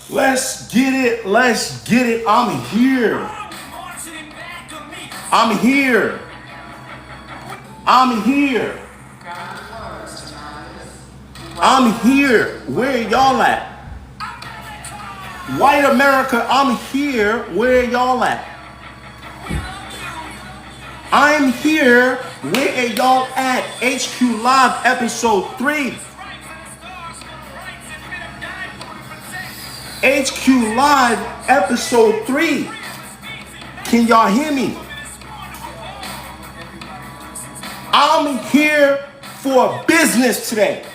Let's get it. Let's get it. I'm here. I'm here. I'm here. I'm here. Where y'all at? White America, I'm here. Where y'all at? I'm here. Where are y'all at? HQ Live episode 3. HQ Live episode 3. Can y'all hear me? I'm here for business today.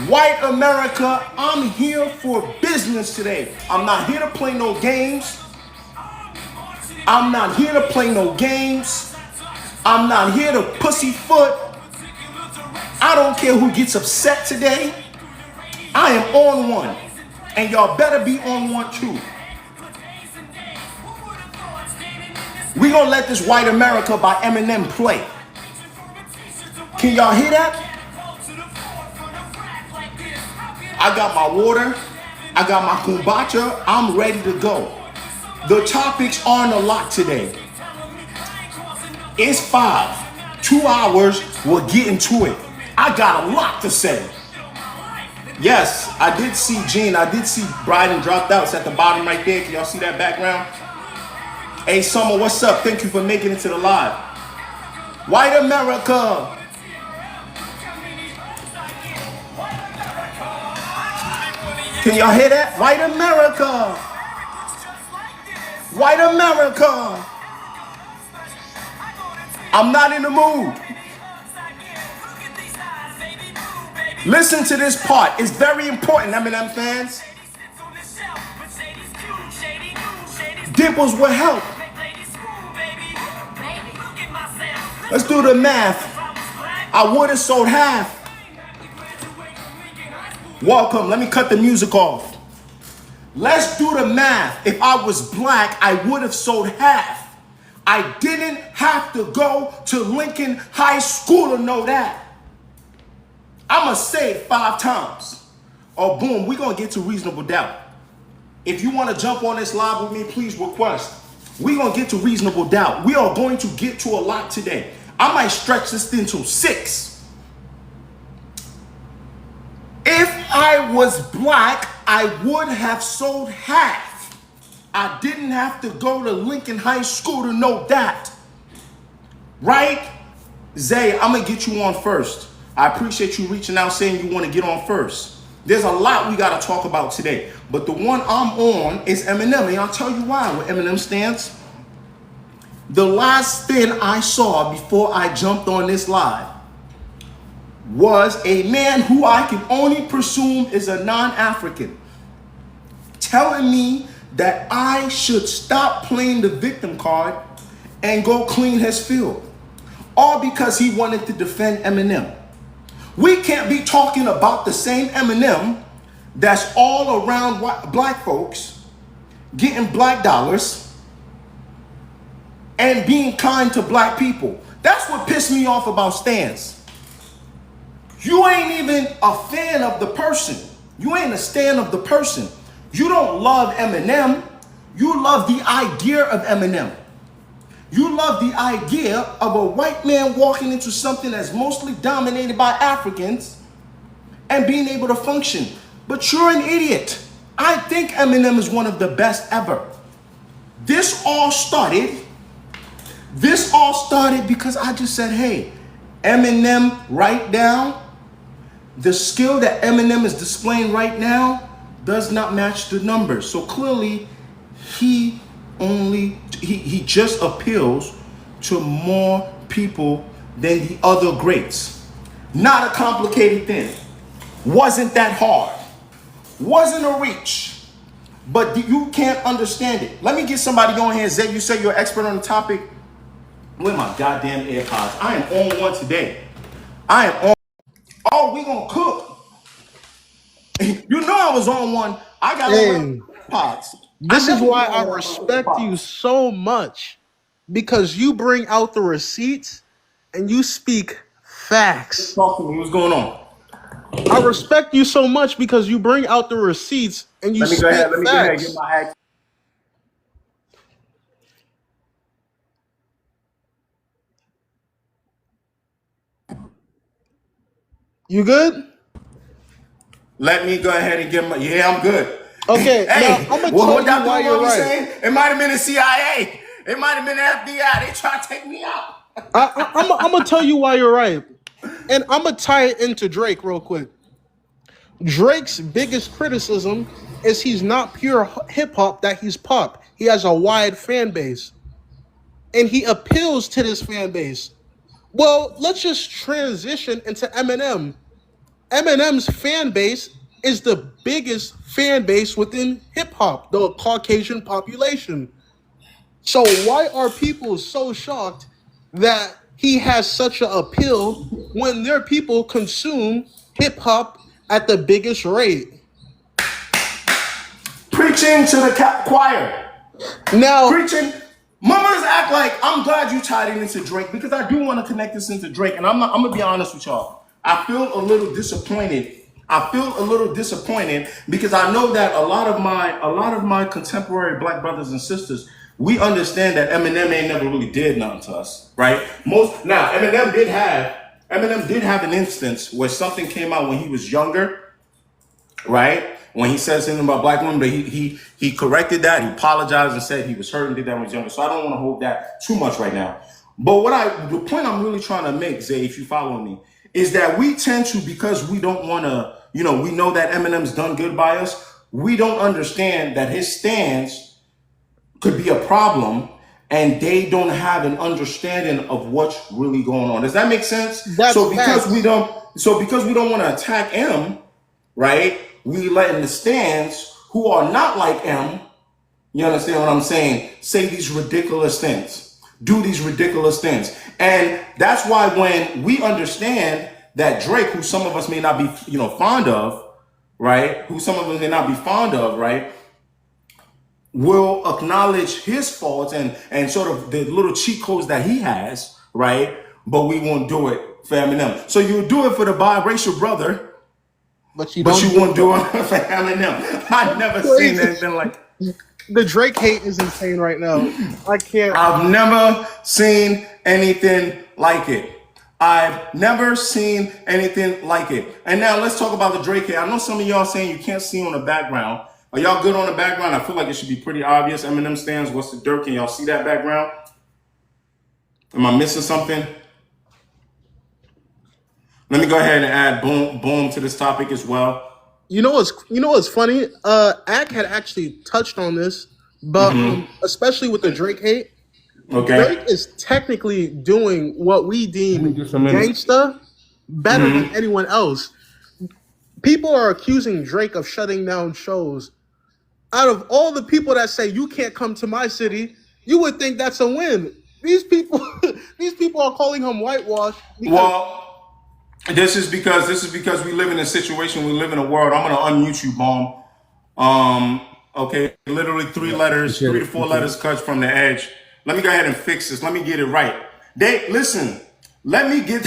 White America, I'm here for business today. I'm not here to play no games. I'm not here to play no games. I'm not here to pussyfoot. I don't care who gets upset today. I am on one. And y'all better be on one too. We gonna let this White America by Eminem play. Can y'all hear that? I got my water. I got my kombucha. I'm ready to go. The topics aren't a lot today. It's 5. 2 hours. We'll get into it. I got a lot to say. Yes, I did see Gene. I did see Bryden dropped out. It's at the bottom right there. Can y'all see that background? Hey, Summer, what's up? Thank you for making it to the live. White America. Can y'all hear that? White America. White America. I'm not in the mood. Listen to this part. It's very important, Eminem fans. Dimples will help. Let's do the math. I would have sold half. Welcome. Let me cut the music off. Let's do the math. If I was black, I would have sold half. I didn't have to go to Lincoln High School to know that. I'm going to say it 5 times. Or boom, we're going to get to reasonable doubt. If you want to jump on this live with me, please request. We're going to get to reasonable doubt. We are going to get to a lot today. I might stretch this thing to 6. If I was black, I would have sold half. I didn't have to go to Lincoln High School to know that. Right? Zay, I'm going to get you on first. I appreciate you reaching out saying you want to get on first. There's a lot we got to talk about today. But the one I'm on is Eminem. And I'll tell you why, where Eminem stands. The last thing I saw before I jumped on this live was a man who I can only presume is a non-African telling me that I should stop playing the victim card and go clean his field. All because he wanted to defend Eminem. We can't be talking about the same Eminem that's all around black folks getting black dollars and being kind to black people. That's what pissed me off about Stans. You ain't even a fan of the person. You ain't a stan of the person. You don't love Eminem. You love the idea of Eminem. You love the idea of a white man walking into something that's mostly dominated by Africans and being able to function. But you're an idiot. I think Eminem is one of the best ever. This all started because I just said, hey, Eminem right now, the skill that Eminem is displaying right now does not match the numbers. So clearly, he just appeals to more people than the other greats. Not a complicated thing. Wasn't that hard. Wasn't a reach. But you can't understand it. Let me get somebody on here. Zay, you say you're an expert on the topic. Where my goddamn AirPods? I am on one today. I am on. Oh, we gonna cook. You know I was on one. I got AirPods. This is why I respect you so much, because you bring out the receipts and you speak facts. Talk to me. What's going on? I respect you so much because you bring out the receipts and you Let me go ahead. spit Let me go ahead and get facts. my act. You good? Let me go ahead and get my. Yeah, I'm good. Okay, now Hey, I'm gonna well, tell what you Dr. why you're Umar be right. saying? It might have been the CIA. It might have been the FBI. They try to take me out. I'm gonna tell you why you're right, and I'm gonna tie it into Drake real quick. Drake's biggest criticism is he's not pure hip hop; that he's pop. He has a wide fan base, and he appeals to this fan base. Well, let's just transition into Eminem. Eminem's fan base is the biggest fan base within hip hop, the Caucasian population. So why are people so shocked that he has such an appeal when their people consume hip hop at the biggest rate? Preaching to the choir. Now, Preaching. Mamas act like I'm glad you tied it into Drake because I do want to connect this into Drake, and I'm gonna be honest with y'all. I feel a little disappointed. I feel a little disappointed because I know that a lot of my contemporary black brothers and sisters, we understand that Eminem ain't never really did nothing to us, right? Most now Eminem did have an instance where something came out when he was younger, right? When he said something about black women, but he corrected that. He apologized and said he was hurt and did that when he was younger. So I don't want to hold that too much right now. But the point I'm really trying to make, Zay, if you follow me, is that we tend to, because we don't want to, we know that Eminem's done good by us. We don't understand that his stance could be a problem, and they don't have an understanding of what's really going on. Does that make sense? that's So because we facts. don't, want to attack M, right? We letting the stands who are not like M, you understand what I'm saying, say these ridiculous things, do these ridiculous things. And that's why when we understand that Drake, who some of us may not be, fond of, right? Who some of us may not be fond of, right? Will acknowledge his faults and sort of the little cheat codes that he has, right? But we won't do it for Eminem. So you do it for the biracial brother, But you but don't you do it won't for do it for Eminem. I've never seen crazy. anything like. The Drake hate is insane right now. I can't. I've never seen anything like it. I've never seen anything like it. And now let's talk about the Drake here. I know some of y'all saying you can't see on the background. Are y'all good on the background? I feel like it should be pretty obvious. Eminem stands. What's the dirt? Can y'all see that background? Am I missing something? Let me go ahead and add boom to this topic as well. You know what's funny? Ack had actually touched on this, but especially with the Drake hate, Drake Okay. is technically doing what we Give me deem just a minute. gangsta better than anyone else. People are accusing Drake of shutting down shows. Out of all the people that say you can't come to my city, you would think that's a win. These people, these people are calling him whitewash because Well, this is because we live in a situation, we live in a world. I'm gonna unmute you, Bomb. Okay, literally three to four letters cut from the edge. Let me go ahead and fix this. Let me get it right. Listen. Let me get.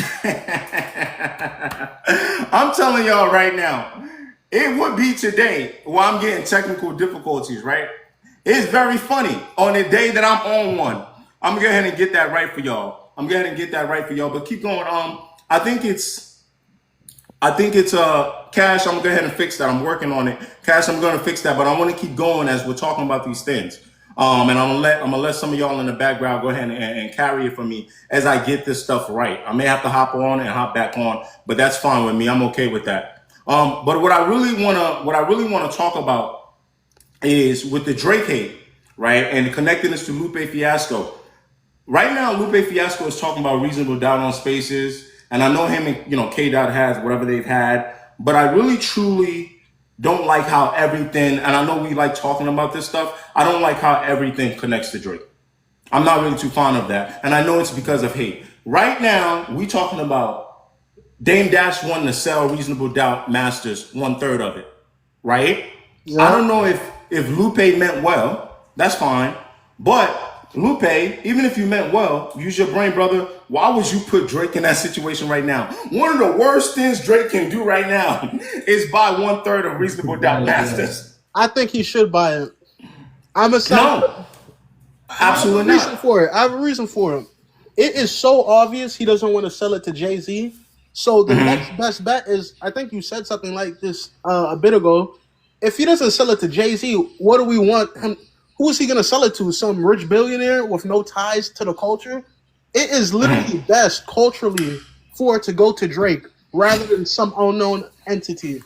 I'm telling y'all right now, it would be today while I'm getting technical difficulties. Right? It's very funny on the day that I'm on one. I'm gonna go ahead and get that right for y'all. But keep going. I think it's Cash. I'm gonna go ahead and fix that. I'm working on it. Cash, I'm gonna fix that, but I want to keep going as we're talking about these things. And I'm gonna let some of y'all in the background go ahead and carry it for me as I get this stuff right. I may have to hop on and hop back on, but that's fine with me. I'm okay with that. But what I really wanna talk about is with the Drake hate, right? And connecting this to Lupe Fiasco. Right now, Lupe Fiasco is talking about reasonable doubt on spaces, and I know him and K Dot has whatever they've had, but I really truly don't like how everything. And I know we like talking about this stuff. I don't like how everything connects to Drake. I'm not really too fond of that, and I know it's because of hate. Right now, we talking about Dame Dash won to sell Reasonable Doubt Masters 1/3 of it, right? I yeah, don't know if Lupe meant well. That's fine, but Lupe, even if you meant well, use your brain, brother. Why would you put Drake in that situation right now? One of the worst things Drake can do right now is buy 1/3 of Reasonable Doubt Masters. I think he should buy it. I'm a side. No, I have a absolutely reason not. for it. I have a reason for it. It is so obvious he doesn't want to sell it to Jay-Z. So the next best bet is, I think you said something like this a bit ago. If he doesn't sell it to Jay-Z, what do we want him? Who is he going to sell it to? Some rich billionaire with no ties to the culture? It is literally best culturally for it to go to Drake rather than some unknown entity.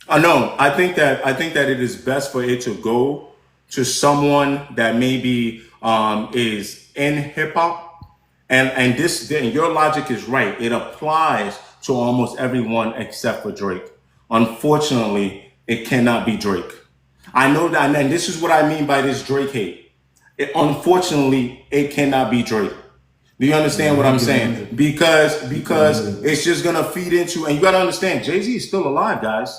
No, I think that it is best for it to go to someone that maybe is in hip hop, and this and your logic is right. It applies to almost everyone except for Drake. Unfortunately, it cannot be Drake. I know that, and this is what I mean by this Drake hate. Unfortunately, it cannot be Drake. Do you understand what I'm saying? Because it's just gonna feed into, and you gotta understand, Jay Z is still alive, guys.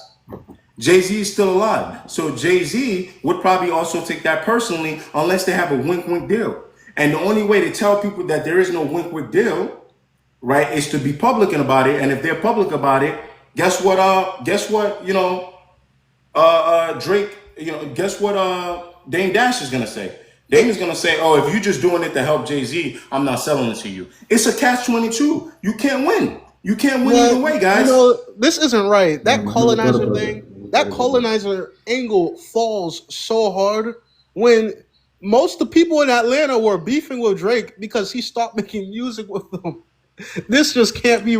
Jay Z is still alive. So Jay Z would probably also take that personally unless they have a wink wink deal. And the only way to tell people that there is no wink wink deal, right, is to be public about it. And if they're public about it, guess what? Drake, guess what? Dame Dash is gonna say. Dame is gonna say, "Oh, if you're just doing it to help Jay Z, I'm not selling it to you." It's a catch-22. You can't win. You can't win either way, guys. This isn't right. That colonizer thing, that colonizer angle falls so hard when most of the people in Atlanta were beefing with Drake because he stopped making music with them. This just can't be.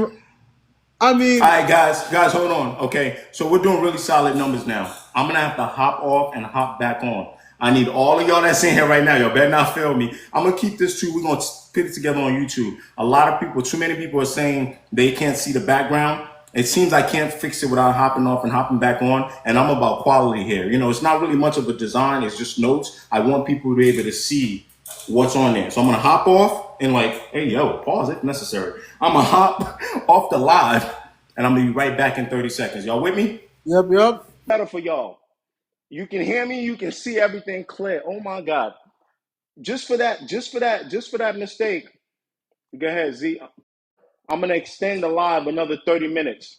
I mean, All right, guys, hold on. Okay, so we're doing really solid numbers now. I'm gonna have to hop off and hop back on. I need all of y'all that's in here right now. Y'all better not fail me. I'm gonna keep this too. We're gonna put it together on YouTube. A lot of people, too many people are saying they can't see the background. It seems I can't fix it without hopping off and hopping back on. And I'm about quality here. It's not really much of a design. It's just notes. I want people to be able to see what's on there. So I'm gonna hop off and hey, yo, pause if necessary. I'm gonna hop off the live and I'm gonna be right back in 30 seconds. Y'all with me? Yep. Better for y'all. You can hear me, you can see everything clear. Oh my God. Just for that mistake. Go ahead, Z. I'm gonna extend the live another 30 minutes.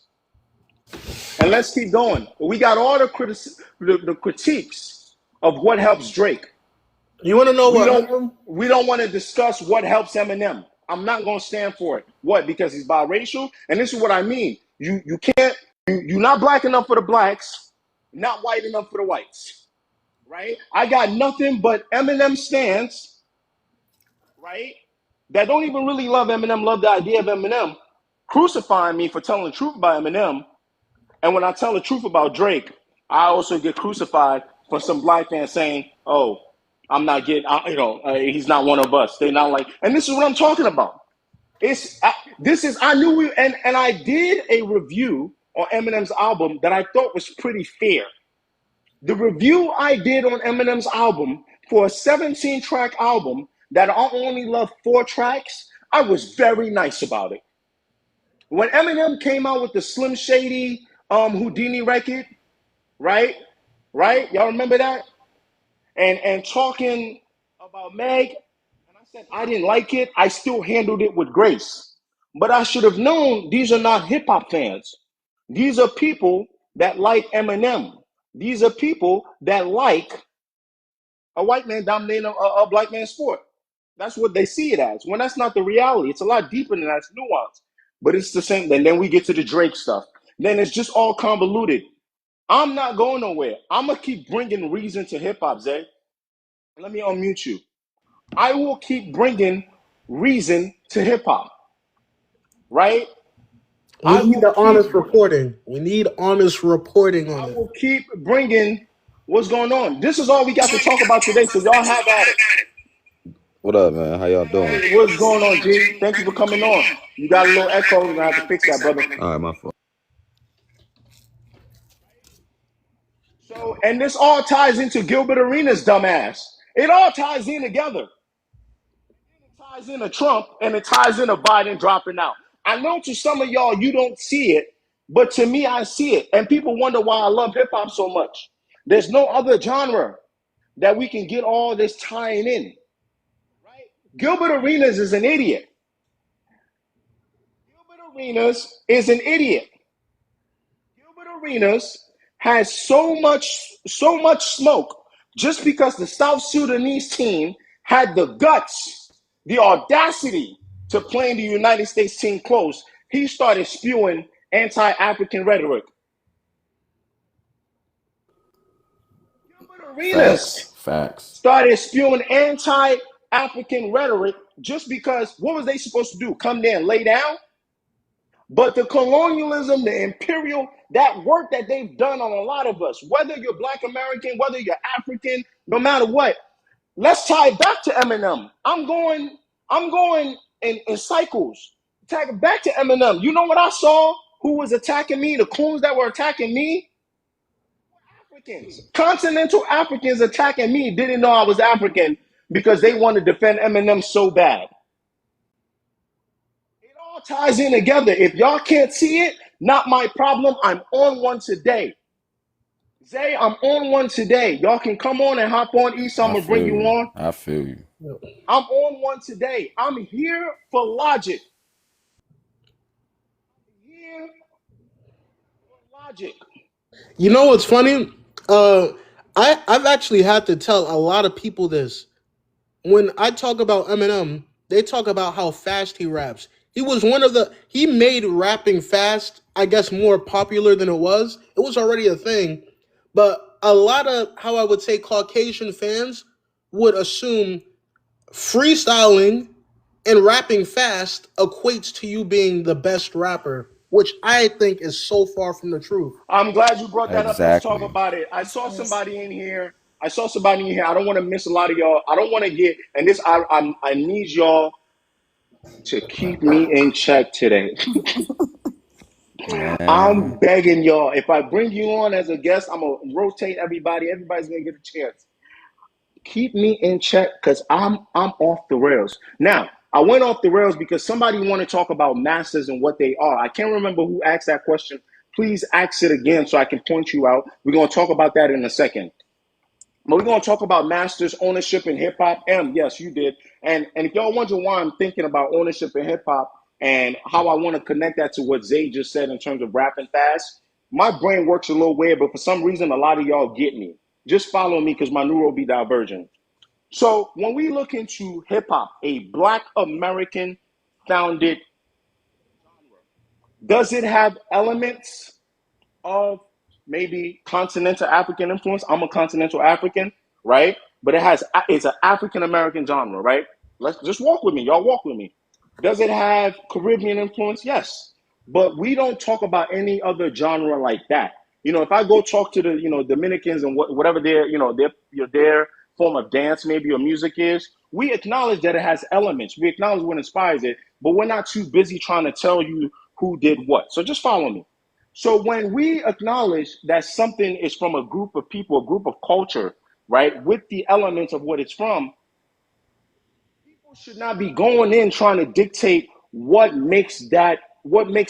And let's keep going. We got all the critiques of what helps Drake. You want to know what? We don't want to discuss what helps Eminem. I'm not going to stand for it. What? Because he's biracial? And this is what I mean. You're not black enough for the blacks, not white enough for the whites, right? I got nothing but Eminem stans, right? That don't even really love Eminem, love the idea of Eminem, crucifying me for telling the truth about Eminem. And when I tell the truth about Drake, I also get crucified for some black fans saying, "Oh, I'm not getting, he's not one of us." They're not like, and this is what I'm talking about. I knew and I did a review on Eminem's album that I thought was pretty fair. The review I did on Eminem's album for a 17-track album that I only love 4 tracks, I was very nice about it. When Eminem came out with the Slim Shady Houdini record, right? Y'all remember that? And talking about Meg, and I said I didn't like it. I still handled it with grace. But I should have known these are not hip hop fans. These are people that like Eminem. These are people that like a white man dominating a black man's sport. That's what they see it as. When that's not the reality. It's a lot deeper than that. It's nuanced. But it's the same. And then we get to the Drake stuff. Then it's just all convoluted. I'm not going nowhere. I'm going to keep bringing reason to hip hop, Zay. Let me unmute you. I will keep bringing reason to hip hop. Right? We need honest reporting. We need honest reporting on it. I will keep bringing what's going on. This is all we got to talk about today, so y'all have at it. What up, man? How y'all doing? What's going on, G? Thank you for coming on. You got a little echo. We're going to have to fix that, brother. All right, my fault. So, and this all ties into Gilbert Arenas' dumbass. It all ties in together. It ties into Trump, and it ties into Biden dropping out. I know to some of y'all, you don't see it, but to me, I see it. And people wonder why I love hip-hop so much. There's no other genre that we can get all this tying in. Gilbert Arenas is an idiot. Gilbert Arenas is an idiot. Gilbert Arenas has so much smoke just because the South Sudanese team had the guts, the audacity to play in the United States team close. He started spewing anti-African rhetoric. Gilbert Facts. Arenas Facts. started spewing anti-African rhetoric just because what was they supposed to do? Come there and lay down? But the colonialism, the imperial, that work that they've done on a lot of us, whether you're Black American, whether you're African, no matter what, let's tie it back to Eminem. I'm going in cycles. Tag it back to Eminem. You know what I saw? Who was attacking me? The coons that were attacking me? Africans. Continental Africans attacking me didn't know I was African because they want to defend Eminem so bad. It all ties in together. If y'all can't see it, not my problem. I'm on one today. Zay, I'm on one today. Y'all can come on and hop on. Issa, I'm I going to bring feel you you. on. I feel you. I'm on one today. I'm here for logic. Here for logic. You know what's funny? Uh, I've actually had to tell a lot of people this. When I talk about Eminem, they talk about how fast he raps. He made rapping fast, I guess, more popular than it was. It was already a thing. But a lot of, how I would say, Caucasian fans would assume freestyling and rapping fast equates to you being the best rapper, which I think is so far from the truth. I'm glad you brought that up. Let's talk Exactly. about it. I saw somebody in here. I don't want to miss a lot of y'all. I don't want to get, and this, I need y'all to keep me in check today. I'm Man. begging y'all. If I bring you on as a guest, I'm going to rotate everybody. Everybody's going to get a chance. Keep me in check because I'm off the rails. Now, I went off the rails because somebody want to talk about masters and what they are. I can't remember who asked that question. Please ask it again so I can point you out. We're going to talk about that in a second. But we're going to talk about masters, ownership in hip hop. Yes, you did. And if y'all wonder why I'm thinking about ownership in hip hop and how I want to connect that to what Zay just said in terms of rapping fast, my brain works a little weird, but for some reason, a lot of y'all get me. Just follow me because my neural be divergent. So when we look into hip hop, a Black American founded genre, does it have elements of maybe continental African influence? I'm a continental African, right? But it's an African American genre, right? Let's just walk with me. Y'all walk with me. Does it have Caribbean influence? Yes. But we don't talk about any other genre like that. If I go talk to the, Dominicans and whatever their form of dance maybe or music is, we acknowledge that it has elements. We acknowledge what inspires it, but we're not too busy trying to tell you who did what. So just follow me. So when we acknowledge that something is from a group of people, a group of culture, right, with the elements of what it's from, people should not be going in trying to dictate what makes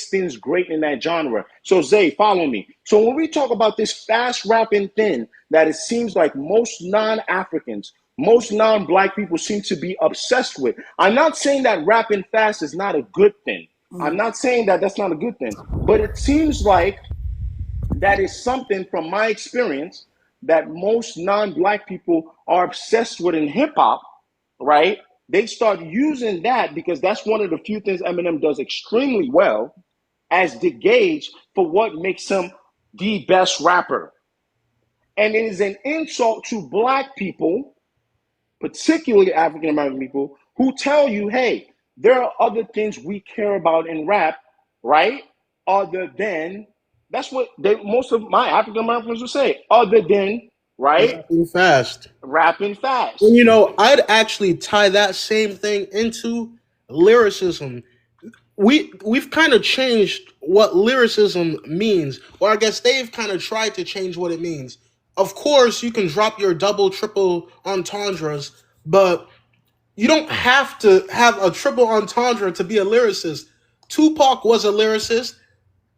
things great in that genre. So Zay, follow me. So when we talk about this fast rapping thing that it seems like most non-Africans, most non-black people seem to be obsessed with. I'm not saying that rapping fast is not a good thing. I'm not saying that that's not a good thing, but it seems like that is something from my experience that most non-black people are obsessed with in hip hop, right? They start using that because that's one of the few things Eminem does extremely well as the gauge for what makes him the best rapper. And it is an insult to black people, particularly African American people, who tell you, hey, there are other things we care about in rap, right? Other than, that's what most of my African Americans would say, other than, right, Rapping fast. rapping And fast. I'd actually tie that same thing into lyricism. We've kind of changed what lyricism means, or I guess they've kind of tried to change what it means. Of course, you can drop your double, triple entendres, but you don't have to have a triple entendre to be a lyricist. Tupac was a lyricist,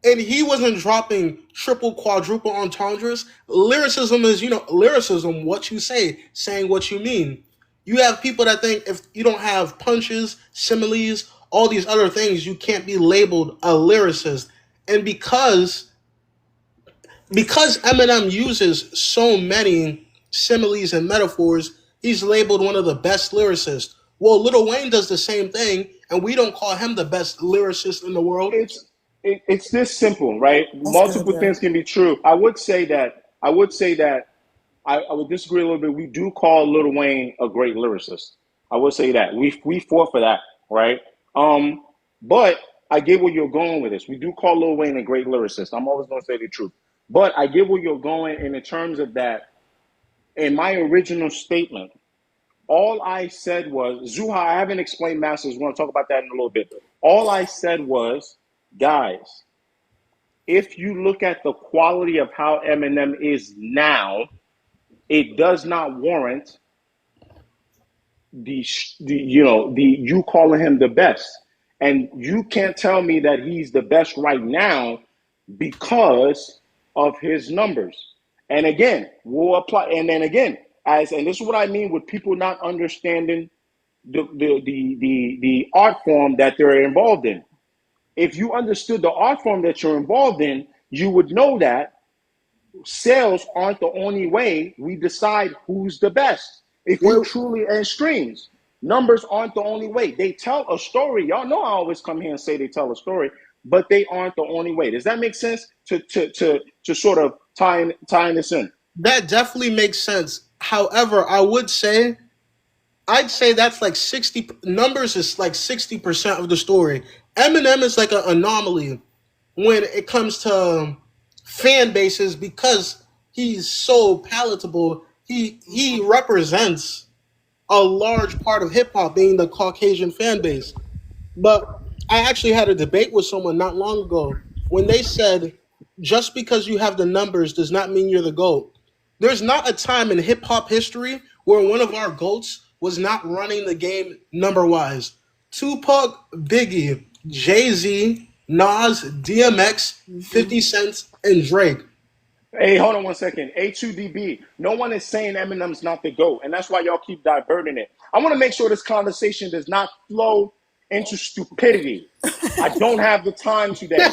and he wasn't dropping triple, quadruple entendres. Lyricism is, lyricism, what you say, saying what you mean. You have people that think if you don't have punches, similes, all these other things, you can't be labeled a lyricist. And because Eminem uses so many similes and metaphors, he's labeled one of the best lyricists. Well, Lil Wayne does the same thing, and we don't call him the best lyricist in the world. It's this simple, right? That's good, Multiple yeah. things can be true. I would disagree a little bit. We do call Lil Wayne a great lyricist. I would say that we fought for that, right? But I get where you're going with this. We do call Lil Wayne a great lyricist. I'm always going to say the truth. But I get where you're going in the terms of that. In my original statement, all I said was, Zuha, I haven't explained Masters. We're going to talk about that in a little bit. All I said was, guys, if you look at the quality of how Eminem is now, it does not warrant the you calling him the best. And you can't tell me that he's the best right now because of his numbers. And again, we'll apply. And then again, and this is what I mean with people not understanding the art form that they're involved in. If you understood the art form that you're involved in, you would know that sales aren't the only way we decide who's the best. If you Well, truly, and streams, numbers aren't the only way. They tell a story. Y'all know I always come here and say they tell a story, but they aren't the only way. Does that make sense to sort of tying this in? that definitely makes sense. However, I'd say that's like 60 numbers is like 60% of the story. Eminem is like an anomaly when it comes to fan bases because he's so palatable. He represents a large part of hip hop being the Caucasian fan base. But I actually had a debate with someone not long ago when they said just because you have the numbers does not mean you're the GOAT. There's not a time in hip hop history where one of our GOATs was not running the game number wise. Tupac, Biggie, Jay Z, Nas, DMX, 50 Cent, and Drake. Hey, hold on one second. A2DB. No one is saying Eminem's not the GOAT, and that's why y'all keep diverting it. I want to make sure this conversation does not flow into stupidity. I don't have the time today.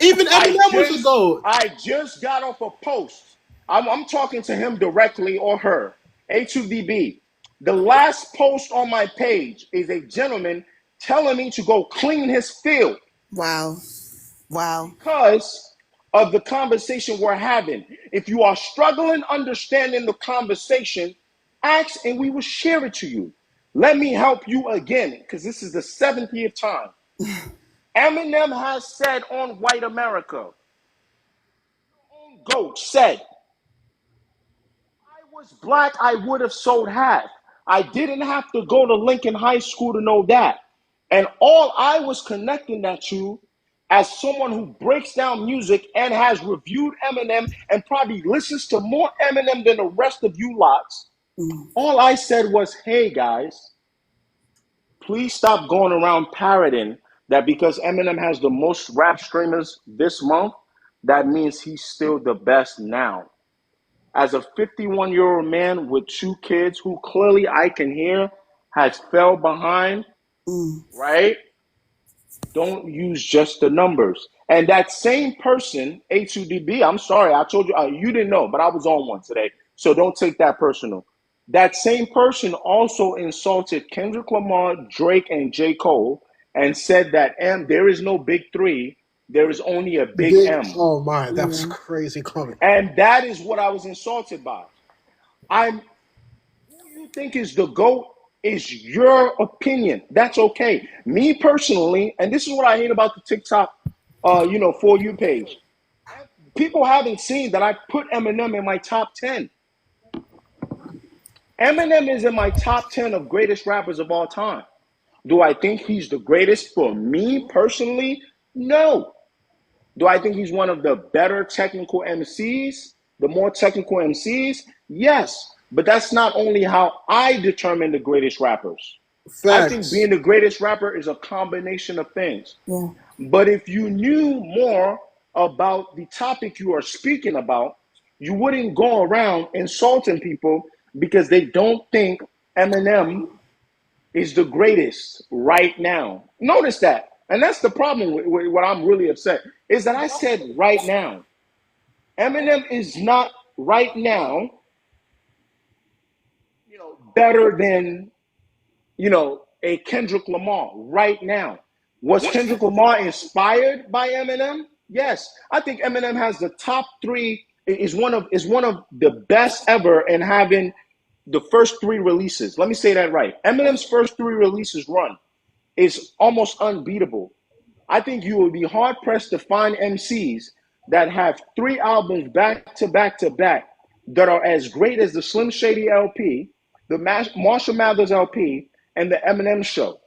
Even I Eminem was a just GOAT. I just got off a post. I'm talking to him directly or her. A2DB. The last post on my page is a gentleman telling me to go clean his field Wow. Wow. because of the conversation we're having. If you are struggling understanding the conversation, ask and we will share it to you. Let me help you again because this is the 70th time. Eminem has said on White America, GOAT said, I was black, I would have sold half. I didn't have to go to Lincoln High School to know that. And all I was connecting that to, as someone who breaks down music and has reviewed Eminem and probably listens to more Eminem than the rest of you lots, all I said was, hey guys, please stop going around parroting that because Eminem has the most rap streamers this month, that means he's still the best now. As a 51-year-old man with two kids who clearly I can hear has fell behind, right? Don't use just the numbers. And that same person, A2DB, I'm sorry, I told you, you didn't know, but I was on one today. So don't take that personal. That same person also insulted Kendrick Lamar, Drake, and J. Cole and said that there is no big three, there is only a big Big, M. oh my, that was Yeah. crazy comment. And that is what I was insulted by. I'm who you think is the GOAT is your opinion. That's okay. Me personally, and this is what I hate about the TikTok For You page. People haven't seen that I put Eminem in my top 10. Eminem is in my top 10 of greatest rappers of all time. Do I think he's the greatest for me personally? No. Do I think he's one of the better technical MCs, the more technical MCs? Yes. But that's not only how I determine the greatest rappers. I think Facts. being the greatest rapper is a combination of things. Yeah. But if you knew more about the topic you are speaking about, you wouldn't go around insulting people because they don't think Eminem is the greatest right now. Notice that. And that's the problem with what I'm really upset is that I said right now. Eminem is not right now, better than, a Kendrick Lamar right now. Was Kendrick Lamar inspired by Eminem? Yes. I think Eminem has the top three, is one of the best ever in having the first three releases. Let me say that right. Eminem's first three releases run is almost unbeatable. I think you will be hard pressed to find MCs that have three albums back to back to back that are as great as the Slim Shady LP, the Marshall Mathers LP, and the Eminem Show.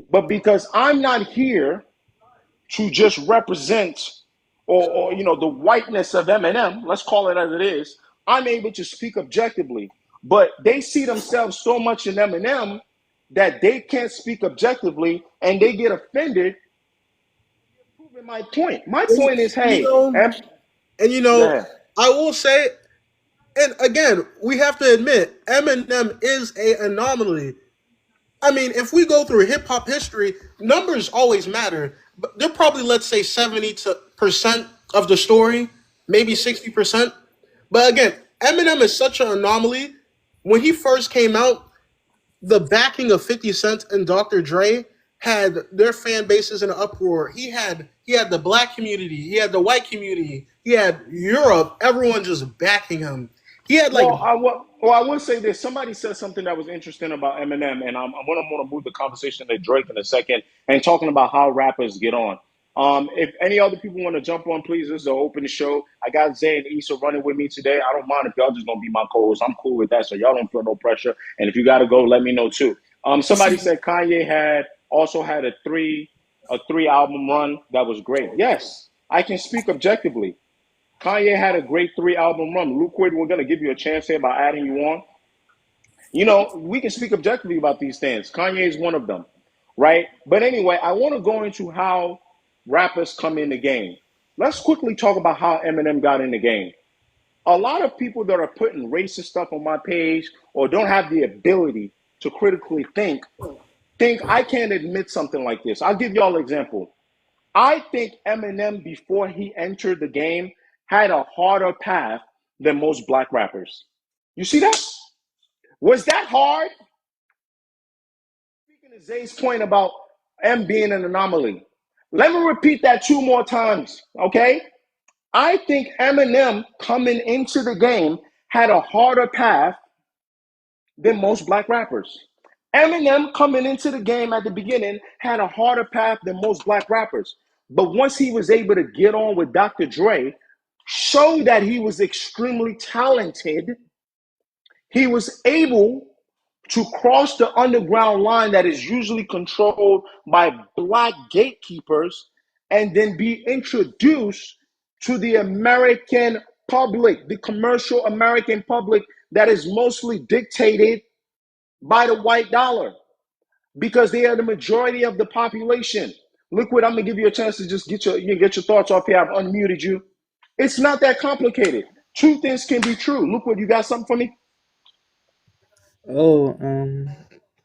But because I'm not here to just represent or the whiteness of Eminem, let's call it as it is, I'm able to speak objectively. But they see themselves so much in Eminem that they can't speak objectively and they get offended. Proving my point. My point is, You hey, know, and yeah. I will say, and again, we have to admit, Eminem is a anomaly. I mean, if we go through hip hop history, numbers always matter. But they're probably, let's say, 70% of the story, maybe 60%. But again, Eminem is such an anomaly. When he first came out, the backing of 50 Cent and Dr. Dre had their fan bases in an uproar. He had the black community, he had the white community, he had Europe, everyone just backing him. He had like I will say this. Somebody said something that was interesting about Eminem, and I'm going to move the conversation to Drake in a second and talking about how rappers get on. If any other people want to jump on, please, this is an open show. I got Zay and Issa running with me today. I don't mind if y'all just going to be my co-host. I'm cool with that, so y'all don't feel no pressure. And if you got to go, let me know too. Somebody said Kanye also had a three album run that was great. Yes, I can speak objectively. Kanye had a great three album run. Luke Quid, we're going to give you a chance here by adding you on. We can speak objectively about these things. Kanye is one of them, right? But anyway, I want to go into how rappers come in the game. Let's quickly talk about how Eminem got in the game. A lot of people that are putting racist stuff on my page or don't have the ability to critically think I can't admit something like this. I'll give y'all an example. I think Eminem, before he entered the game, had a harder path than most black rappers. You see that? Was that hard? Speaking of Zay's point about M being an anomaly, let me repeat that two more times, okay? I think Eminem coming into the game had a harder path than most black rappers. Eminem coming into the game at the beginning had a harder path than most black rappers. But once he was able to get on with Dr. Dre, show that he was extremely talented, he was able to cross the underground line that is usually controlled by black gatekeepers and then be introduced to the American public, the commercial American public that is mostly dictated by the white dollar because they are the majority of the population. Liquid, I'm gonna give you a chance to just get your thoughts off here. I've unmuted you. It's not that complicated. Two things can be true. Liquid, you got something for me? Oh,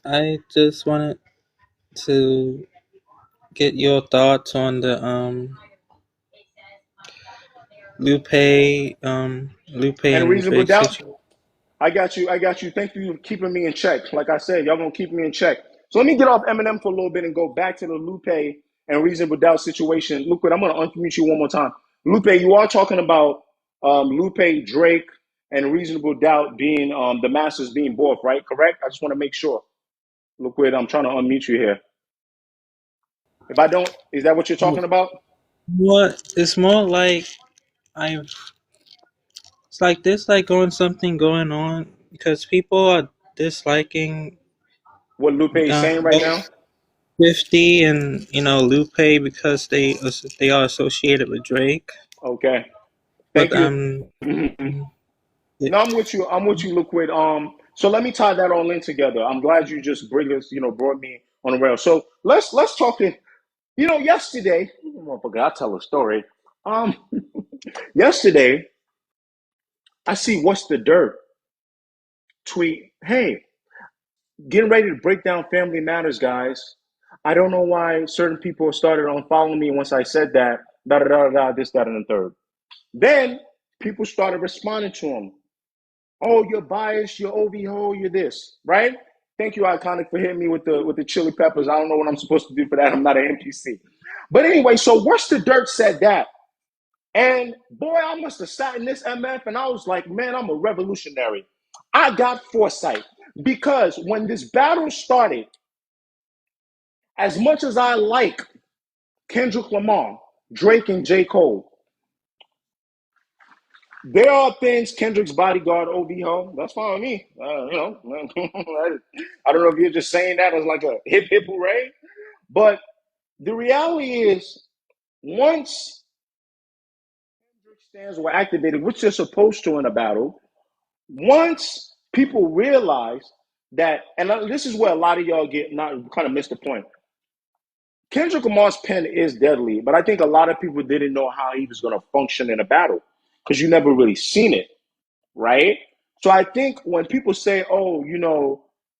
I just wanted to get your thoughts on the Lupe And and reasonable Drake doubt? situation. I got you. I got you. Thank you for keeping me in check. Like I said, y'all gonna keep me in check. So let me get off Eminem for a little bit and go back to the Lupe and reasonable doubt situation. Liquid, I'm gonna unmute you one more time. Lupe, you are talking about Lupe, Drake, and reasonable doubt being the masters being both, right? Correct? I just want to make sure. Liquid, I'm trying to unmute you here. If I don't, is that what you're talking about? What? It's more like I've. It's like there's like something going on because people are disliking What Lupe is saying right both now? 50 and Lupe because they are associated with Drake. Okay. But Thank you. No, I'm with you. I'm with you, Liquid. So let me tie that all in together. I'm glad you just brought me on the rail. So let's talk it. Yesterday, motherfucker, I'll tell a story. Um, Yesterday, I see What's the Dirt tweet. Hey, getting ready to break down Family Matters, guys. I don't know why certain people started unfollowing me once I said that. Da da da da. This, that, and the third. Then people started responding to him. Oh, you're biased. You're OVO. You're this, right? Thank you, Iconic, for hitting me with the chili peppers. I don't know what I'm supposed to do for that. I'm not an NPC. But anyway, so What's the Dirt said that. And boy, I must have sat in this MF and I was like, man, I'm a revolutionary. I got foresight because when this battle started, as much as I like Kendrick Lamar, Drake, and J. Cole, there are things Kendrick's bodyguard, OVO, that's fine with me. I don't know if you're just saying that as like a hip hip hooray, but the reality is once Kendrick stands were activated, which they're supposed to in a battle, once people realize that, and this is where a lot of y'all get not kind of missed the point. Kendrick Lamar's pen is deadly, but I think a lot of people didn't know how he was going to function in a battle because you never really seen it, right? So I think when people say, "Oh,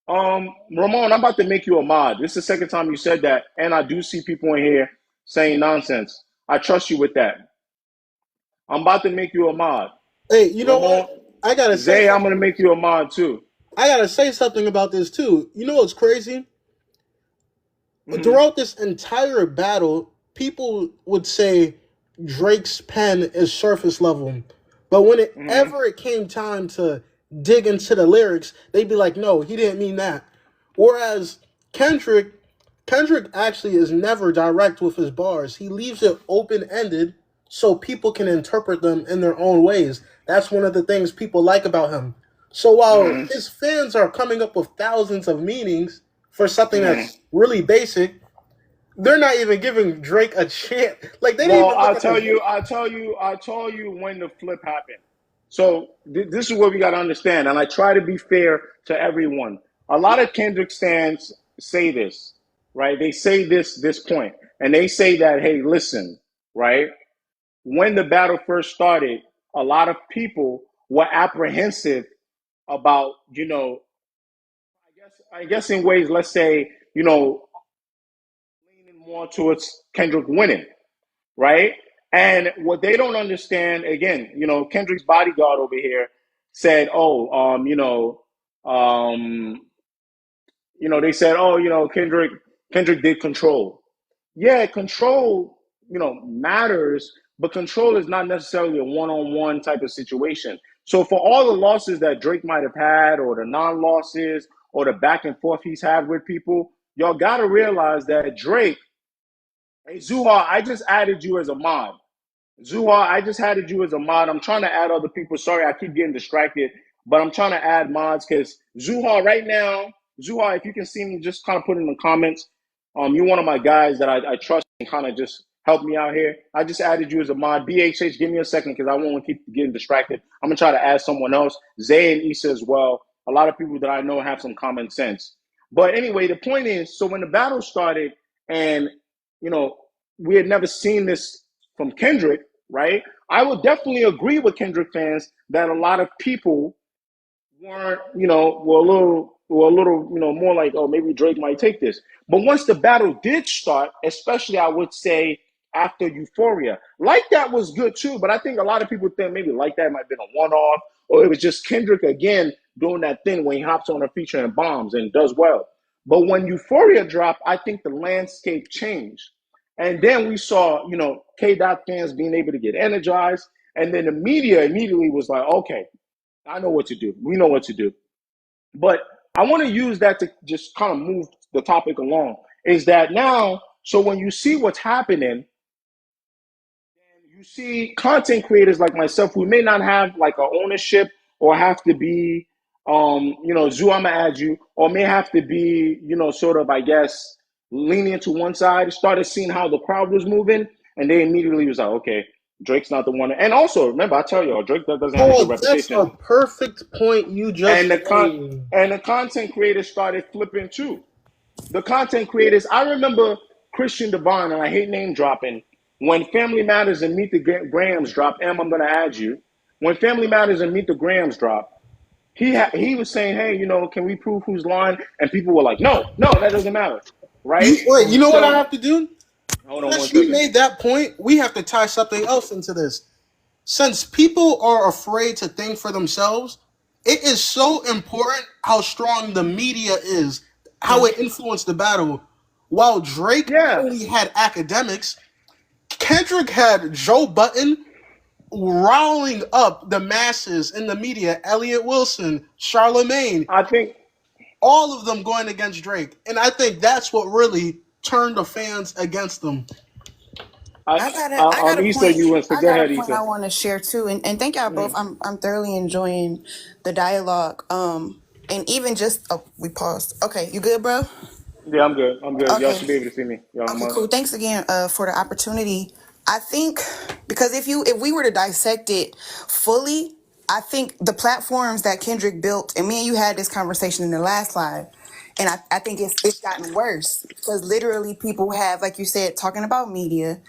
Ramon, I'm about to make you a mod," this is the second time you said that, and I do see people in here saying nonsense. I trust you with that. I'm about to make you a mod, Hey, you know Ramon. what? I gotta say Zay, I'm something. gonna make you a mod too. I gotta say something about this too. You know what's crazy? Mm-hmm. Throughout this entire battle, people would say Drake's pen is surface level. But Mm-hmm. whenever it came time to dig into the lyrics, they'd be like, no, he didn't mean that. Whereas Kendrick, Kendrick actually is never direct with his bars. He leaves it open ended so people can interpret them in their own ways. That's one of the things people like about him. So while Mm-hmm. his fans are coming up with thousands of meanings for something Mm-hmm. that's really basic, they're not even giving Drake a chance. Like they didn't Well, even look at the. I tell you when the flip happened. So this is what we got to understand, and I try to be fair to everyone. A lot of Kendrick fans say this, right? They say this point, and they say that, hey, listen, right? When the battle first started, a lot of people were apprehensive about, I guess in ways, let's say, leaning more towards Kendrick winning, right? And what they don't understand, again, Kendrick's bodyguard over here said, "Oh, they said, oh, Kendrick did control. Yeah, control, matters, but control is not necessarily a one-on-one type of situation. So for all the losses that Drake might have had, or the non-losses, or the back and forth he's had with people, y'all got to realize that Drake, hey Zuha, I just added you as a mod. Zuha, I just added you as a mod. I'm trying to add other people. Sorry, I keep getting distracted, but I'm trying to add mods because Zuha, right now, Zuha, if you can see me, just kind of put in the comments. You're one of my guys that I trust and kind of just help me out here. I just added you as a mod. BHH, give me a second because I won't keep getting distracted. I'm gonna try to add someone else. Zay and Issa as well. A lot of people that I know have some common sense. But anyway, the point is, so when the battle started, and you know, we had never seen this from Kendrick, right? I would definitely agree with Kendrick fans that a lot of people weren't, were a little, more like, oh, maybe Drake might take this. But once the battle did start, especially I would say after Euphoria, Like That was good too. But I think a lot of people think maybe Like That might have been a one-off, or it was just Kendrick again doing that thing when he hops on a feature and bombs and does well. But when Euphoria dropped, I think the landscape changed. And then we saw, K Dot fans being able to get energized. And then the media immediately was like, okay, I know what to do. We know what to do. But I want to use that to just kind of move the topic along. Is that now, so when you see what's happening, you see content creators like myself who may not have like a ownership or have to be, Zoo, I'm gonna add you, or may have to be, sort of, I guess, leaning to one side, started seeing how the crowd was moving, and they immediately was like, okay, Drake's not the one. And also, remember, I tell y'all, Drake doesn't have a good Oh, that's reputation. a perfect point you just And made. the content creators started flipping too. The content creators, I remember Christian Devine, and I hate name dropping. When Family Matters and Meet the Grahams drop, I'm gonna add you. When Family Matters and Meet the Grahams drop, he was saying, hey, can we prove who's lying? And people were like, no, that doesn't matter, right? Wait, you know what I So have to do? hold on one Since you second. made that point, we have to tie something else into this. Since people are afraid to think for themselves, it is so important how strong the media is, how it influenced the battle. While Drake Yeah, only had academics, Kendrick had Joe Button riling up the masses in the media, Elliot Wilson, Charlemagne, I think all of them going against Drake. And I think that's what really turned the fans against them. I got a Issa, point. you want to I go got a ahead, point Issa. I want to share too, and thank y'all both. I'm thoroughly enjoying the dialogue. And even just we paused. Okay, you good, bro? Yeah, I'm good. Y'all Okay. should be able to see me. Y'all Okay, must. cool. Thanks again for the opportunity. I think because if we were to dissect it fully, I think the platforms that Kendrick built, and me and you had this conversation in the last live, and I think it's gotten worse because literally people have, like you said, talking about media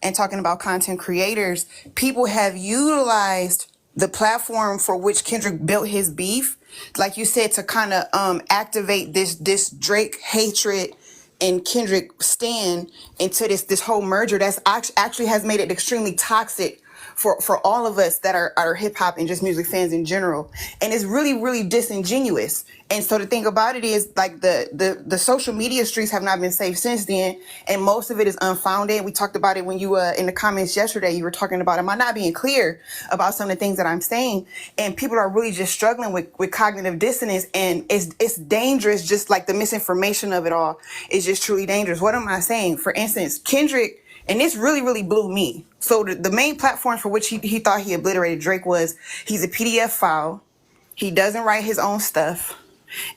and talking about content creators, people have utilized the platform for which Kendrick built his beef, like you said, to kind of activate this Drake hatred and Kendrick stand into this whole merger that's actually has made it extremely toxic for all of us that are hip hop and just music fans in general. And it's really, really disingenuous. And so the thing about it is like the social media streets have not been safe since then. And most of it is unfounded. We talked about it when you in the comments yesterday, you were talking about, am I not being clear about some of the things that I'm saying? And people are really just struggling with cognitive dissonance, and it's dangerous, just like the misinformation of it all is just truly dangerous. What am I saying? For instance, Kendrick, and this really, really blew me. So the main platform for which he thought he obliterated Drake was he's a PDF file. He doesn't write his own stuff.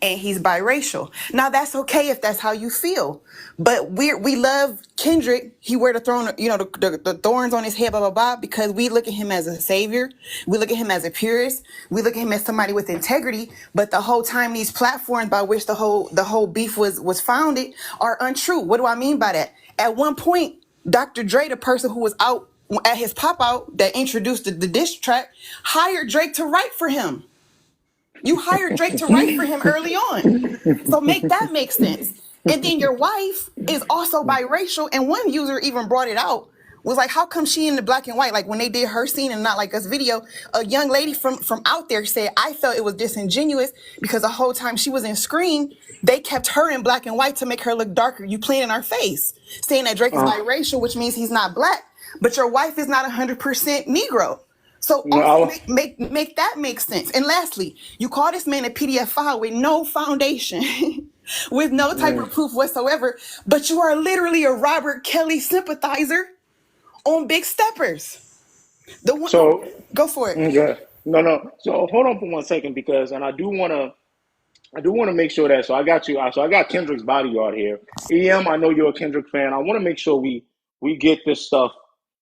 And he's biracial. Now that's okay if that's how you feel, but we love Kendrick. He wear the throne, the thorns on his head, blah blah blah, because we look at him as a savior. We look at him as a purist. We look at him as somebody with integrity. But the whole time, these platforms by which the whole beef was founded are untrue. What do I mean by that? At one point, Dr. Dre, the person who was out at his pop out that introduced the diss track, hired Drake to write for him. You hired Drake to write for him early on. So make that make sense. And then your wife is also biracial. And one user even brought it out, was like, how come she in the black and white? Like when they did her scene and not like us video, a young lady from out there said, I felt it was disingenuous because the whole time she was in screen, they kept her in black and white to make her look darker. You playing in our face, saying that Drake is biracial, which means he's not black. But your wife is not 100% Negro. So also No, make that make sense. And lastly, you call this man a PDF file with no foundation, with no type of proof whatsoever, but you are literally a Robert Kelly sympathizer on Big Steppers. The one, so go for it. okay. No. So hold on for 1 second because, and I do want to make sure that. So I got you. So I got Kendrick's bodyguard here. EM, I know you're a Kendrick fan. I want to make sure we get this stuff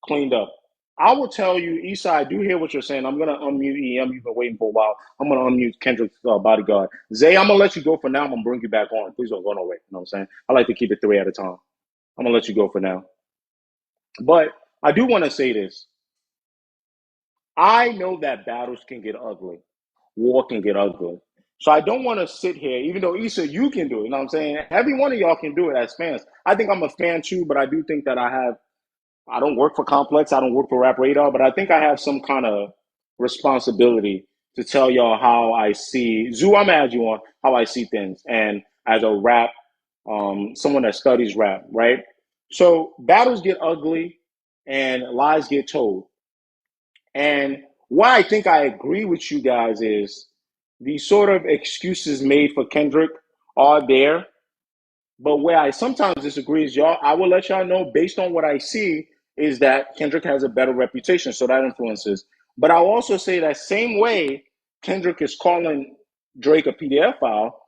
cleaned up. I will tell you, Eastside, I do hear what you're saying. I'm gonna unmute EM. You've been waiting for a while. I'm gonna unmute Kendrick's bodyguard. Zay, I'm gonna let you go for now. I'm gonna bring you back on. Please don't go nowhere. You know what I'm saying? I like to keep it three at a time. I'm gonna let you go for now. But I do want to say this. I know that battles can get ugly. War can get ugly. So I don't want to sit here, even though Issa, you can do it. You know what I'm saying? Every one of y'all can do it as fans. I think I'm a fan too, but I do think that I don't work for Complex, I don't work for Rap Radar, but I think I have some kind of responsibility to tell y'all how I see, Zoo, I'm gonna add you on how I see things. And as a rap, someone that studies rap, right? So battles get ugly and lies get told. And why I think I agree with you guys is the sort of excuses made for Kendrick are there. But where I sometimes disagree is y'all, I will let y'all know based on what I see is that Kendrick has a better reputation. So that influences. But I'll also say that same way Kendrick is calling Drake a PDF file,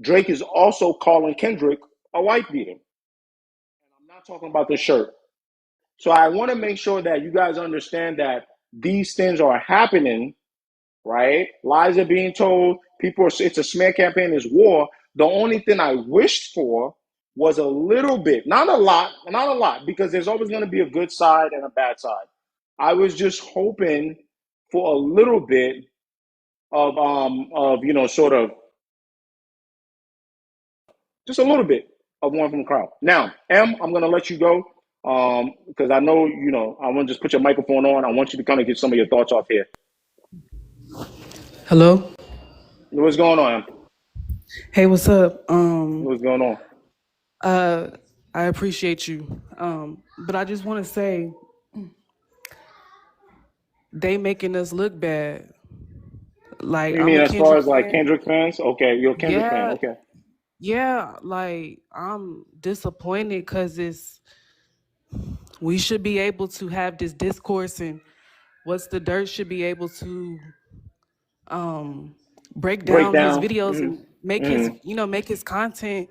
Drake is also calling Kendrick a white beater. And I'm not talking about the shirt. So I want to make sure that you guys understand that these things are happening, right? Lies are being told. People are, it's a smear campaign, it's war. The only thing I wished for was a little bit, not a lot, because there's always going to be a good side and a bad side. I was just hoping for a little bit of sort of just a little bit of one from the crowd. Now, I'm gonna let you go because I know I want to just put your microphone on. I want you to kind of get some of your thoughts off here. Hello. What's going on, Em? Hey, what's up? What's going on? Uh, I appreciate you. But I just want to say they making us look bad. Like You I'm mean a as far Kendrick as like fan. Kendrick fans? Okay, you're a Kendrick fan. Yeah, Okay. yeah. Like I'm disappointed because we should be able to have this discourse and what's the dirt should be able to um break down his Breakdown. videos and Mm-hmm. Mm-hmm. make his content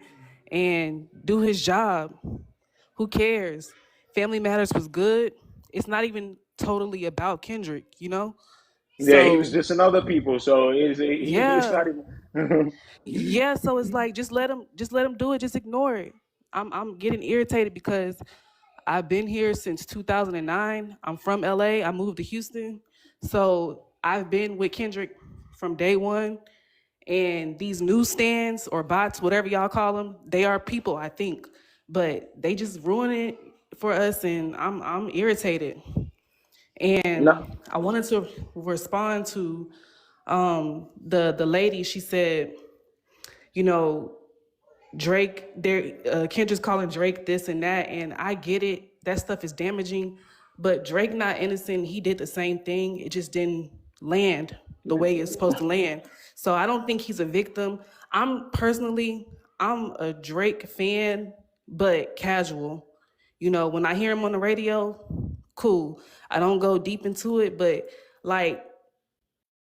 and do his job. Who cares? Family Matters was good. It's not even totally about Kendrick. Yeah, he was So dissing other people, so it's yeah, not even. yeah. So it's like just let him do it. Just ignore it. I'm getting irritated because I've been here since 2009. I'm from LA. I moved to Houston, so I've been with Kendrick from day one. And these newsstands or bots, whatever y'all call them, they are people, I think, but they just ruin it for us, and I'm irritated. No, And I wanted to respond to the lady. She said, you know, Drake, Kendra's calling Drake this and that, and I get it. That stuff is damaging, but Drake not innocent. He did the same thing. It just didn't land the way it's supposed to land. So I don't think he's a victim. I'm a Drake fan, but casual. When I hear him on the radio, cool. I don't go deep into it, but like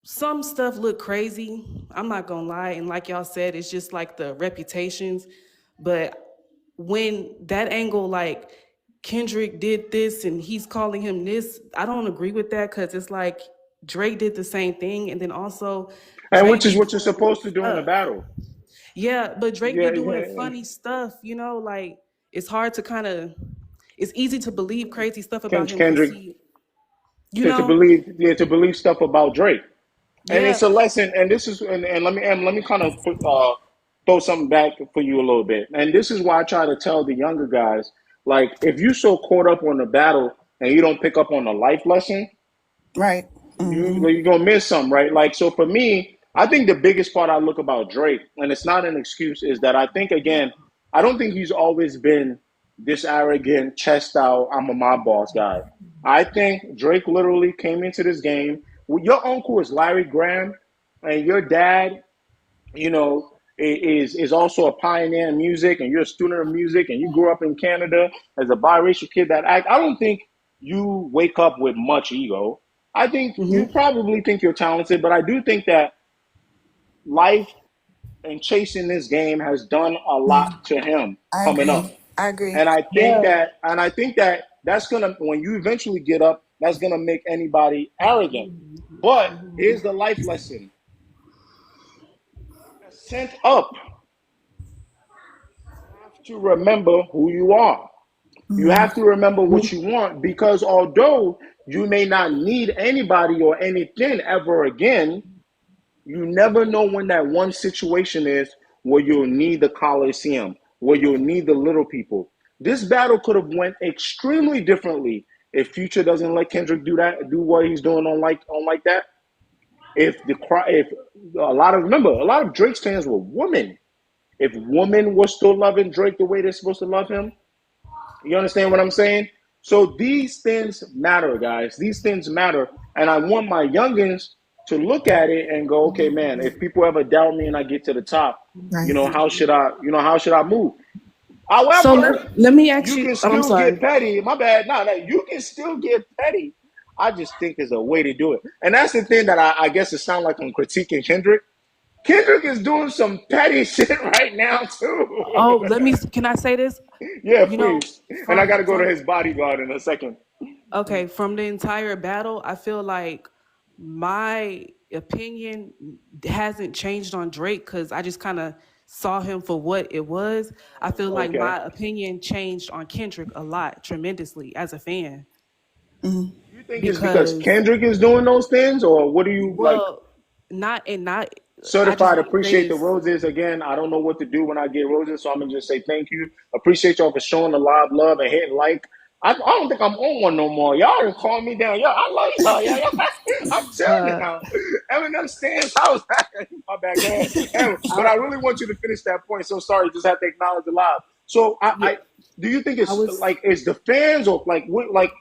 some stuff look crazy. I'm not gonna lie, and like y'all said, it's just like the reputations. But when that angle, like Kendrick did this and he's calling him this, I don't agree with that because it's like Drake did the same thing, and then also and Drake which is be what you're doing weird supposed to do in the stuff. battle. Yeah, but Drake be Yeah, doing yeah. funny stuff. Like it's hard to it's easy to believe crazy stuff about him because Kendrick you know, to believe stuff about Drake. And it's yeah. a lesson. And this is and let me kind of throw something back for you a little bit. And this is why I try to tell the younger guys, like, if you're so caught up on the battle and you don't pick up on the life lesson, Right. you're gonna miss something, right? Like, so for me, I think the biggest part I look about Drake, and it's not an excuse, is that I think again, I don't think he's always been this arrogant, chest out, I'm a my boss guy. I think Drake literally came into this game. Your uncle is Larry Graham, and your dad, is also a pioneer in music, and you're a student of music, and you grew up in Canada as a biracial kid that act. I don't think you wake up with much ego. I think you probably think you're talented, but I do think that life and chasing this game has done a lot to him I coming up. agree. I agree. And Yeah. I think that that's gonna when you eventually get up, that's gonna make anybody arrogant. But here's the life lesson: sent up, you have to remember who you are. You have to remember what you want because although you may not need anybody or anything ever again, you never know when that one situation is where you'll need the Coliseum, where you'll need the little people. This battle could have went extremely differently if Future doesn't let Kendrick do what he's doing on like that. If a lot of Drake's fans were women. If women were still loving Drake the way they're supposed to love him, you understand what I'm saying? So these things matter, guys. These things matter. And I want my youngins to look at it and go, okay, man, if people ever doubt me and I get to the top, Right. how should I move? So However, let me ask you you. can Oh, I'm still get sorry. petty. My bad. No, you can still get petty. I just think there's a way to do it. And that's the thing that I guess it sounds like I'm critiquing Kendrick. Kendrick is doing some petty shit right now, too. Oh, Can I say this? Yeah, You know, please. And I got from to go to from his bodyguard in a second. okay, from the entire battle, I feel like my opinion hasn't changed on Drake because I just kind of saw him for what it was. I feel like Okay. my opinion changed on Kendrick a lot, tremendously as a fan, You think it's because because Kendrick is doing those things, or what do you like? well, not. I just Certified want to say appreciate the this. roses. Again, I don't know what to do when I get roses, so I'm gonna just say thank you. Appreciate y'all for showing the live love and hitting like. I don't think I'm on one no more. Y'all done calm me down. Y'all, I love y'all. I'm telling you Uh, now. Eminem stands house. My bad. Go ahead. But I, I really want you to finish that point. So sorry, just have to acknowledge the live. So yeah, I do you think I it's was like is the fans or like what like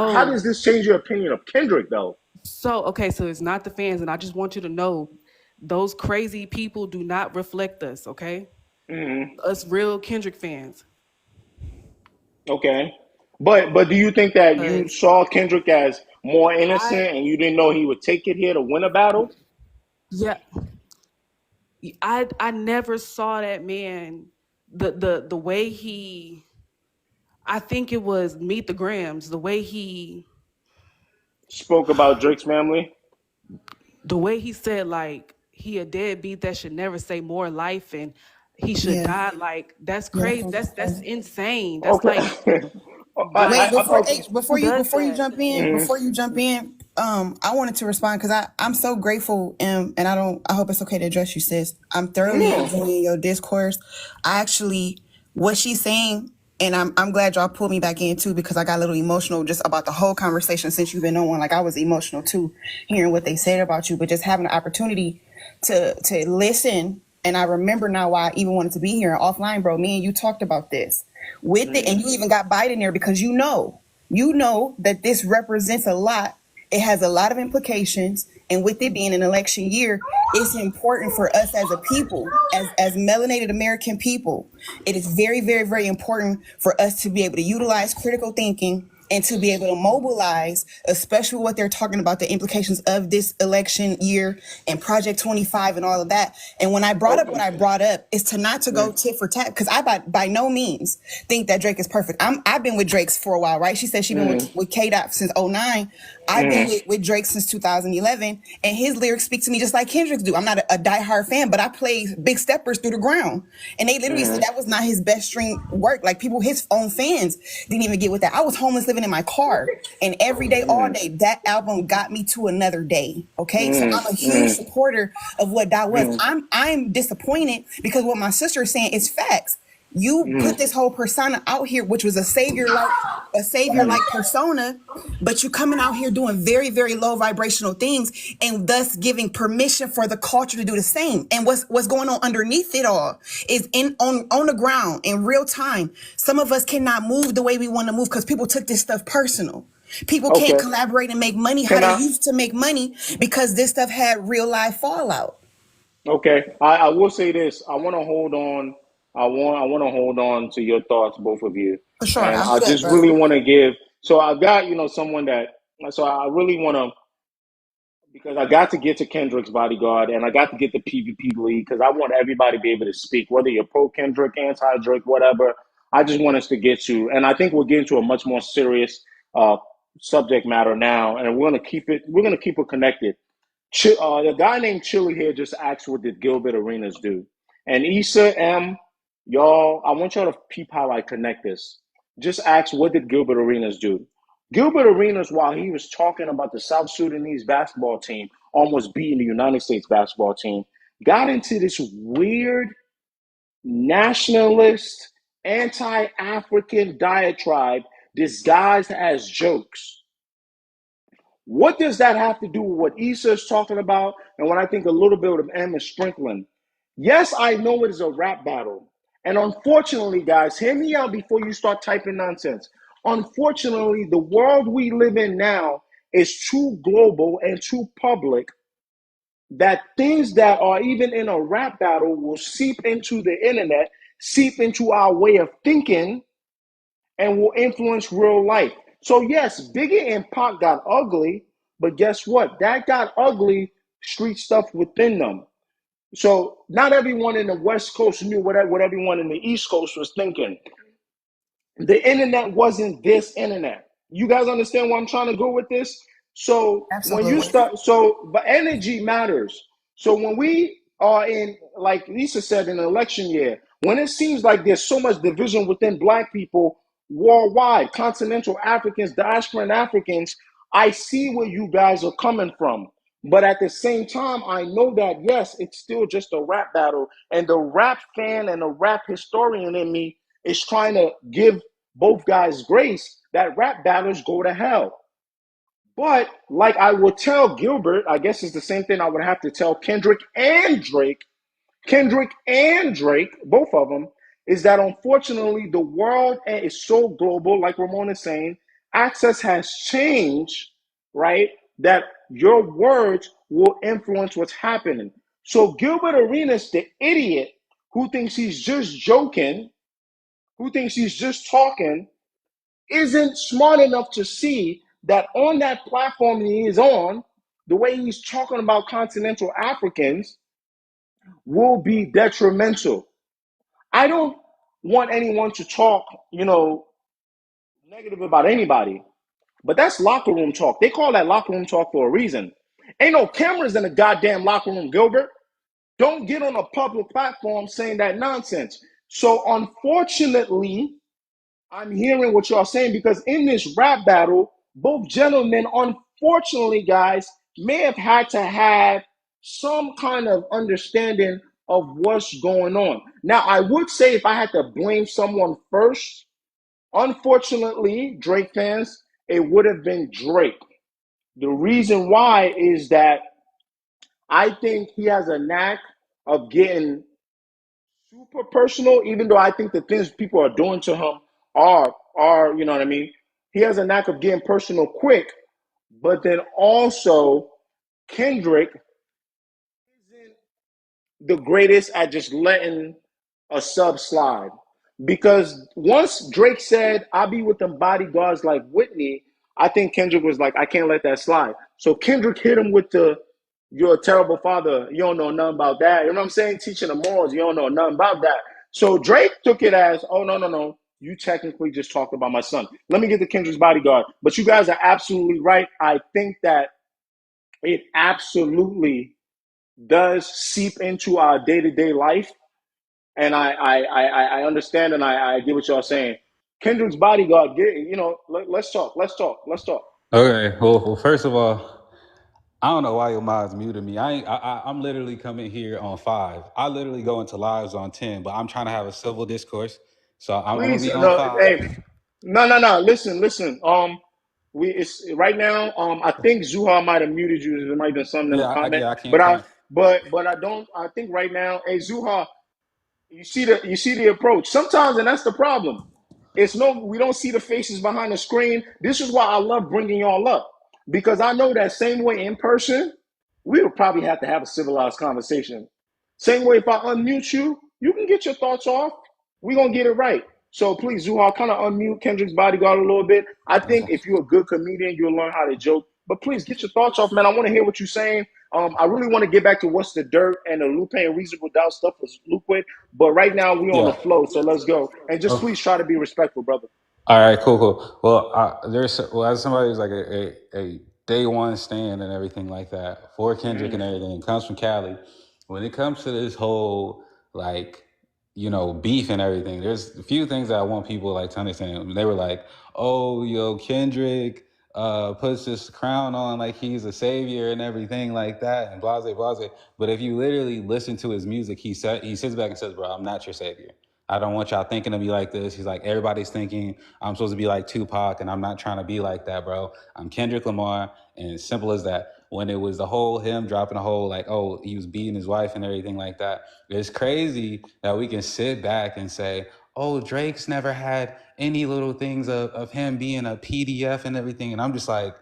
how no. does this change your opinion of Kendrick though? So okay, so it's not the fans, and I just want you to know, those crazy people do not reflect us. Okay, Mm-hmm. us real Kendrick fans. Okay. But do you think that you Because saw Kendrick as more I innocent and you didn't know he would take it here to win a battle? yeah, I never saw that man. The way he, I think it was Meet the Grams. Spoke about Drake's family? The way he said like he a deadbeat that should never say more life and he should Yeah, die. Like that's yeah, crazy. That's insane. That's Okay. like Wait, before Okay. H, who does that? Mhm. before you jump in, I wanted to respond because I'm so grateful, and I hope it's okay to address you, sis. I'm thoroughly Yeah. enjoying your discourse. I actually, what she's saying, and I'm glad y'all pulled me back in too because I got a little emotional just about the whole conversation since you've been on one. Like I was emotional too, hearing what they said about you, but just having the opportunity to listen. And I remember now why I even wanted to be here offline, bro. Me and you talked about this with it, and you even got Biden there because you know that this represents a lot. It has a lot of implications, and with it being an election year, it's important for us as a people, as melanated American people. It is very, very, very important for us to be able to utilize critical thinking and to be able to mobilize, especially what they're talking about, the implications of this election year and Project 25 and all of that. And when I brought up what Okay. I brought up is to not to go tit for tat, because I by no means think that Drake is perfect. I've been with Drake's for a while, right? She said she's been with K Dot since '09. I've been with Drake since 2011, and his lyrics speak to me just like Kendrick's do. I'm not a diehard fan, but I play Big Steppers through the ground, and they literally said that was not his best string work. Like people, his own fans didn't even get with that. I was homeless living in my car, and every day, all day, that album got me to another day. Okay, so I'm a huge supporter of what that was. I'm disappointed because what my sister is saying is facts. You put this whole persona out here, which was a savior like persona, but you coming out here doing very, very low vibrational things and thus giving permission for the culture to do the same. And what's going on underneath it all is on the ground in real time. Some of us cannot move the way we want to move because people took this stuff personal. People can't Okay. collaborate and make money how Can they I used to make money because this stuff had real life fallout. okay. I will say this. I wanna hold on. I wanna hold on to your thoughts, both of you. For sure. And I'll do I that, just brother. really wanna give so I've got, someone that so I really wanna because I got to get to Kendrick's bodyguard and I got to get the PvP league because I want everybody to be able to speak, whether you're pro Kendrick, anti Drake, whatever. I just want us to get to, and I think we're getting to a much more serious uh, subject matter now, and we're gonna keep it. We're gonna keep it connected. The guy named Chili here just asked, "What did Gilbert Arenas do?" And Issa M, y'all, I want y'all to peep how I connect this. Just ask, "What did Gilbert Arenas do?" Gilbert Arenas, while he was talking about the South Sudanese basketball team almost beating the United States basketball team, got into this weird nationalist, anti-African diatribe disguised as jokes. What does that have to do with what Issa is talking about and what I think a little bit of M is sprinkling? Yes, I know it is a rap battle. And unfortunately, guys, hear me out before you start typing nonsense. Unfortunately, the world we live in now is too global and too public that things that are even in a rap battle will seep into the internet, seep into our way of thinking, and will influence real life. So yes, Biggie and Pac got ugly, but guess what? That got ugly street stuff within them. So not everyone in the West Coast knew what everyone in the East Coast was thinking. The internet wasn't this internet. You guys understand where I'm trying to go with this? So when you Absolutely. start, but energy matters. So when we are in, like Lisa said, in an election year, when it seems like there's so much division within Black people worldwide, continental Africans, diasporan Africans, I see where you guys are coming from. But at the same time, I know that, yes, it's still just a rap battle. And the rap fan and the rap historian in me is trying to give both guys grace that rap battles go to hell. But like I would tell Gilbert, I guess it's the same thing I would have to tell Kendrick and Drake. Kendrick and Drake, both of them, is that unfortunately the world is so global, like Ramon is saying, access has changed, right? That your words will influence what's happening. So Gilbert Arenas, the idiot who thinks he's just joking, who thinks he's just talking, isn't smart enough to see that on that platform he is on, the way he's talking about continental Africans will be detrimental. I don't want anyone to talk, negative about anybody, but that's locker room talk. They call that locker room talk for a reason. Ain't no cameras in the goddamn locker room, Gilbert. Don't get on a public platform saying that nonsense. So unfortunately, I'm hearing what y'all saying because in this rap battle, both gentlemen, unfortunately, guys, may have had to have some kind of understanding of what's going on. Now, I would say if I had to blame someone first, unfortunately, Drake fans, it would have been Drake. The reason why is that I think he has a knack of getting super personal, even though I think the things people are doing to him are, you know what I mean? He has a knack of getting personal quick, but then also Kendrick isn't the greatest at just letting a sub slide. Because once Drake said, I'll be with them bodyguards like Whitney, I think Kendrick was like, I can't let that slide. So Kendrick hit him with the, you're a terrible father. You don't know nothing about that. You know what I'm saying? Teaching the morals. You don't know nothing about that. So Drake took it as, oh, no, no, no. You technically just talked about my son. Let me get to Kendrick's bodyguard. But you guys are absolutely right. I think that it absolutely does seep into our day-to-day life. And I understand and I get what y'all saying. Kendrick's bodyguard, let's talk. Okay. Well, first of all, I don't know why your mods muted me. I'm literally coming here on 5. I literally go into lives on 10, but I'm trying to have a civil discourse. So I'm gonna Please, be on no, 5. hey, no. Listen. It's right now. I think Zuha might have muted you. There might have been something in the comment, I but can't I, count. but I don't. I think right now, hey Zuha, you see the approach. Sometimes, and that's the problem. We don't see the faces behind the screen. This is why I love bringing y'all up because I know that same way in person, we would probably have to have a civilized conversation. Same way if I unmute you, you can get your thoughts off. We're gonna get it right. So please, Zuhal, kind of unmute Kendrick's bodyguard a little bit. I think if you're a good comedian, you'll learn how to joke. But please get your thoughts off, man. I want to hear what you're saying. I really want to get back to what's the dirt and the Lupe and reasonable doubt stuff was Lupe. But right now we're on the Yeah. flow, so let's go. And just Okay. please try to be respectful, brother. All right, cool. Well, as somebody who's like a day one stand and everything like that for Kendrick and everything comes from Cali. When it comes to this whole like beef and everything, there's a few things that I want people like to understand. They were like, "Oh, Kendrick puts this crown on like he's a savior and everything like that," and blase blase. But if you literally listen to his music, he sits back and says, "Bro, I'm not your savior. I don't want y'all thinking of me like this." He's like, everybody's thinking I'm supposed to be like Tupac, and I'm not trying to be like that, bro. I'm Kendrick Lamar, and it's simple as that. When it was the whole him dropping the whole like, oh, he was beating his wife and everything like that, it's crazy that we can sit back and say, oh, Drake's never had any little things of him being a PDF and everything. And I'm just like,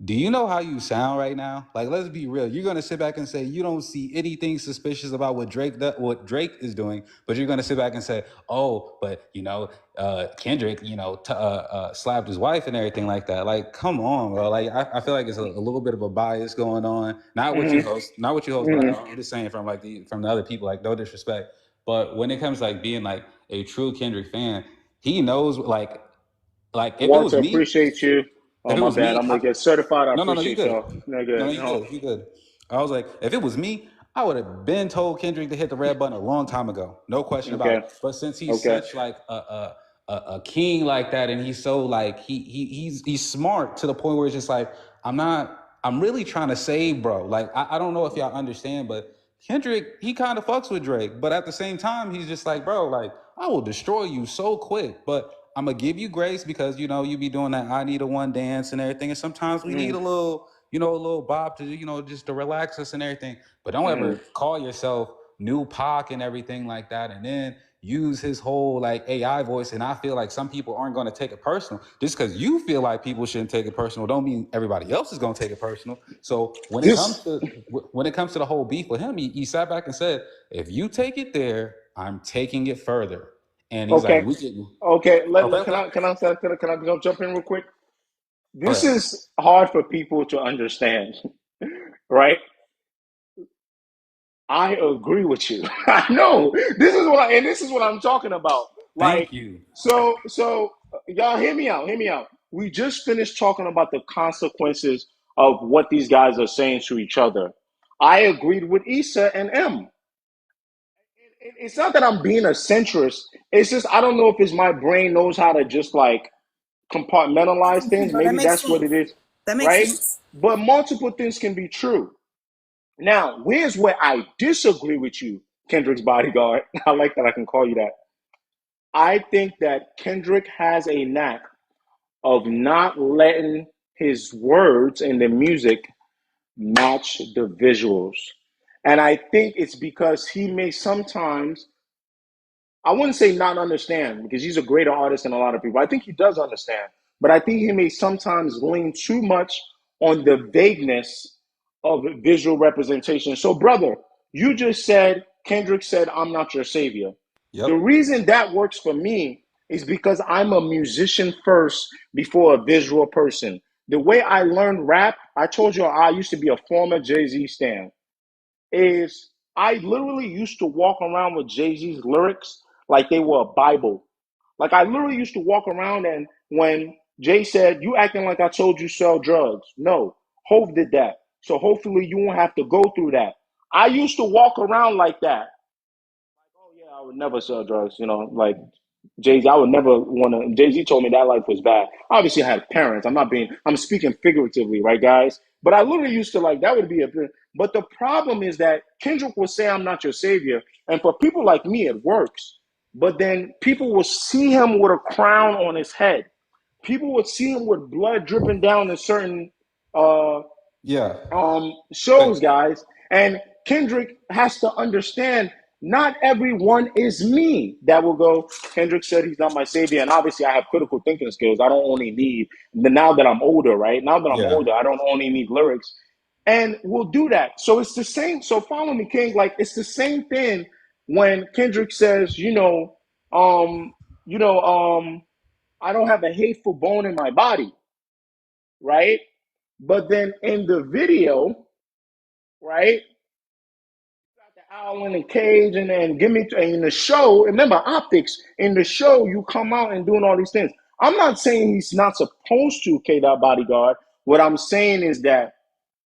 do you know how you sound right now? Like, let's be real. You're gonna sit back and say you don't see anything suspicious about what Drake is doing, but you're gonna sit back and say, "Oh, but Kendrick, slapped his wife and everything like that." Like, come on, bro. Like, I feel like it's a little bit of a bias going on. Not what you host, but I'm just saying from from the other people. Like, no disrespect, but when it comes to, like being like a true Kendrick fan, he knows if it was Walter, me, appreciate you. Oh if it my was bad. me, I'm gonna get certified. I no, you appreciate good. y'all. No No, good. you good. You good. I was like, if it was me, I would have been told Kendrick to hit the red button a long time ago. No question about Okay. it. But since he's Okay. such like a king like that, and he's so like he's smart to the point where it's just like, I'm not. I'm really trying to save, bro. Like, I don't know if y'all understand, but Kendrick, he kind of fucks with Drake. But at the same time, he's just like, bro, like, I will destroy you so quick. But I'm going to give you grace because, you know, you be doing that I need a one dance and everything. And sometimes we need a little, you know, a little bop to, you know, just to relax us and everything. But don't ever call yourself New Pac and everything like that. And then use his whole like AI voice. And I feel like some people aren't going to take it personal. Just because you feel like people shouldn't take it personal don't mean everybody else is going to take it personal. So when it comes to the whole beef with him, he sat back and said, if you take it there, I'm taking it further. And he's like, Okay. we didn't. Okay. Okay, Can okay. I jump in real quick? Go This ahead. is hard for people to understand, right? I agree with you. I know this is what I'm talking about. Like, Thank you. so y'all hear me out. Hear me out. We just finished talking about the consequences of what these guys are saying to each other. I agreed with Issa and M. It's not that I'm being a centrist. It's just I don't know if it's my brain knows how to just like compartmentalize things. That Maybe makes that's what sense. it is, That makes right? sense. But multiple things can be true. Now, where's where I disagree with you, Kendrick's bodyguard? I like that I can call you that. I think that Kendrick has a knack of not letting his words and the music match the visuals. And I think it's because he may sometimes, I wouldn't say not understand, because he's a greater artist than a lot of people. I think he does understand, but I think he may sometimes lean too much on the vagueness of visual representation. So, brother, you just said, Kendrick said, I'm not your savior. The Yep. reason that works for me is because I'm a musician first before a visual person. The way I learned rap, I told you I used to be a former Jay-Z stan, is I literally used to walk around with Jay-Z's lyrics like they were a Bible. Like I literally used to walk around, and when Jay said, "You acting like I told you sell drugs." No, Hove did that. So hopefully you won't have to go through that. I used to walk around like that. Oh yeah, I would never sell drugs, like Jay-Z, I would never want to. Jay-Z told me that life was bad. Obviously, I had parents. I'm speaking figuratively, right, guys? But I literally used to like, that would be a, but the problem is that Kendrick will say, I'm not your savior. And for people like me, it works. But then people will see him with a crown on his head. People would see him with blood dripping down in certain uh, Yeah. shows, guys. And Kendrick has to understand not everyone is me that will go, Kendrick said he's not my savior. And obviously, I have critical thinking skills. I don't only need, now that I'm older, right? Now that I'm Yeah. older, I don't only need lyrics. And we'll do that. So it's the same. So follow me, King. Like, it's the same thing when Kendrick says, I don't have a hateful bone in my body, right? But then in the video, right? Got the owl in the cage, and then give me in the show. Remember optics in the show. You come out and doing all these things. I'm not saying he's not supposed to, K. Dot bodyguard. What I'm saying is that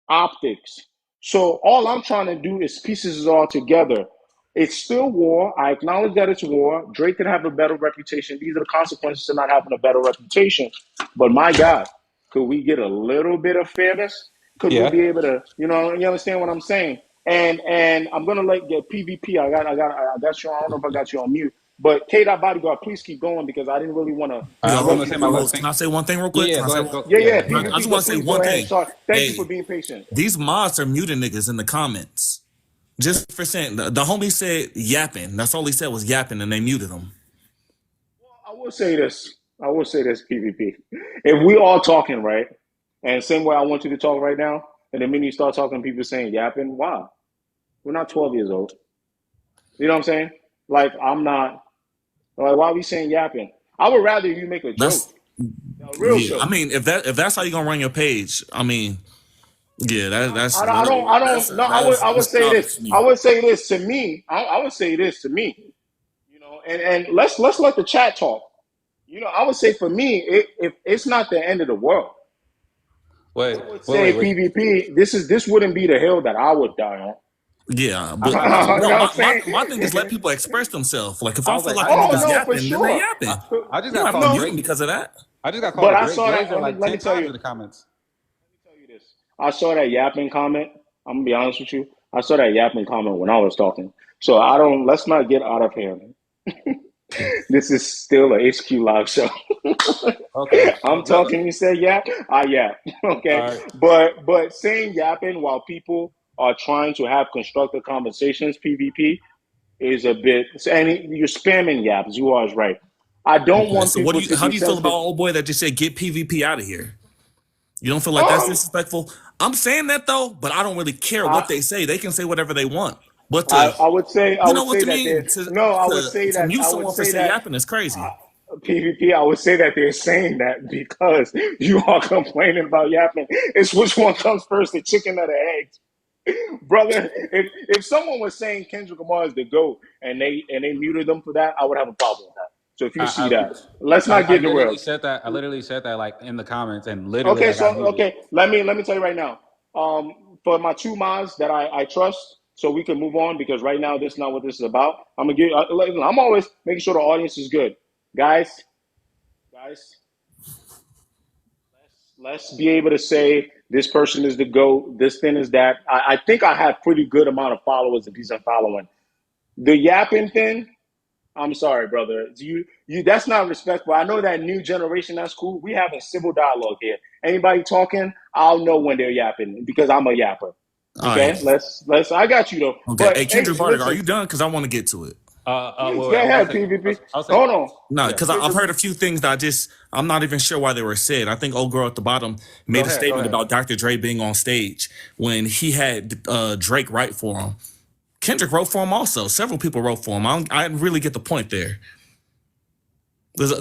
optics. So all I'm trying to do is pieces it all together. It's still war. I acknowledge that it's war. Drake could have a better reputation. These are the consequences of not having a better reputation. But my God, could we get a little bit of fairness? Could we Yeah. be able to, you understand what I'm saying? And I'm gonna get PvP. I got you. I don't know if I got you on mute. But K. Dot bodyguard, please keep going because I didn't really want to I Yo, was going rush to you say host, my through. last host, thing. can I say one thing real quick? Yeah, Can I go say ahead. one? Go. Yeah, Yeah, yeah, yeah. I PvP. just Go, want to say please go one ahead. thing. Sorry, thank you for Hey, being patient. these mods are muting niggas in the comments. Just for saying, the homie said yapping. That's all he said was yapping, and they muted him. I will say this. PvP. If we all talking, right, and same way I want you to talk right now, and the minute you start talking, people saying yapping, why? We're not 12 years old. You know what I'm saying? Like, I'm not, like, why are we saying yapping? I would rather you make a joke, That's a real yeah. I joke. mean, if that's how you gonna run your page, I mean, yeah, that's I that's don't, no, I would that's say this. childish to I me. would say this to me. I would say this to me, and let's let the chat talk. I would say for me, if it's not the end of the world. Wait, I would wait, say wait, wait. PvP. This wouldn't be the hill that I would die on. Yeah, I, but I got you. You no, know what I'm my saying? thing is let people express themselves. Like if I I was feel like, like I a just Oh got, nigga's no, for yapping, then they sure. yapping. I just You don't got have to called a No, mute me great. because of that. I just got called but a I great saw that. grazer Let like me 10 tell times you. in the comments. Let me tell you this. I saw that yapping comment. I'm gonna be honest with you. I saw that yapping comment when I was talking. So I don't. Let's not get out of hand. This is still a HQ live show. Okay. I'm talking. You said yap. I yap. Okay. All right. But saying yapping while people are trying to have constructive conversations, PvP, is a bit. And you're spamming yaps. You are right. I don't Okay. want So what do people you? to How be do you feel about sensitive. old boy that just said get PvP out of here? You don't feel like that's Um, disrespectful? I'm saying that though, but I don't really care what I, they say. They can say whatever they want. But I would say I you know would what say I that mean? they're no. To mute I would someone for say say that yapping is crazy. PvP. I would say that they're saying that because you are complaining about yapping. It's which one comes first, the chicken or the eggs, brother. If someone was saying Kendrick Lamar is the GOAT and they muted them for that, I would have a problem with that. So if you see I, that, let's I not I get literally derailed. said that. I literally said that like in the comments, and literally Okay, I got so muted. okay, let me tell you right now. For my two mods that I trust, so we can move on because right now this is not what this is about. I'm gonna give. I'm always making sure the audience is good, guys. Guys, let's be able to say this person is the GOAT. This thing is that. I think I have pretty good amount of followers and decent following. The yapping thing. I'm sorry, brother. You that's not respectful. I know that new generation, that's cool. We having civil dialogue here. Anybody talking, I'll know when they're yapping because I'm a yapper. All right. Okay? Let's I got you though. Okay. But Hey, hey, Kendrick Vardick, are listen, you done? Because I want to get to it. Wait, go wait, I want ahead, to say. PvP. I'll say. Hold on. No, Yeah. because I've heard a few things that I'm not even sure why they were said. I think old girl at the bottom Go made a ahead. Go statement ahead. about Dr. Dre being on stage when he had Drake write for him. Kendrick wrote for him also. Several people wrote for him. I really get the point there. There's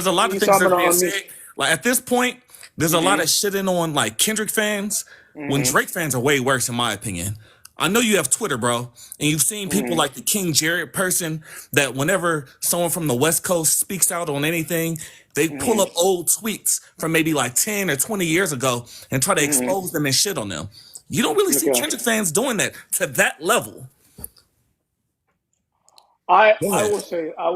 a I lot of need things that something are being on said. this. Like at this point, there's a lot of Mm-hmm. shitting on like Kendrick fans when Mm-hmm. Drake fans are way worse, in my opinion. I know you have Twitter, bro, and you've seen people Mm-hmm. like the King Jared person that whenever someone from the West Coast speaks out on anything, they pull up Mm-hmm. old tweets from maybe like 10 or 20 years ago and try to expose Mm-hmm. them and shit on them. You don't really see Okay. Kendrick fans doing that to that level. Go I ahead.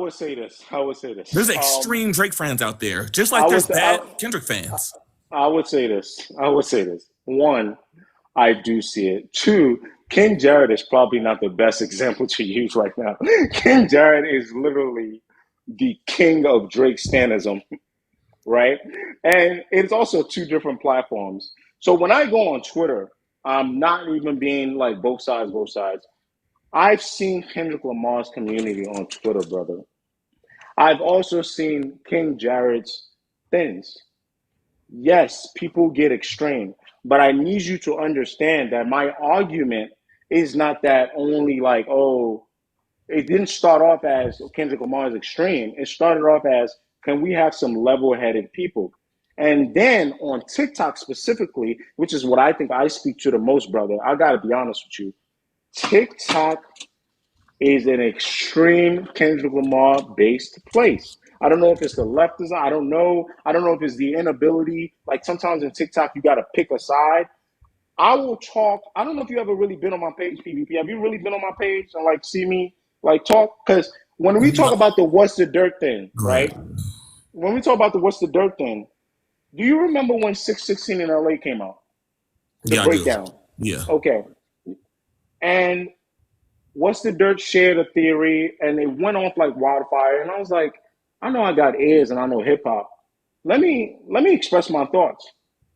will say this. I would say this. There's extreme Drake fans out there, just I like would there's say bad Kendrick fans. I would say this. I would say this. One, I do see it. Two, Ken Jarrett is probably not the best example to use right now. Ken Jarrett is literally the king of Drake Stanism, right? And it's also two different platforms. So when I go on Twitter, I'm not even being like both sides, both sides. I've seen Kendrick Lamar's community on Twitter, brother. I've also seen King Jarrett's things. Yes, people get extreme, but I need you to understand that my argument is not that only like, oh, it didn't start off as Kendrick Lamar is extreme. It started off as, can we have some level headed people? And then on TikTok specifically, which is what I think I speak to the most, brother, I got to be honest with you. TikTok is an extreme Kendrick Lamar based place. I don't know if it's the left design. I don't know. I don't know if it's the inability. Like sometimes in TikTok, you got to pick a side. I will talk. I don't know if you ever really been on my page, PvP. Have you really been on my page and like see me like talk? Because when we talk about the what's the dirt thing, Right. right? When we talk about the what's the dirt thing, do you remember when 616 in LA came out? The Yeah, I do. breakdown. Yeah. Okay. And what's the dirt shared a theory and it went off like wildfire. And I was like, I know I got ears and I know hip hop. Let me express my thoughts.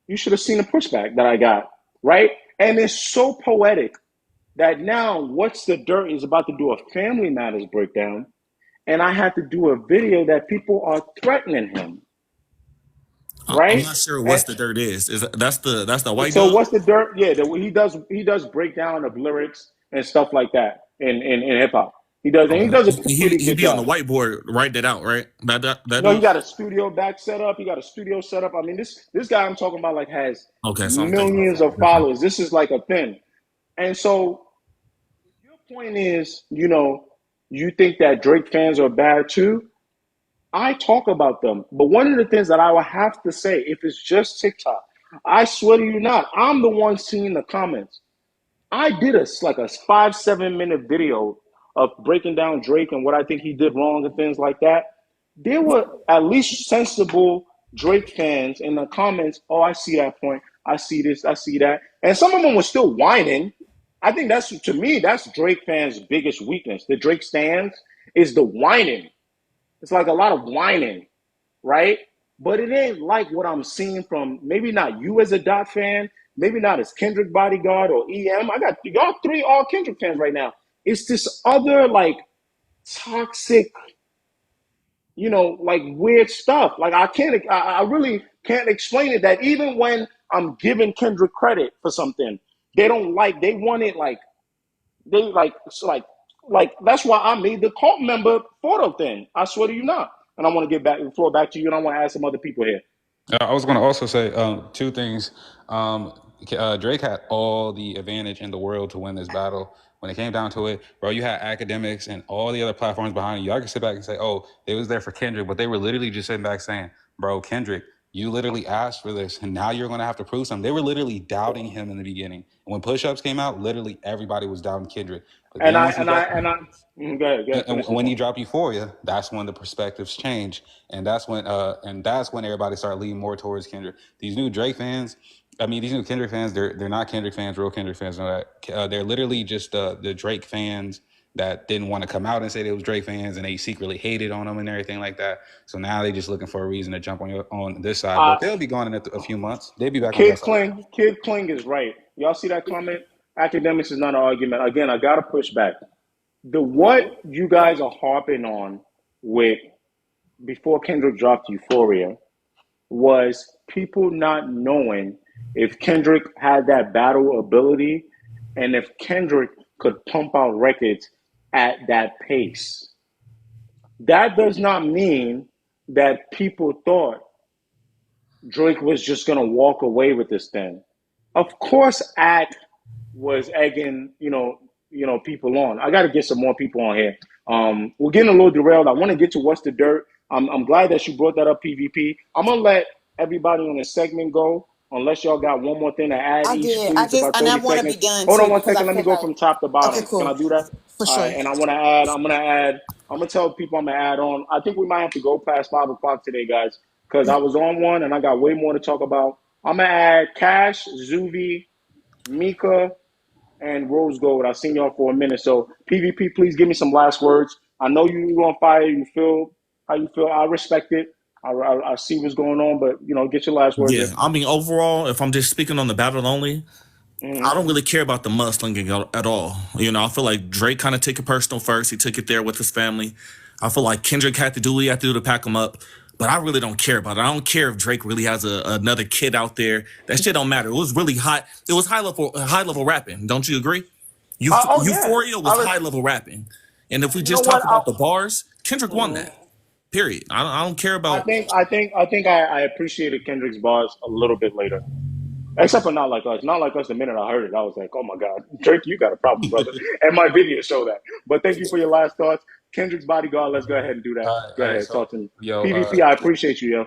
You should have seen the pushback that I got, right? And it's so poetic that now what's the dirt is about to do a family matters breakdown, and I had to do a video that people are threatening him, I'm right? not sure And what's the dirt is. That's the white so dude? what's the dirt? Yeah, he does breakdown of lyrics and stuff like that in hip hop. He does, and he Okay. does a pretty He good be on the job. whiteboard writing it out, right? That No, he dude? got a studio back set up. He got a studio set up. I mean, this guy I'm talking about like has Okay, so I'm thinking about millions something of different. followers. This is like a thing. And so your point is, you think that Drake fans are bad too. I talk about them, but one of the things that I will have to say, if it's just TikTok, I swear to you not, I'm the one seeing the comments. I did like a 5-7 minute video of breaking down Drake and what I think he did wrong and things like that. There were at least sensible Drake fans in the comments. Oh, I see that point. I see this, I see that. And some of them were still whining. I think that's, to me, that's Drake fans' biggest weakness. The Drake stands is the whining. It's like a lot of whining, right? But it ain't like what I'm seeing from maybe not you as a Dot fan, maybe not as Kendrick bodyguard or EM. I got y'all three all Kendrick fans right now. It's this other like toxic, like weird stuff. Like I really can't explain it. That even when I'm giving Kendrick credit for something, they want it like they like it's like that's why I made the cult member photo thing. I swear to you not. And I want to get back the floor back to you, and I want to ask some other people here. I was going to also say two things. Drake had all the advantage in the world to win this battle. When it came down to it, bro, you had academics and all the other platforms behind you. Y'all can sit back and say, oh, they was there for Kendrick, but they were literally just sitting back saying, bro, Kendrick, you literally asked for this, and now you're going to have to prove something. They were literally doubting him in the beginning. And when push-ups came out, literally everybody was doubting Kendrick. But And then I once he and I dropped, and I go ahead, and finish your when he point. dropped Euphoria, that's when the perspectives change, and that's when everybody started leaning more towards Kendrick. These new Drake fans, these new Kendrick fans, they're not Kendrick fans, real Kendrick fans. Know that they're literally just the Drake fans that didn't want to come out and say they was Drake fans, and they secretly hated on him and everything like that. So now they just looking for a reason to jump on this side, Uh, but they'll be gone in a few months. They'll be back on that Kid side. Kling is right. Y'all see that comment? Academics is not an argument. Again, I gotta push back. What you guys are harping on with before Kendrick dropped Euphoria was people not knowing if Kendrick had that battle ability and if Kendrick could pump out records at that pace. That does not mean that people thought Drake was just gonna walk away with this thing. Of course, Act was egging, people on. I got to get some more people on here. We're getting a little derailed. I want to get to what's the dirt. I'm glad that you brought that up, PvP. I'm gonna let everybody on this segment go, unless y'all got one more thing to add. I Each, did. please, about And I 30 want to be seconds. done Hold on too one because I second. Let me feel go like. from top to Okay, bottom. Can I cool. do that? For All right. sure. And I want to add. I'm gonna add. I'm gonna tell people I'm gonna add on. I think we might have to go past 5 o'clock today, guys, because I was on one and I got way more to talk about. I'm gonna add Cash, Zuvi, Mika, and Rose Gold. I've seen y'all for a minute. So PvP, please give me some last words. I know you on fire. You feel how you feel. I respect it. I see what's going on, but get your last words Yeah, in. overall, if I'm just speaking on the battle only, I don't really care about the mudslinging at all. I feel like Drake kind of took it personal first. He took it there with his family. I feel like Kendrick had to do what he had to do to pack him up. But I really don't care about it. I don't care if Drake really has another kid out there. That shit don't matter. It was really hot. It was high level rapping. Don't you agree? Oh yeah. Euphoria was high level rapping. And if we You know just what? talk about the bars, Kendrick won that. Period. I don't care I about. think I think I think I appreciated Kendrick's bars a little bit later. Except for Not Like Us. Not Like Us, the minute I heard it, I was like, oh my God, Drake, you got a problem, brother. And my video show that. But thank you for your last thoughts. Kendrick's bodyguard, let's go ahead and do that. Go All right, ahead, so talk to me. yo, PvP, I appreciate you, yo.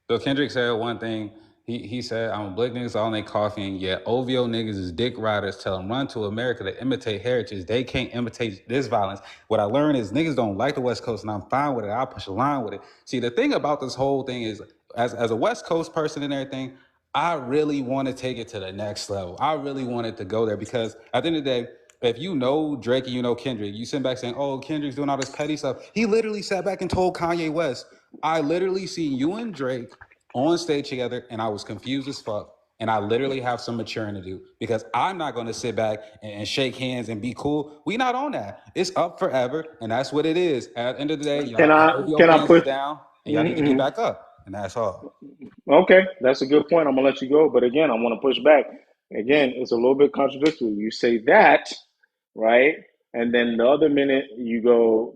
So Kendrick said one thing. He said, I'm black niggas all in their coffee, and yet OVO niggas is dick riders. Tell them run to America to imitate heritage. They can't imitate this violence. What I learned is niggas don't like the West Coast, and I'm fine with it. I'll push a line with it. See, the thing about this whole thing is, as a West Coast person and everything, I really want to take it to the next level. I really wanted to go there because at the end of the day, if you know Drake and you know Kendrick, you sit back saying, oh, Kendrick's doing all this petty stuff. He literally sat back and told Kanye West, I literally see you and Drake on stage together, and I was confused as fuck. And I literally have some maturing to do because I'm not going to sit back and shake hands and be cool. We not on that. It's up forever, and that's what it is. At the end of the day, Can y'all I OVO can I fans is put down, and y'all need to get mhm. back up, and that's all. Okay, that's a good point. I'm gonna let you go, but again, I want to push back. Again, it's a little bit contradictory. You say that, right? And then the other minute you go,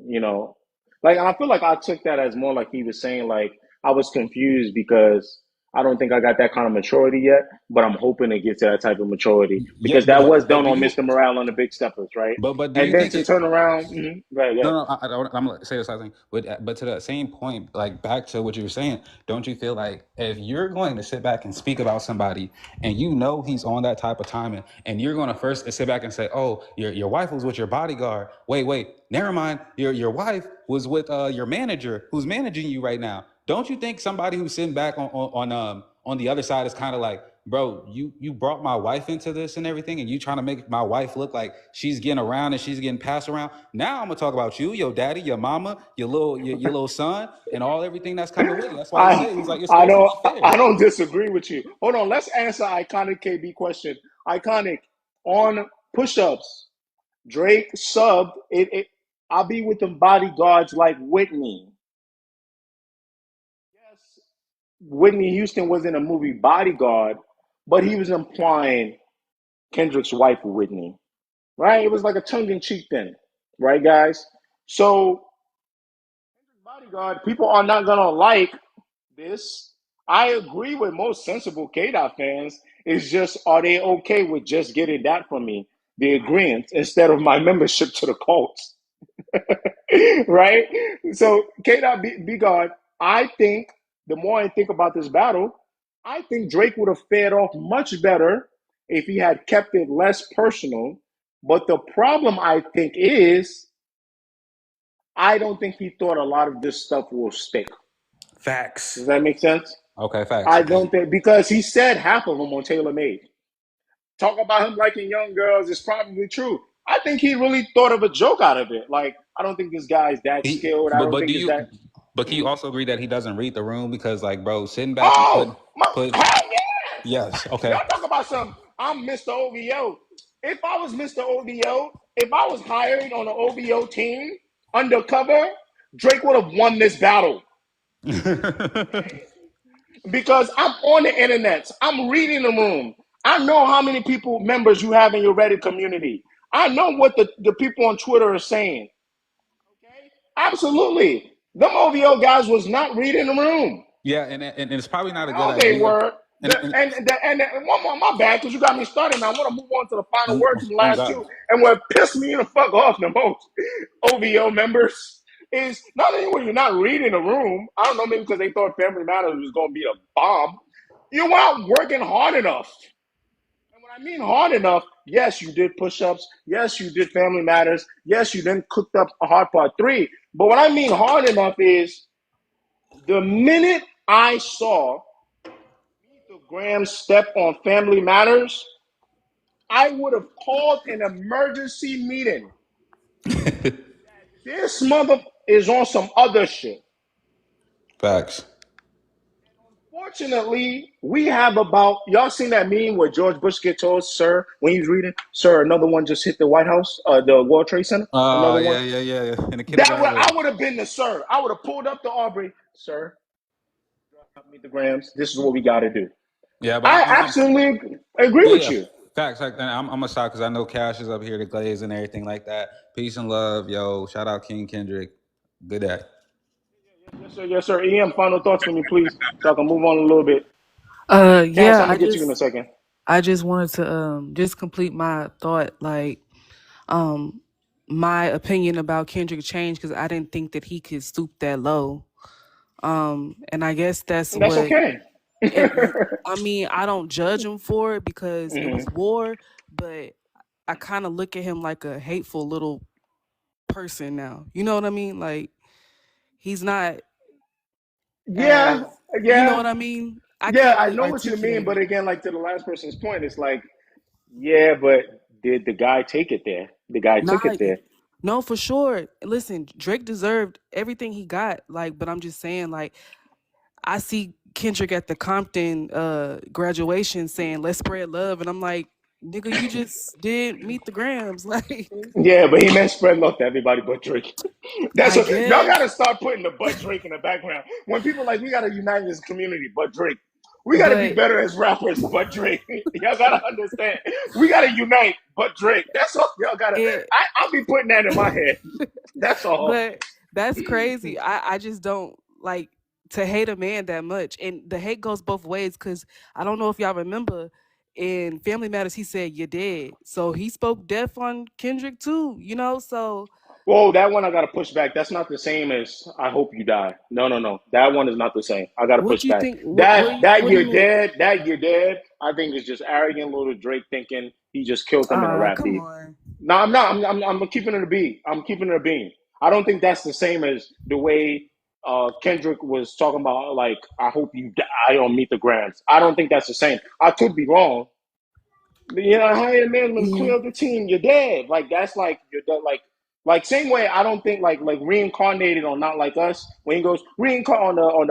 like I feel like I took that as more like he was saying, like I was confused because I don't think I got that kind of maturity yet, but I'm hoping to get to that type of maturity Yeah, because that was but done do on you? Mr. Morale and the Big Steppers, right? But do And you then think to it? turn around, right, No, right. no, I'm gonna say this last thing, but to that same point, like back to what you were saying, don't you feel like if you're going to sit back and speak about somebody and you know he's on that type of timing, and you're going to first sit back and say, oh, your wife was with your bodyguard. Wait, never mind. Your wife was with your manager who's managing you right now. Don't you think somebody who's sitting back on the other side is kind of like, bro, you brought my wife into this and everything, and you trying to make my wife look like she's getting around and she's getting passed around. Now I'm gonna talk about you, your daddy, your mama, your little son, and all everything that's coming with it. That's why he said he's like, it's I supposed to don't be fair. I don't disagree with you. Hold on, let's answer iconic KB question. Iconic on push-ups. Drake subbed it. I'll be with them bodyguards like Whitney. Yes, Whitney Houston was in a movie Bodyguard, but he was implying Kendrick's wife Whitney, right? It was like a tongue-in-cheek thing, right, guys? So Bodyguard, people are not gonna like this. I agree with most sensible K Dot fans. It's just, are they okay with just getting that from me, the agreement, instead of my membership to the cult? Right? So K Dot be God. I think the more I think about this battle, I think Drake would have fared off much better if he had kept it less personal. But the problem I think is I don't think he thought a lot of this stuff will stick. Facts. Does that make sense? Okay, facts. I don't think, because he said half of them on Taylor Made. Talk about him liking young girls is probably true. I think he really thought of a joke out of it. Like, I don't think this guy's that skilled. I don't But think do it's you? that. But can you also agree that he doesn't read the room because, like, bro, sitting back and Oh, put hell yes! yes, okay. Y'all talk about some. I'm Mr. OVO. If I was Mr. OVO, if I was hired on an OVO team undercover, Drake would have won this battle. Because I'm on the internet. I'm reading the room. I know how many people, members you have in your Reddit community. I know what the people on Twitter are saying. Okay? Absolutely. Them OVO guys was not reading the room. Yeah, and it's probably not a good No, they idea. were. And, And one more, my bad, because you got me started now. I want to move on to the final words from the on last God. two. And what pissed me the fuck off the most, OVO members, is not only were you not reading the room, I don't know, maybe because they thought Family Matters was going to be a bomb, you weren't working hard enough. And when I mean hard enough, yes, you did push-ups. Yes, you did Family Matters. Yes, you then cooked up a Hard Part 3. But what I mean hard enough is the minute I saw the Graham step on Family Matters, I would have called an emergency meeting. This mother is on some other shit. Facts. Fortunately, we have about, y'all seen that meme where George Bush gets told, sir, when he's reading, sir, another one just hit the White House, the World Trade Center, another one. Yeah. In the That would, kindergarten. I would have been the sir. I would have pulled up to Aubrey, sir, meet the Grahams. This is what we got to do. Yeah, but I I'm absolutely agree yeah, with yeah. you. Facts. And I'm gonna stop because I know Cash is up here to glaze and everything like that. Peace and love, yo. Shout out King Kendrick. Good day. Yes, sir. Yes, sir. EM, final thoughts from you, please, so I can move on a little bit. Cass, Yeah, I'm gonna get you in a second. I just wanted to just complete my thought, like um my opinion about Kendrick changed because I didn't think that he could stoop that low. And I guess that's That's what okay. it I mean, I don't judge him for it because it was war, but I kind of look at him like a hateful little person now. You know what I mean? Like he's not as Yeah, you know yeah, what I mean? I yeah. can't I really know what you mean, articulate but it. again, like to the last person's point, it's like, yeah, but did the guy take it there? The guy Nah, took it there. no, for sure. Listen, Drake deserved everything he got. Like, but I'm just saying, like, I see Kendrick at the Compton graduation saying, "Let's spread love," and I'm like, nigga, you just did meet the Grams. Like, Yeah, but he meant spread love to everybody but Drake. That's I what y'all guess, got to start putting the but Drake in the background. When people are like, we got to unite this community, but Drake. We got to be but better as rappers, but Drake. Y'all got to understand. We got to unite, but Drake. That's all y'all got to. it, I'll be putting that in my head. That's all. but that's crazy. I just don't like to hate a man that much, and the hate goes both ways. Cause I don't know if y'all remember in Family Matters, he said you're dead, so he spoke death on Kendrick too. You know, so Whoa, that one I got to push back. That's not the same as I hope you die. No, no, no. That one is not the same. I got to what push do you back. think? That What do you're you mean? dead. That you're dead. I think is just arrogant little Drake thinking he just killed them in a rap Come beat. on. No, I'm not. I'm keeping it a beat. I'm keeping it a beam. I don't think that's the same as the way. Kendrick was talking about like, I hope you die on Meet the Grams. I don't think that's the same. I could be wrong. But, you know, hire a man to clear up the team. You're dead. Like that's like you're dead. Like same way. I don't think like reincarnated or not like us. When he goes reincarnate on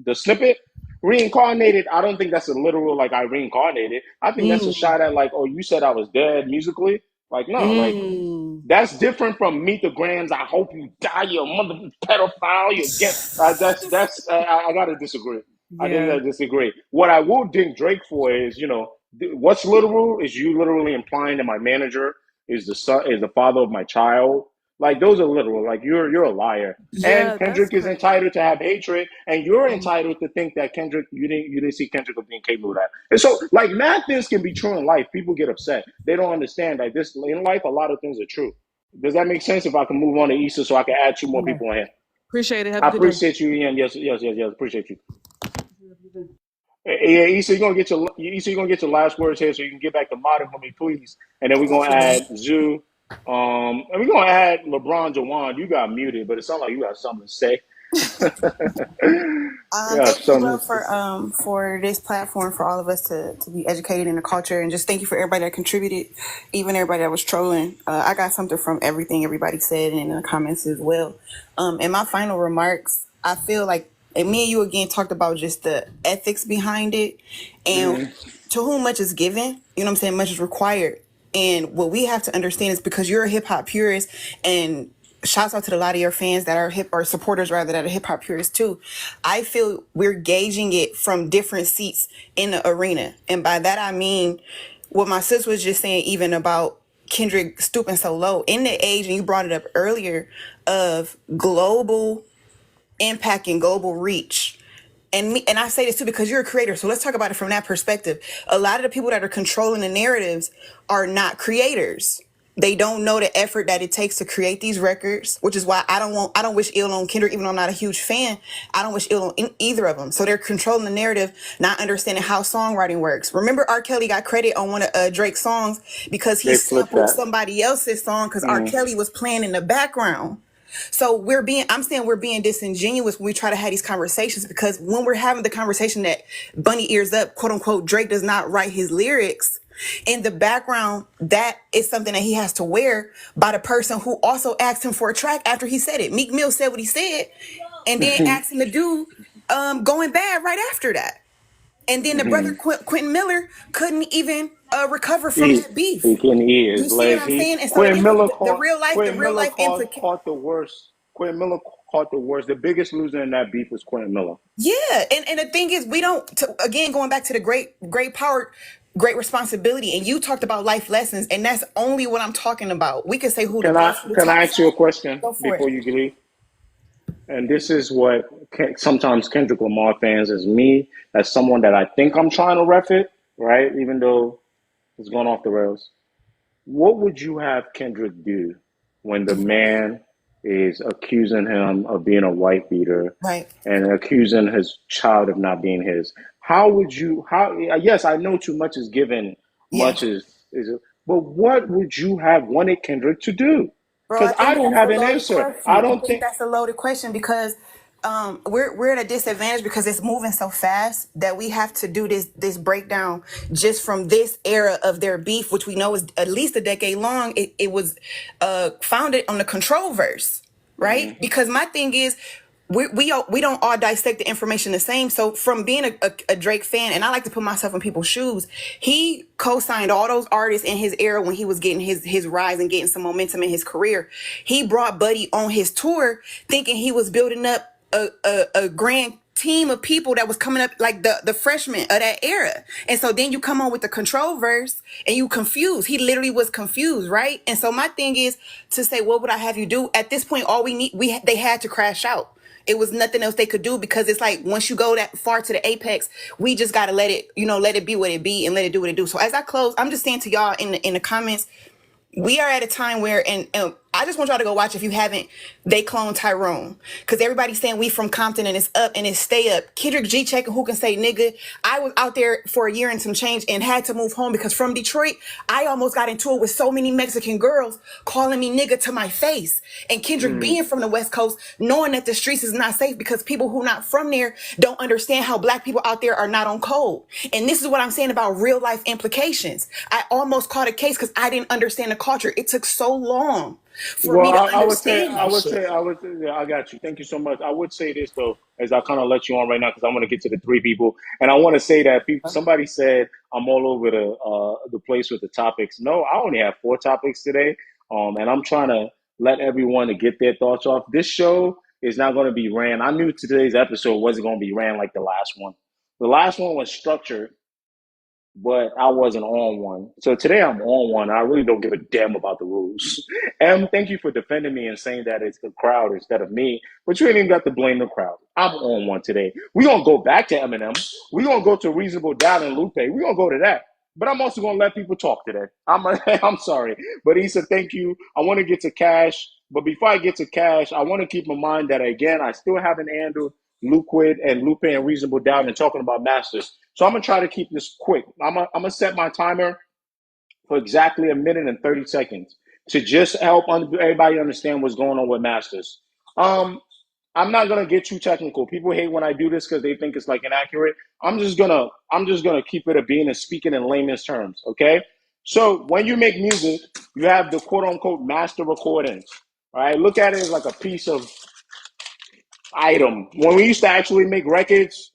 the snippet. Reincarnated, I don't think that's a literal like I reincarnated. I think that's a Mm. shot at like, oh, you said I was dead musically. Like, no, like Mm. that's different from Meet the Grams. I hope you die, you mother pedophile. You get that's I gotta disagree. I think Yeah. I disagree. What I will ding Drake for is, what's literal is you literally implying that my manager is the father of my child. Like those are literal. Like you're a liar. And Yeah, that's Kendrick is crazy. entitled to have hatred, and you're Mm. entitled to think that Kendrick you didn't see Kendrick being capable of that. And so like mad things can be true in life. People get upset. They don't understand that this in life a lot of things are true. Does that make sense? If I can move on to Issa so I can add two more Yeah. people in here. Appreciate it. Have I a good day. appreciate you, Ian. Yes, yes, yes, yes. Appreciate you. Yeah, Issa, you're gonna get your last words here, so you can get back to modding for me, please. And then we're gonna Definitely. add Zoo, and we're gonna add LeBron Jawan. You got muted, but it sounds like you got something to say. Yeah, Thank you, bro, something. for this platform for all of us to be educated in the culture, and just thank you for everybody that contributed, even everybody that was trolling. I got something from everything everybody said and in the comments as well. In my final remarks, I feel like, and me and you again talked about just the ethics behind it, and to whom much is given, you know what I'm saying, much is required. And what we have to understand is because you're a hip hop purist, and shouts out to a lot of your fans that are hip or supporters rather that are hip hop purists too. I feel we're gauging it from different seats in the arena. And by that I mean what my sis was just saying, even about Kendrick stooping so low in the age, and you brought it up earlier, of global impact and global reach. And I say this too because you're a creator, so let's talk about it from that perspective. A lot of the people that are controlling the narratives are not creators. They don't know the effort that it takes to create these records, which is why I don't wish ill on Kendrick, even though I'm not a huge fan. I don't wish ill on either of them. So they're controlling the narrative, not understanding how songwriting works. Remember, R. Kelly got credit on one of Drake's songs because he They flipped sampled that. somebody else's song because R. Kelly was playing in the background. So I'm saying we're being disingenuous when we try to have these conversations, because when we're having the conversation that bunny ears up, quote unquote, Drake does not write his lyrics, in the background, that is something that he has to wear by the person who also asked him for a track after he said it. Meek Mill said what he said and then asked him to do Going Bad right after that. And then the brother Quentin Miller couldn't even recover from he that beef. he can eat You his see what legs. I'm He saying? And so Quentin Miller the caught the Quentin real Miller life caught implication. caught the worst. Quentin Miller caught the worst. The biggest loser in that beef was Quentin Miller. Yeah, and the thing is, we don't. Again, going back to the great power, great responsibility, and you talked about life lessons, and that's only what I'm talking about. We could say who the Can I best, who the can I top ask you a five. question Go for before it. you leave? And this is what sometimes Kendrick Lamar fans, as me, as someone that I think I'm trying to ref it, right? Even though it's gone off the rails. What would you have Kendrick do when the man is accusing him of being a white beater Right. and accusing his child of not being his? How would you? How? Yes, I know too much is given, Yeah. much is. But what would you have wanted Kendrick to do? Bro, I Because I think don't that's a have an loaded answer. I question. I don't think think. that's a loaded question because we're at a disadvantage because it's moving so fast that we have to do this breakdown just from this era of their beef, which we know is at least a decade long. It was founded on the control verse, right? Because my thing is, we don't all dissect the information the same. So from being a Drake fan, and I like to put myself in people's shoes, he co-signed all those artists in his era when he was getting his rise and getting some momentum in his career. He brought Buddy on his tour thinking he was building up a grand team of people that was coming up like the freshmen of that era. And so then you come on with the control verse and you confused. He literally was confused, right? And so my thing is to say, what would I have you do? At this point, all they had to crash out. It was nothing else they could do, because it's like once you go that far to the apex, we just gotta let it be what it be and let it do what it do. So as I close, I'm just saying to y'all in the comments, we are at a time where, and I just want y'all to go watch if you haven't. They clone Tyrone because everybody's saying we from Compton and it's up and it's stay up. Kendrick G checking who can say nigga. I was out there for a year and some change and had to move home because from Detroit I almost got into it with so many Mexican girls calling me nigga to my face. And Kendrick being from the West Coast, knowing that the streets is not safe because people who not from there don't understand how black people out there are not on code. And this is what I'm saying about real life implications. I almost caught a case because I didn't understand the culture. It took so long for Well, me to I would say, understand that shit. yeah, I got you. Thank you so much. I would say this though, as I kind of let you on right now, because I want to get to the three people, and I want to say that somebody said I'm all over the place with the topics. No, I only have four topics today, and I'm trying to let everyone to get their thoughts off. This show is not going to be ran. I knew today's episode wasn't going to be ran like the last one. The last one was structured, but I wasn't on one. So today I'm on one. I really don't give a damn about the rules. And thank you for defending me and saying that it's the crowd instead of me. But you ain't even got to blame the crowd. I'm on one today. We're going to go back to Eminem. We're going to go to Reasonable Doubt and Lupe. We're going to go to that. But I'm also going to let people talk today. I'm sorry. But he said, thank you. I want to get to Cash. But before I get to Cash, I want to keep in mind that, again, I still haven't handled Luquid and Lupe and Reasonable Doubt and talking about Masters. So I'm going to try to keep this quick. I'm going to set my timer for exactly a minute and 30 seconds to just help everybody understand what's going on with Masters. I'm not gonna get too technical. People hate when I do this because they think it's like inaccurate. I'm just gonna keep it a being and speaking in layman's terms. Okay. So when you make music, you have the quote unquote master recordings. All right. Look at it as like a piece of item. When we used to actually make records,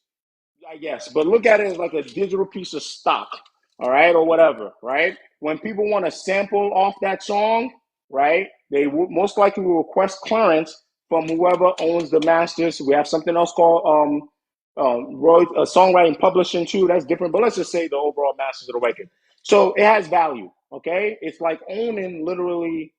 I guess, but look at it as like a digital piece of stock, all right, or whatever, right? When people want to sample off that song, right, they most likely will request clearance from whoever owns the masters. We have something else called songwriting publishing too. That's different, but let's just say the overall masters of the record. So it has value, okay? It's like owning literally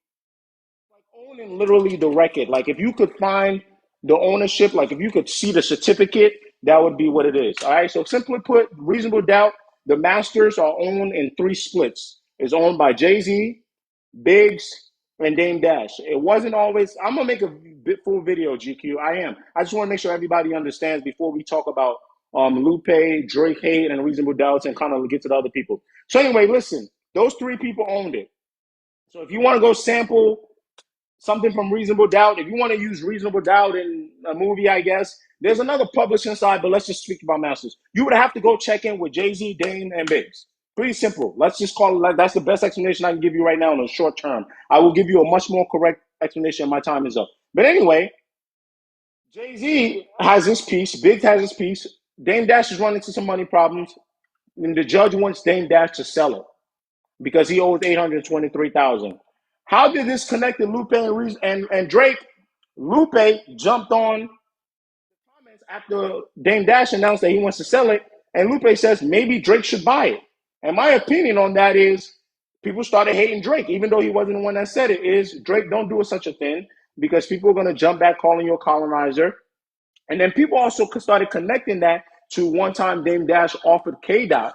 the record. Like if you could find the ownership, like if you could see the certificate, that would be what it is. All right. So simply put, Reasonable Doubt, the masters are owned in three splits. It's owned by Jay-Z, Biggs, and Dame Dash. It wasn't always. I'm gonna make a full video, GQ. I am. I just want to make sure everybody understands before we talk about Lupe, Drake Hate, and Reasonable Doubts, and kind of get to the other people. So anyway, listen, those three people owned it. So if you want to go sample something from Reasonable Doubt, if you want to use Reasonable Doubt in a movie, I guess, there's another publishing side, but let's just speak about masters. You would have to go check in with Jay-Z, Dame, and Biggs. Pretty simple. Let's just call it like that's the best explanation I can give you right now in the short term. I will give you a much more correct explanation. My time is up. But anyway, Jay-Z has this piece, Biggs has this piece. Dame Dash is running into some money problems, and the judge wants Dame Dash to sell it because he owes $823,000. How did this connect to Lupe and Drake? Lupe jumped on comments after Dame Dash announced that he wants to sell it, and Lupe says maybe Drake should buy it. And my opinion on that is people started hating Drake, even though he wasn't the one that said it, is Drake, don't do such a thing because people are going to jump back calling you a colonizer. And then people also started connecting that to one time Dame Dash offered K Dot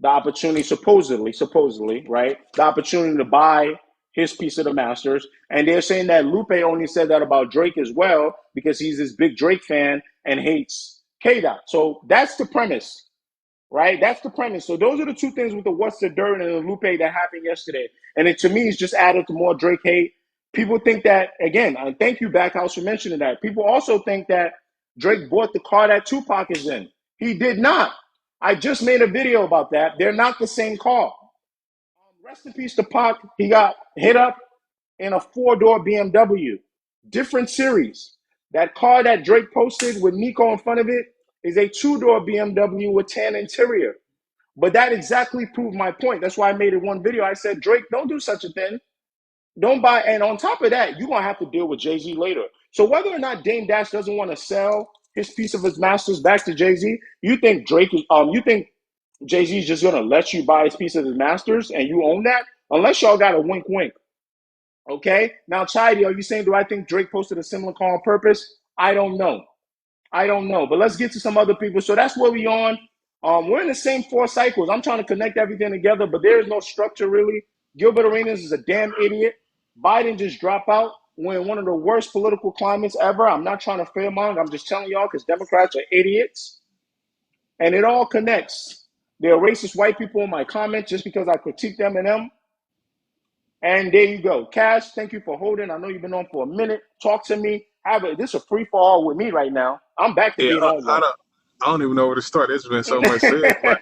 the opportunity, supposedly, right? The opportunity to buy his piece of the Masters. And they're saying that Lupe only said that about Drake as well because he's this big Drake fan and hates K Dot. So that's the premise, right? That's the premise. So those are the two things with the What's the Dirt and the Lupe that happened yesterday. And it to me is just added to more Drake hate. People think that, again, thank you, Backhouse, for mentioning that. People also think that Drake bought the car that Tupac is in. He did not. I just made a video about that. They're not the same car. Rest in peace to Pac. He got hit up in a four-door BMW. Different series. That car that Drake posted with Nico in front of it is a two-door BMW with tan interior. But that exactly proved my point. That's why I made it one video. I said, Drake, don't do such a thing. Don't buy. And on top of that, you're going to have to deal with Jay-Z later. So whether or not Dame Dash doesn't want to sell his piece of his masters back to Jay-Z, you think you think Jay-Z's just going to let you buy his piece of his masters and you own that? Unless y'all got a wink wink. Okay? Now, Chidi, are you saying, do I think Drake posted a similar call on purpose? I don't know. But let's get to some other people. So that's where we on. We're in the same four cycles. I'm trying to connect everything together, but there is no structure really. Gilbert Arenas is a damn idiot. Biden just drop out when one of the worst political climates ever. I'm not trying to fearmonger. I'm just telling y'all because Democrats are idiots. And it all connects. There are racist white people in my comments just because I critique them and them. And there you go. Cash, thank you for holding. I know you've been on for a minute. Talk to me. This is a free for all with me right now. I'm back to Yeah, being on one. I don't even know where to start. There's been so much said. Like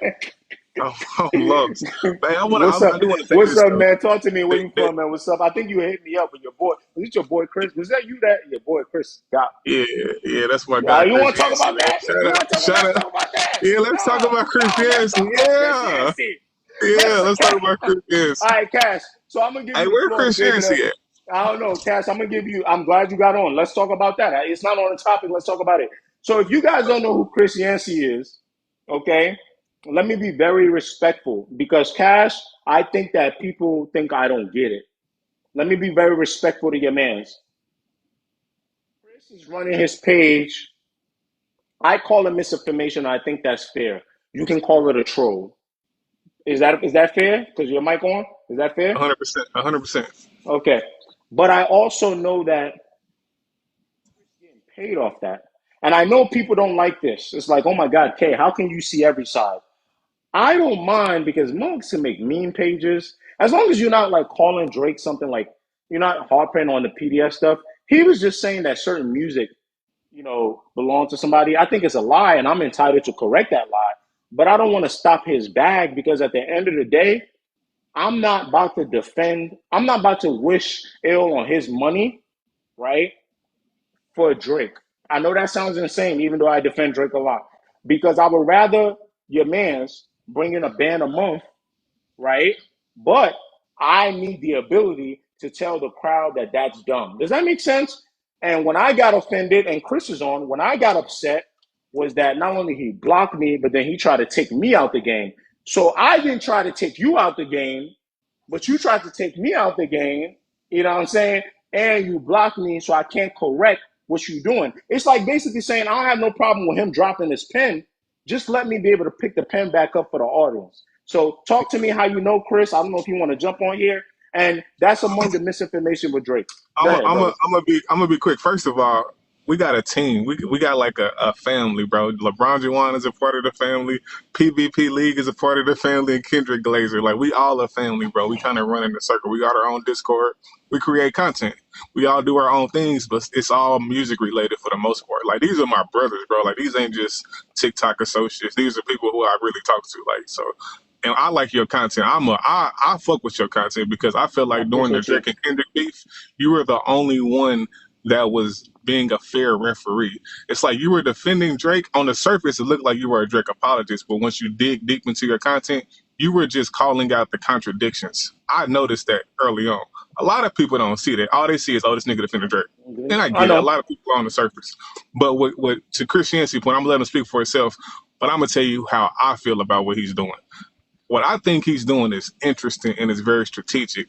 I'm lost. Man, What's up? I do want to say What's this up, though. man? Talk to me. Where you That from, man? What's up? I think you hit me up with your boy. Was it your boy Chris? Was that you that your boy Chris got? yeah, yeah, that's my guy, You Chris want to talk Yancey, about man. that? You want to talk? Shout Let's out. talk about that. Yeah, let's talk about Chris Let's Yancey. talk about Chris Yeah, Yancey. yeah, let's talk about Chris All Yancey. right, Cash. So I'm gonna give Hey, you the where floor to Chris be able to. Yancey at? I don't know, Cash. I'm gonna give you. I'm glad you got on. Let's talk about that. It's not on the topic. Let's talk about it. So if you guys don't know who Chris Yancey is, okay, let me be very respectful because Cash, I think that people think I don't get it. Let me be very respectful to your mans. Chris is running his page. I call it misinformation. I think that's fair. You can call it a troll. Is that fair? Because your mic on. Is that fair? 100%, 100%. Okay. But I also know that he's getting paid off that. And I know people don't like this. It's like, oh my God, Kay, how can you see every side? I don't mind because monks can make meme pages. As long as you're not like calling Drake something like you're not harping on the PDF stuff. He was just saying that certain music, belongs to somebody. I think it's a lie, and I'm entitled to correct that lie. But I don't want to stop his bag because at the end of the day, I'm not about to defend, I'm not about to wish ill on his money, right? For Drake. I know that sounds insane, even though I defend Drake a lot. Because I would rather your man's bring in a band a month, right? But I need the ability to tell the crowd that that's dumb. Does that make sense? And when I got offended, and Chris is on, when I got upset, was that not only he blocked me, but then he tried to take me out the game. So I didn't try to take you out the game, but you tried to take me out the game. You know what I'm saying? And you blocked me, so I can't correct what you're doing. It's like basically saying I don't have no problem with him dropping his pen. Just let me be able to pick the pen back up for the audience. So talk to me how you know Chris. I don't know if you want to jump on here. And that's among the misinformation with Drake. Go ahead, brother. I'm gonna be quick. First of all, we got a team. We got like a family, bro. LeBron Jawan is a part of the family. PvP League is a part of the family, and Kendrick Glazer. Like we all a family, bro. We kind of run in the circle. We got our own Discord. We create content. We all do our own things, but it's all music related for the most part. Like these are my brothers, bro. Like these ain't just TikTok associates. These are people who I really talk to. Like so. And I like your content. I fuck with your content because I feel I like during the appreciate you. Drake and Kendrick beef, you were the only one that was being a fair referee. It's like you were defending Drake. On the surface, it looked like you were a Drake apologist, but once you dig deep into your content, you were just calling out the contradictions. I noticed that early on. A lot of people don't see that. All they see is, oh, this nigga defended Drake. And I I get it. A know. lot of people are on the surface. But what to Christianity point, I'm gonna let him speak for himself, but I'm gonna tell you how I feel about what he's doing. What I think he's doing is interesting and is very strategic.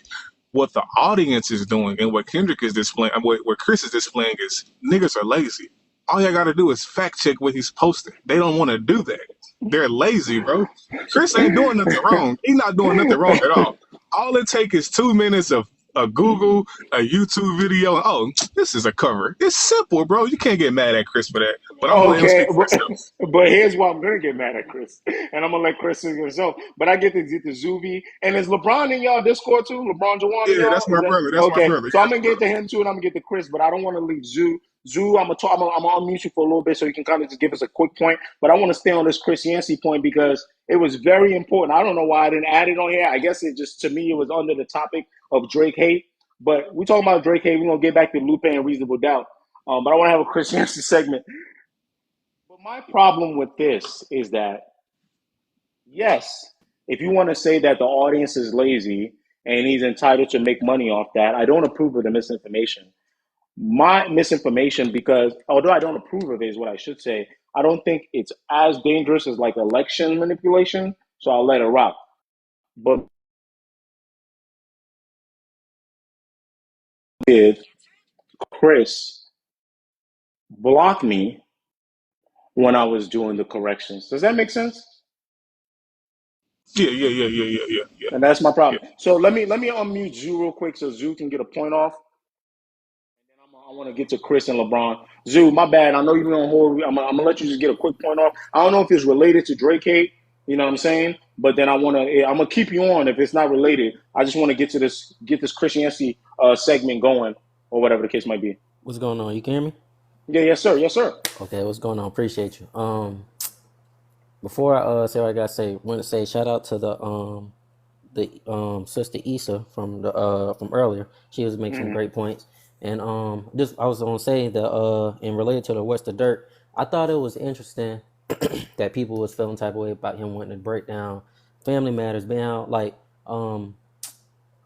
What the audience is doing and what Kendrick is displaying, what Chris is displaying is niggas are lazy. All y'all got to do is fact check what he's posting. They don't want to do that. They're lazy, bro. Chris ain't doing nothing wrong. He's not doing nothing wrong at all. All it takes is 2 minutes of a Google, a YouTube video. Oh, this is a cover. It's simple, bro. You can't get mad at Chris for that. But I'm gonna let him Okay, speak for himself. but here's why I'm gonna get mad at Chris, and I'm gonna let Chris speak himself. But I get to Zuby, and is LeBron in y'all Discord too? LeBron Jawan in Yeah, y'all? that's my Is that brother. That's my okay? brother. So Yeah, I'm that's gonna my get brother. to him too, and I'm gonna get to Chris. But I don't want to leave Zoo. Zoo, I'm gonna talk. I'm gonna unmute you for a little bit so you can kind of just give us a quick point. But I want to stay on this Chris Yancey point because it was very important. I don't know why I didn't add it on here. I guess it just to me it was under the topic of Drake hate. But we talking about Drake hate. We're gonna get back to Lupe and Reasonable Doubt. But I want to have a Chris Yancey segment. But my problem with this is that, yes, if you want to say that the audience is lazy and he's entitled to make money off that, I don't approve of the misinformation. My misinformation, because although I don't approve of it, is what I should say, I don't think it's as dangerous as like election manipulation, so I'll let it rock. But did Chris block me when I was doing the corrections? Does that make sense? Yeah. And that's my Yeah. problem. So let me unmute Zoo real quick so Zoo can get a point off. And then I want to get to Chris and LeBron. Zoo, my bad. I know you're on hold. I'm gonna let you just get a quick point off. I don't know if it's related to Drake hate. You know what I'm saying? But then I'm gonna keep you on if it's not related. I just want to get this Christianity segment going or whatever the case might be. What's going on? You can hear me? Yeah, yes, sir. Okay, what's going on? Appreciate you. Before I say what I gotta say, want to say shout out to the sister Issa from earlier. She was making some great points, and just I was gonna say that and related to the West of Dirt, I thought it was interesting that people was feeling type of way about him wanting to break down family matters, being out like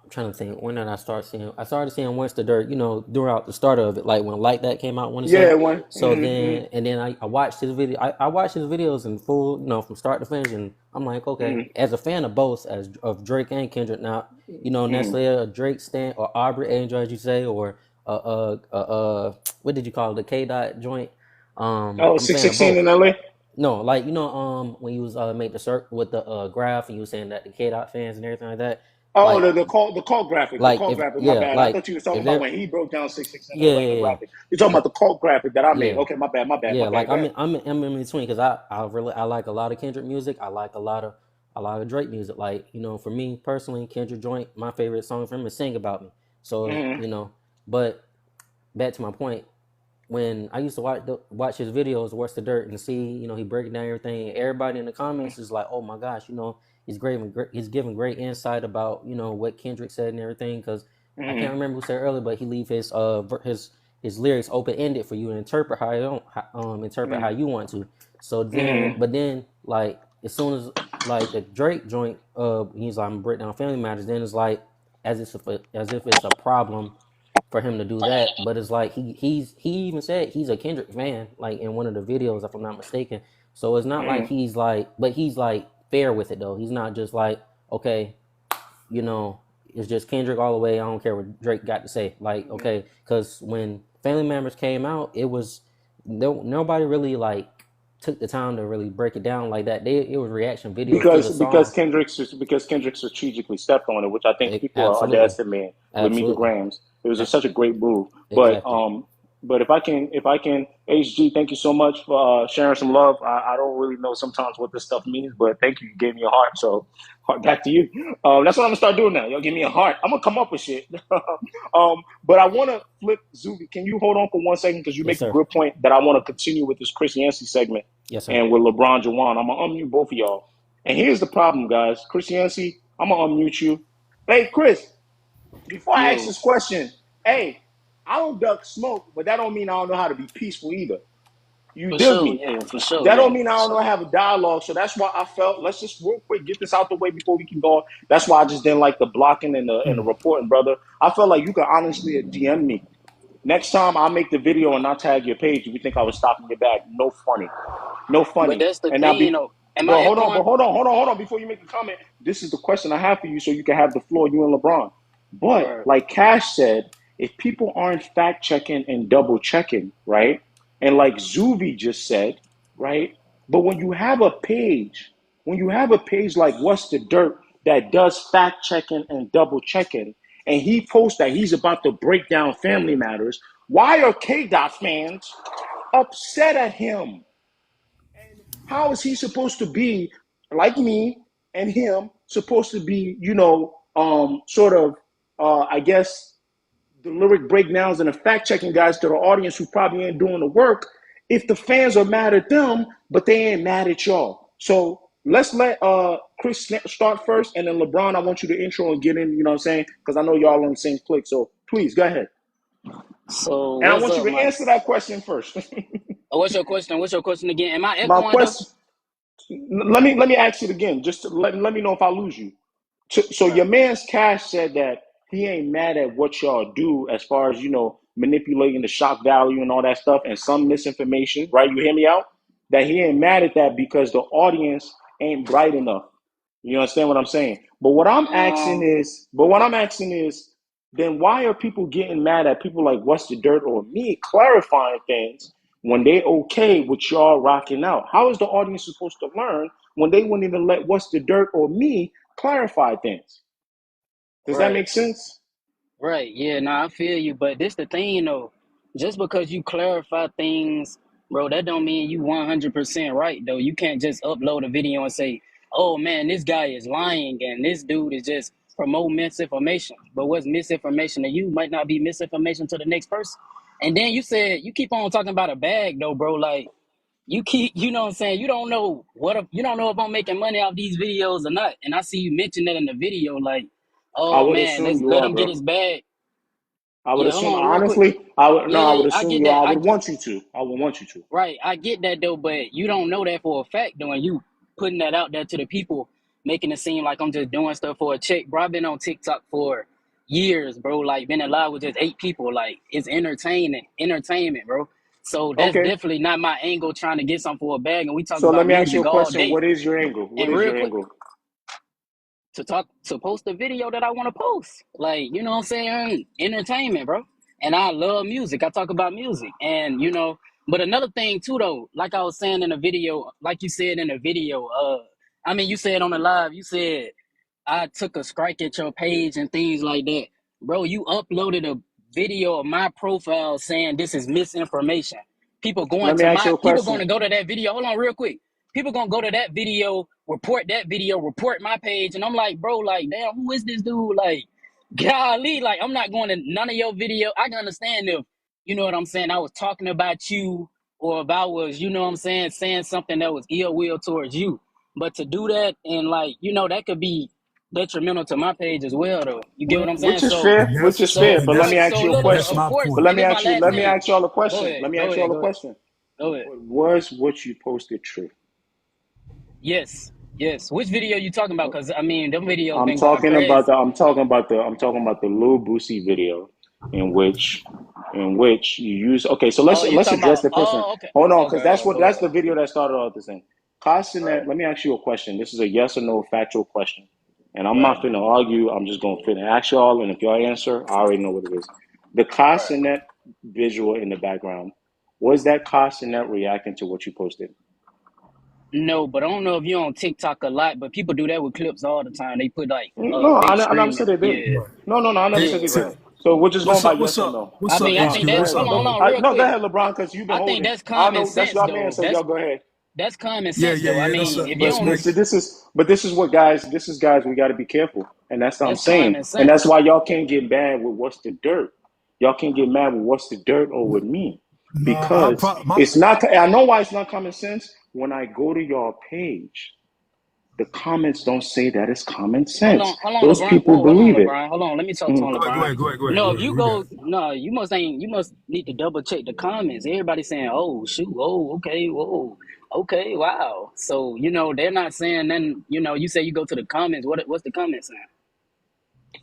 I'm trying to think when did I start seeing I started seeing West the Dirt, throughout the start of it, like when Like That came out, I want to say. Yeah, one. So then and then I watched his video I watched his videos in full, from start to finish, and I'm like, okay, as a fan of both as of Drake and Kendrick, not, necessarily a Drake stan or Aubrey Angel as you say, or what did you call it, the K Dot joint? Oh, I'm a fan of 616 both. in LA. No, like when you was made the circle with the graph, and you was saying that the K Dot fans and everything like that, Oh, like the cult graphic, the cult if graphic. My yeah, bad. I like thought you was talking if about they're when he broke down 616 yeah, like the yeah, graphic. You're talking about the cult graphic that I made. yeah, Okay, my bad, yeah. my bad. Like Go ahead. I'm in between because I like a lot of Kendrick music. I like a lot of Drake music. Like, for me personally, Kendrick joint, my favorite song from him is "Sing About Me." So but back to my point, when I used to watch his videos, What's the Dirt, and see, he breaking down everything. Everybody in the comments is like, "Oh my gosh, he's giving great insight about what Kendrick said and everything." Because I can't remember who said earlier, but he leave his lyrics open ended for you to interpret how you don't interpret how you want to. So then, but then like as soon as like the Drake joint, he's like, I'm breaking down family matters. Then it's like as if it's a problem for him to do that. But it's like he even said he's a Kendrick fan, like in one of the videos, if I'm not mistaken. So it's not like but he's like fair with it though. He's not just like, okay, it's just Kendrick all the way. I don't care what Drake got to say. Like, okay, because when Family Members came out, it was nobody really like took the time to really break it down like that. It was reaction videos to the Because song. Kendrick strategically stepped on it, which I think people are Absolutely, underestimating with Meet the absolutely, Grams. It was A- such a great move. exactly. But if I can, HG, thank you so much for sharing some love. I don't really know sometimes what this stuff means, but thank you. You gave me a heart, so heart back to you. That's what I'm gonna start doing now. Y'all give me a heart. I'm gonna come up with shit. But I want to flip Zuby. Can you hold on for 1 second because you Yes, make a sir. good point that I want to continue with this Chris Yancey segment Yes, sir. and with LeBron Jawan. I'm gonna unmute both of y'all. And here's the problem, guys. Chris Yancey, I'm gonna unmute you. Hey, Chris. Before I ask Yo, this question, hey, I don't duck smoke, but that don't mean I don't know how to be peaceful either. You for dig sure, me? yeah, for sure, That don't yeah, mean I for don't know how sure. to have a dialogue. So that's why I felt let's just real quick get this out the way before we can go on. That's why I just didn't like the blocking and the reporting, brother. I felt like you could honestly DM me. Next time I'll make the video and not tag your page if you think I was stopping your bag. No funny. No But funny. that's the And now thing, be Am I but echoing? hold on. Before you make a comment, this is the question I have for you so you can have the floor, you and LeBron. But Word. like Cash said, if people aren't fact checking and double checking, right? And like Zuvi just said, right? But when you have a page like What's the Dirt that does fact checking and double checking, and he posts that he's about to break down family matters, why are K Dot fans upset at him? And how is he supposed to be like me and him supposed to be, sort of, I guess, the lyric breakdowns and the fact checking guys to the audience who probably ain't doing the work if the fans are mad at them, but they ain't mad at y'all. So let's let Chris start first, and then LeBron, I want you to intro and get in, you know what I'm saying? Because I know y'all on the same click. So please go ahead. So And I what's want you up, to my? answer that question first. What's your question? What's your question again? Am I My echoing though? question, let me ask it again, just to let me know if I lose you. So your Word. man's Cash said that he ain't mad at what y'all do as far as manipulating the shock value and all that stuff and some misinformation, right? You hear me out? That he ain't mad at that because the audience ain't bright enough. You understand what I'm saying? Um, But what I'm asking is, then why are people getting mad at people like What's the Dirt or me clarifying things when they okay with y'all rocking out? How is the audience supposed to learn when they wouldn't even let What's the Dirt or me clarify things. Does that Right. make sense? Right. Yeah. No, I feel you. But this the thing, though. Just because you clarify things, bro, that don't mean you 100% right, though. You can't just upload a video and say, "Oh man, this guy is lying," and this dude is just promoting misinformation. But what's misinformation to you might not be misinformation to the next person. And then you said you keep on talking about a bag, though, bro. Like you keep, you know what I'm saying? You don't know you don't know if I'm making money off these videos or not. And I see you mention that in the video, like, I oh would man, assume let's you let are, him get bro. his bag. I would Yeah, hold assume, on, real quick. honestly, I would Yeah, no, I yeah, would yeah, I assume get you are. that. I would want you to. I would want you to. Right, I get that though, but you don't know that for a fact though, and you putting that out there to the people, making it seem like I'm just doing stuff for a check. Bro, I've been on TikTok for years, bro. Like been alive with just 8 people. Like it's entertainment, bro. So that's Okay. definitely not my angle trying to get something for a bag. And we talk So let about me ask you a music all question. day. What is your angle? What And is real your quick, angle? to post the video that I want to post. Like, you know what I'm saying? Entertainment, bro. And I love music. I talk about music. And, but another thing too though, like I was saying in the video, like you said in the video, I mean you said on the live, you said I took a strike at your page and things like that. Bro, you uploaded a video of my profile saying this is misinformation. Let me ask you a People going question. to go to that video. Hold on real quick. People going to go to that video, report my page. And I'm like, bro, like, damn, who is this dude? Like, golly, like, I'm not going to none of your video. I can understand if, you know what I'm saying, I was talking about you or if I was, you know what I'm saying something that was ill will towards you. But to do that and like, that could be detrimental to my page as well, though. You get what Well, I'm saying? Which is So, fair. Which is fair. But let me ask you a look, that's question. of my course, But point. let and me this is my ask you. last Let me thing. ask y'all a Go question. ahead, Let me go ask ahead, y'all a go ahead, question. go ahead. Was what you posted true? Yes, yes. Which video you talking about? Because I mean, them videos I'm been going talking about crazy. the. I'm talking about the. I'm talking about the Lil Boosie video, in which you use. Okay, so let's Oh, you let's talking address about? the person. Oh, okay, Hold on, because okay. Go that's ahead. the video that started all this thing. Right, Castanet, let me ask you a question. This is a yes or no factual question, and I'm right, not finna argue. I'm just gonna finna ask y'all, and if y'all answer, I already know what it is. The right. Castanet visual in the background, was that Castanet reacting to what you posted? No, but I don't know if you're on TikTok a lot, but people do that with clips all the time. They put like No, big I never screaming. said they didn't. Yeah, Right. No, I never Hey, said yeah, they right. didn't. So we're just going what's by up? What's yes or up? no. What's I up, mean, I think HQ? that's What's Go up, ahead. hold brother? on, real No, go quick. ahead, LeBron, because you've been I think holding. that's I common know that's sense your man, though. so y'all go ahead. That's common Yeah, sense yeah, though. I yeah. mean, if you But don't, this is what guys. This is guys. We got to be careful, and that's what I'm that's saying. common And that's sense. why y'all can't get mad with what's the dirt. Y'all can't get mad with what's the dirt or with me, Nah, because my it's not. I know why it's not common sense. When I go to your page, the comments don't say that it's common sense. Hold on, Those LeBron. people Whoa, hold on, believe it. LeBron. Hold on. Let me talk to him, Mm. go ahead, go LeBron. ahead, go ahead, go ahead, No, go if ahead. you We got go, it. no, you must need to double check the comments. Everybody saying, "Oh, shoot, oh, okay, whoa, okay, wow." So they're not saying then. You say you go to the comments. What's the comments saying?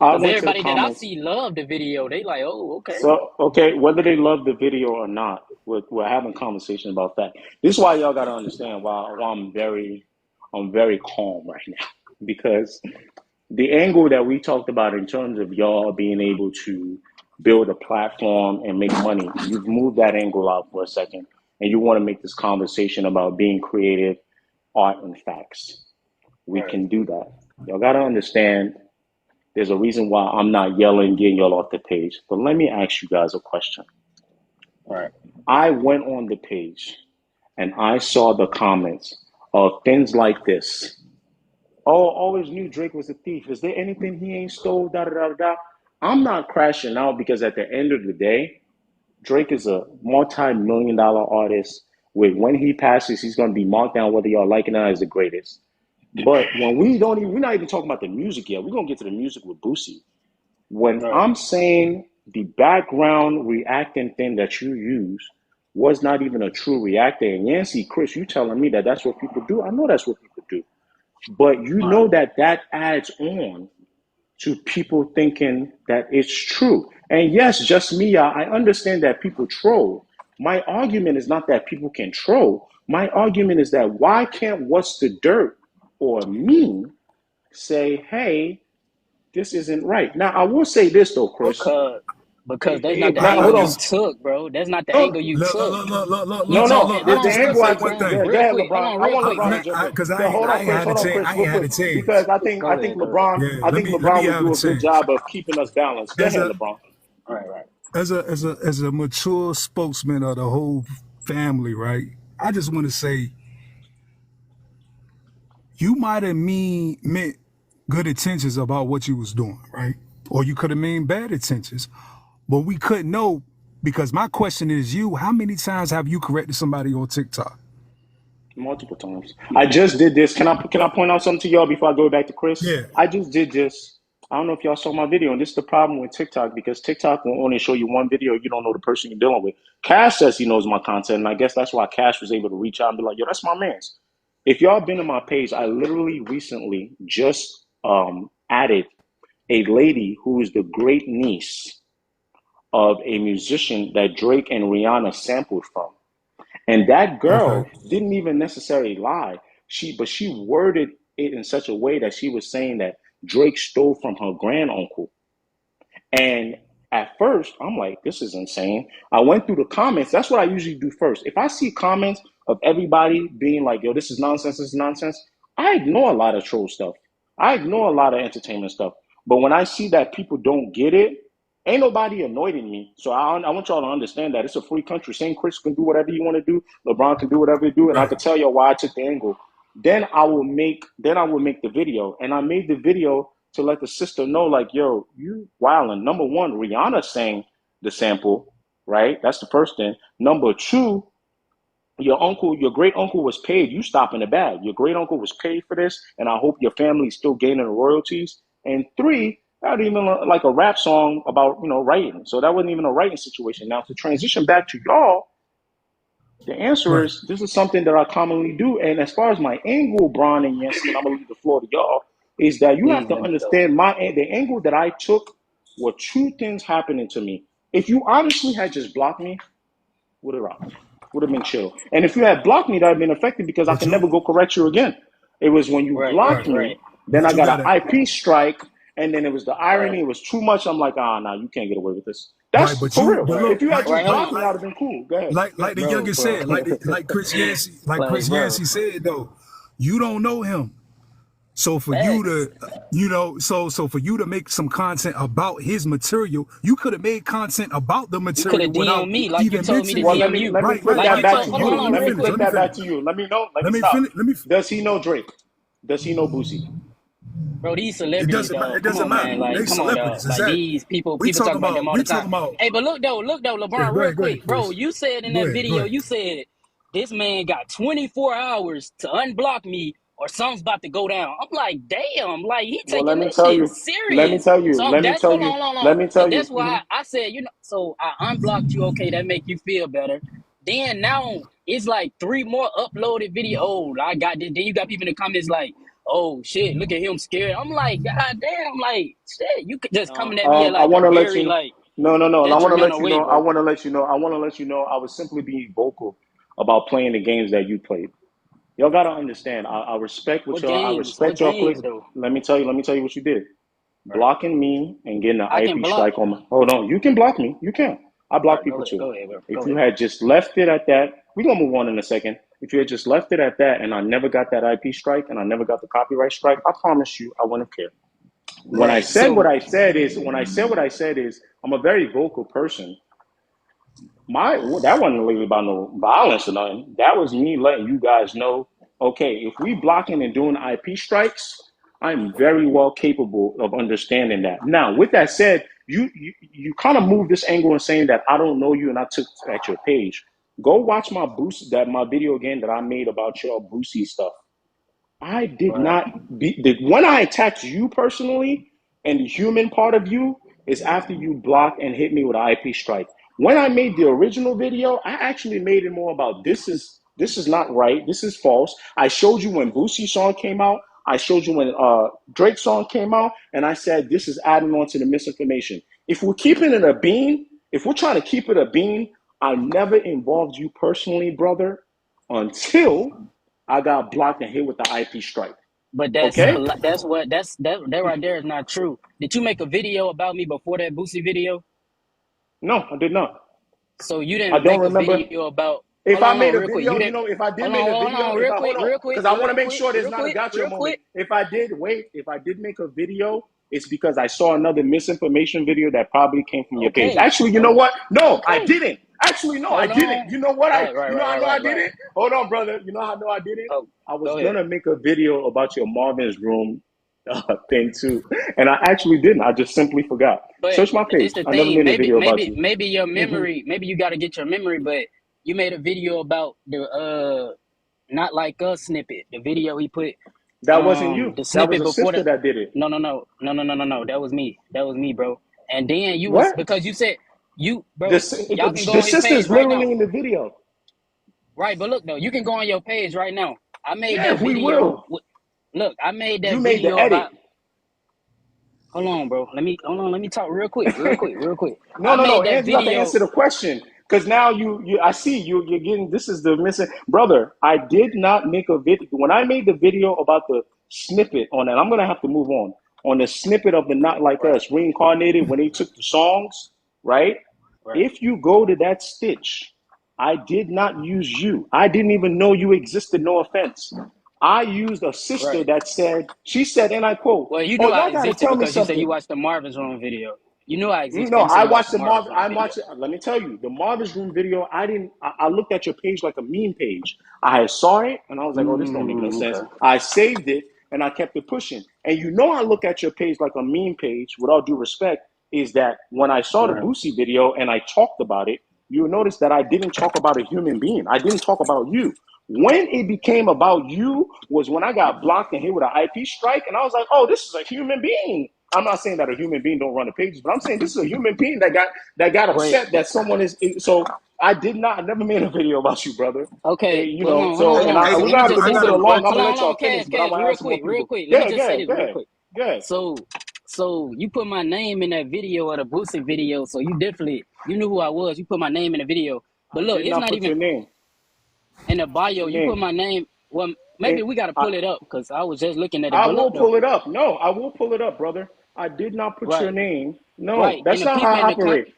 I Because went to the everybody that I comments. see love the video. They like, "Oh, okay." So, okay, whether they love the video or not, we're having conversation about that. This is why y'all got to understand why I'm very calm right now, because the angle that we talked about in terms of y'all being able to build a platform and make money, you've moved that angle out for a second, and you want to make this conversation about being creative, art, and facts. We Right, can do that. Y'all got to understand. There's a reason why I'm not yelling, getting y'all off the page. But let me ask you guys a question. right, I went on the page and I saw the comments of things like this. Oh, always knew Drake was a thief. Is there anything he ain't stole? Da da da da. I'm not crashing out because at the end of the day, Drake is a multi-million-dollar artist. When he passes, he's gonna be marked down whether y'all like it or not as the greatest. But when we're not even talking about the music yet. We're gonna get to the music with Boosie. When right. I'm saying the background reacting thing that you use was not even a true reactor, and Yancy, Chris, you telling me that that's what people do? I know that's what people do, but you know that that adds on to people thinking that it's true. And yes, just me, I understand that people troll. My argument is not that people can troll. My argument is that why can't what's the dirt or me say, hey, this isn't right. Now, I will say this though, Chris. Because, because that's not the Now, angle hold you on. took, bro. That's not the angle No, you took. You no, took, no. and The, hold the on, real angle I quick, took. John, Go real ahead, quick. Hold LeBron. on, I real want quick, LeBron to John. jump in. Hold All on, right, Chris. Hold on, Chris. Real quick, because go ahead, go ahead. I think LeBron would do a good job of keeping us balanced. Go ahead, LeBron. Right, right. As a mature spokesman of the whole family, right? I just want to say you might have meant good intentions about what you was doing, right? Or you could have mean bad intentions, but we couldn't know because my question is you, how many times have you corrected somebody on TikTok? Multiple times. I just did this. Can I point out something to y'all before I go back to Chris? Yeah, I just did this. I don't know if y'all saw my video, and this is the problem with TikTok because TikTok will only show you one video. You don't know the person you're dealing with. Cash says he knows my content, and I guess that's why Cash was able to reach out and be like, "Yo, that's my man's." If y'all been on my page, I literally recently just added a lady who is the great niece of a musician that Drake and Rihanna sampled from. And that okay. girl didn't even necessarily lie. She worded it in such a way that she was saying that Drake stole from her granduncle. And at first, I'm like, this is insane. I went through the comments. That's what I usually do first. If I see comments of everybody being like, yo, this is nonsense, I ignore a lot of troll stuff. I ignore a lot of entertainment stuff. But when I see that people don't get it, ain't nobody anointing me. So I want y'all to understand that it's a free country. St. Chris can do whatever you want to do. LeBron can do whatever he do. And I Right. can tell you why I took the angle. Then I will make the video. And I made the video to let the sister know, like, yo, you wildin'. Number one, Rihanna sang the sample, right? That's the first thing. Number two, your great uncle was paid. You stop in the bag. Your great uncle was paid for this, and I hope your family's still gaining the royalties. And three, that even like a rap song about writing. So that wasn't even a writing situation. Now to transition back to y'all, the answer Right. is this is something that I commonly do. And as far as my angle, Bron and Yancey, and I'm gonna leave the floor to y'all, is that you have Please to let me go. understand the angle that I took were two things happening to me. If you honestly had just blocked me, would have rocked. Would have been chill. And if you had blocked me, that would have been effective because I But can never you go correct you again. It was when you Right, blocked right, right. me, right. then I But you got an gotta IP strike, and then it was the irony. Right, It was too much. I'm like, nah, you can't get away with this. right, That's but for you real. but right, If look, you had like just right. Hold blocked on, me, I'd have been cool. Go ahead. Go like ahead. the bro, youngin bro. said, like Chris Yancey, Like, bro. said though, you don't know him. So for you Facts. to, so for you to make some content about his material, you could have made content about the You could have material without DM me like you even told me to Well, mentioning. DM you. let me Right, flip right, Like that you right, back told. to right. Hold on, you. hold on, Let real me quick. flip Let me that back finish. to you. Let me know. Let Let me me stop. finish. Let me. Does he know Drake? Does he know Boosie? Bro, these It celebrities, doesn't. dog. It Come doesn't on, man. matter. Like, They come on, dog. celebrities. Like Exactly. these people, We people talk talking about about. them all We the time. talking about. Hey, but look though, Yeah. LeBron, Go real ahead. Go quick, ahead, bro. Chris. You said in Go that ahead. Go video, ahead. you said this man got 24 hours to unblock me, or something's about to go down. I'm like, damn, like he Well, taking this shit serious. So that's hold on. let me tell And you. that's why I said, so I unblocked you. Okay, that make you feel better. Then now it's like three more uploaded video. Oh, I got this. Then you got people in the comments like, oh shit, look at him scared. I'm like, god damn, like shit, you could just coming at me at I like a want to let you very know. like No, no, no. And I want to let detrimental you way, know. I bro. want to let you know. I want to let you know. I was simply being vocal about playing the games that you played. Y'all gotta understand. I respect what What y'all. I games? What respect y'all play. games though? Let me tell you. Let me tell you what you did. Right. Blocking me and getting an I can IP block. strike on my. Hold on. You can block me. You can. I All block right, people too. go ahead, bro. If Go you ahead. had just left it at that, we're gonna move on in a second. If you had just left it at that, and I never got that IP strike, and I never got the copyright strike, I promise you, I wouldn't care. When I Right. said what So, I said is, I'm a very vocal person. That wasn't really about no violence or nothing. That was me letting you guys know, okay, if we blocking and doing IP strikes, I'm very well capable of understanding that. Now, with that said, you kind of move this angle in saying that I don't know you and I took at your page. Go watch my video again that I made about your Boosie stuff. I did right. not when I attacked you personally and the human part of you is after you blocked and hit me with an IP strike. When I made the original video, I actually made it more about this is not right. This is false. I showed you when Boosie song came out. I showed you when Drake song came out, and I said this is adding on to the misinformation. If we're keeping it a bean, if we're trying to keep it a bean, I never involved you personally, brother, until I got blocked and hit with the IP strike. But Okay? Right. that right there is not true. Did you make a video about me before that Boosie video? No, I did not. So you I didn't don't make a remember. video about. If I made a Real quick. You video, didn't. if I did make a Hold video, on, if I real quick, because I want to make sure there's real not a quick, gotcha real moment. quick. If I did, wait, if I did make a video, it's because I saw another misinformation video that probably came from your page. Okay, Actually, you know what? No, I okay. didn't. Actually, no, I Hold didn't. on. You know what? You know how I know I Right. didn't? Hold on, brother. You know how I know I didn't? Oh, I was go ahead. gonna make a video about your Marvin's room thing too, and I actually didn't. I just simply forgot. But Search my this page. the I never thing. made a video about you. Maybe your memory. Maybe you got to get your memory. But you made a video about the not like us snippet. The video he put That wasn't you. the That was snippet a before sister the. that did it. No. That was me. That was me, bro. And then you was What? because you said you, The, bro. Y'all can go the on his sister page is right literally now. in the video. Right, but look though, you can go on your page right now. I made Yeah, that we video. will. Look, I made You that made the video edit. about. Hold on, bro. Let me talk real quick. I No. made that And you have to video. answer the question because now I see you're getting. This is the missing brother. I did not make a video. When I made the video about the snippet on that, I'm gonna have to move on the snippet of the Not Like Right, Us reincarnated when they took the songs, right? right, If you go to that stitch, I did not use you. I didn't even know you existed. No offense. I used a sister right. that said, she said, and I quote, Well, you "Oh, knew I y'all got to existed tell me because you said something." you watched the Marvin's Room video. You knew I existed. No, You said I you watched watched the the Marvin's Marv. Room I video. watched it. Let me tell you, the Marvin's Room video. I looked at your page like a meme page. I saw it and I was like, "Oh, this don't make no sense." Okay. I saved it and I kept it pushing. And you know, I look at your page like a meme page. With all due respect, is that when I saw the Right. Boosie video and I talked about it, you'll notice that I didn't talk about a human being. I didn't talk about you. When it became about you was when I got blocked and hit with an IP strike, and I was like, "Oh, this is a human being." I'm not saying that a human being don't run the pages, but I'm saying this is a human being that got Wait. upset that someone is. So I did not. I never made a video about you, brother. Okay. You Hold know. on. So and Hey, I, So we're hey, let me gonna have Caesar, to just I say move got it a something. along. I'm gonna question. let y'all finish, Cash, but I want to real ask some more quick, people. Let me Yeah, just say yeah, this real yeah, quick. yeah. So you put my name in that video of the Boosie video. So you knew who I was. You put my name in the video. But I look, did it's not not put even your name. in the Put bio. your You put name. my name. Well, maybe And we got to I, pull it up because I was just looking at it. I But will look though. pull it up. No, I will pull it up, brother. I did not put your Right. name. No, Right. And that's the not how people I in the operate.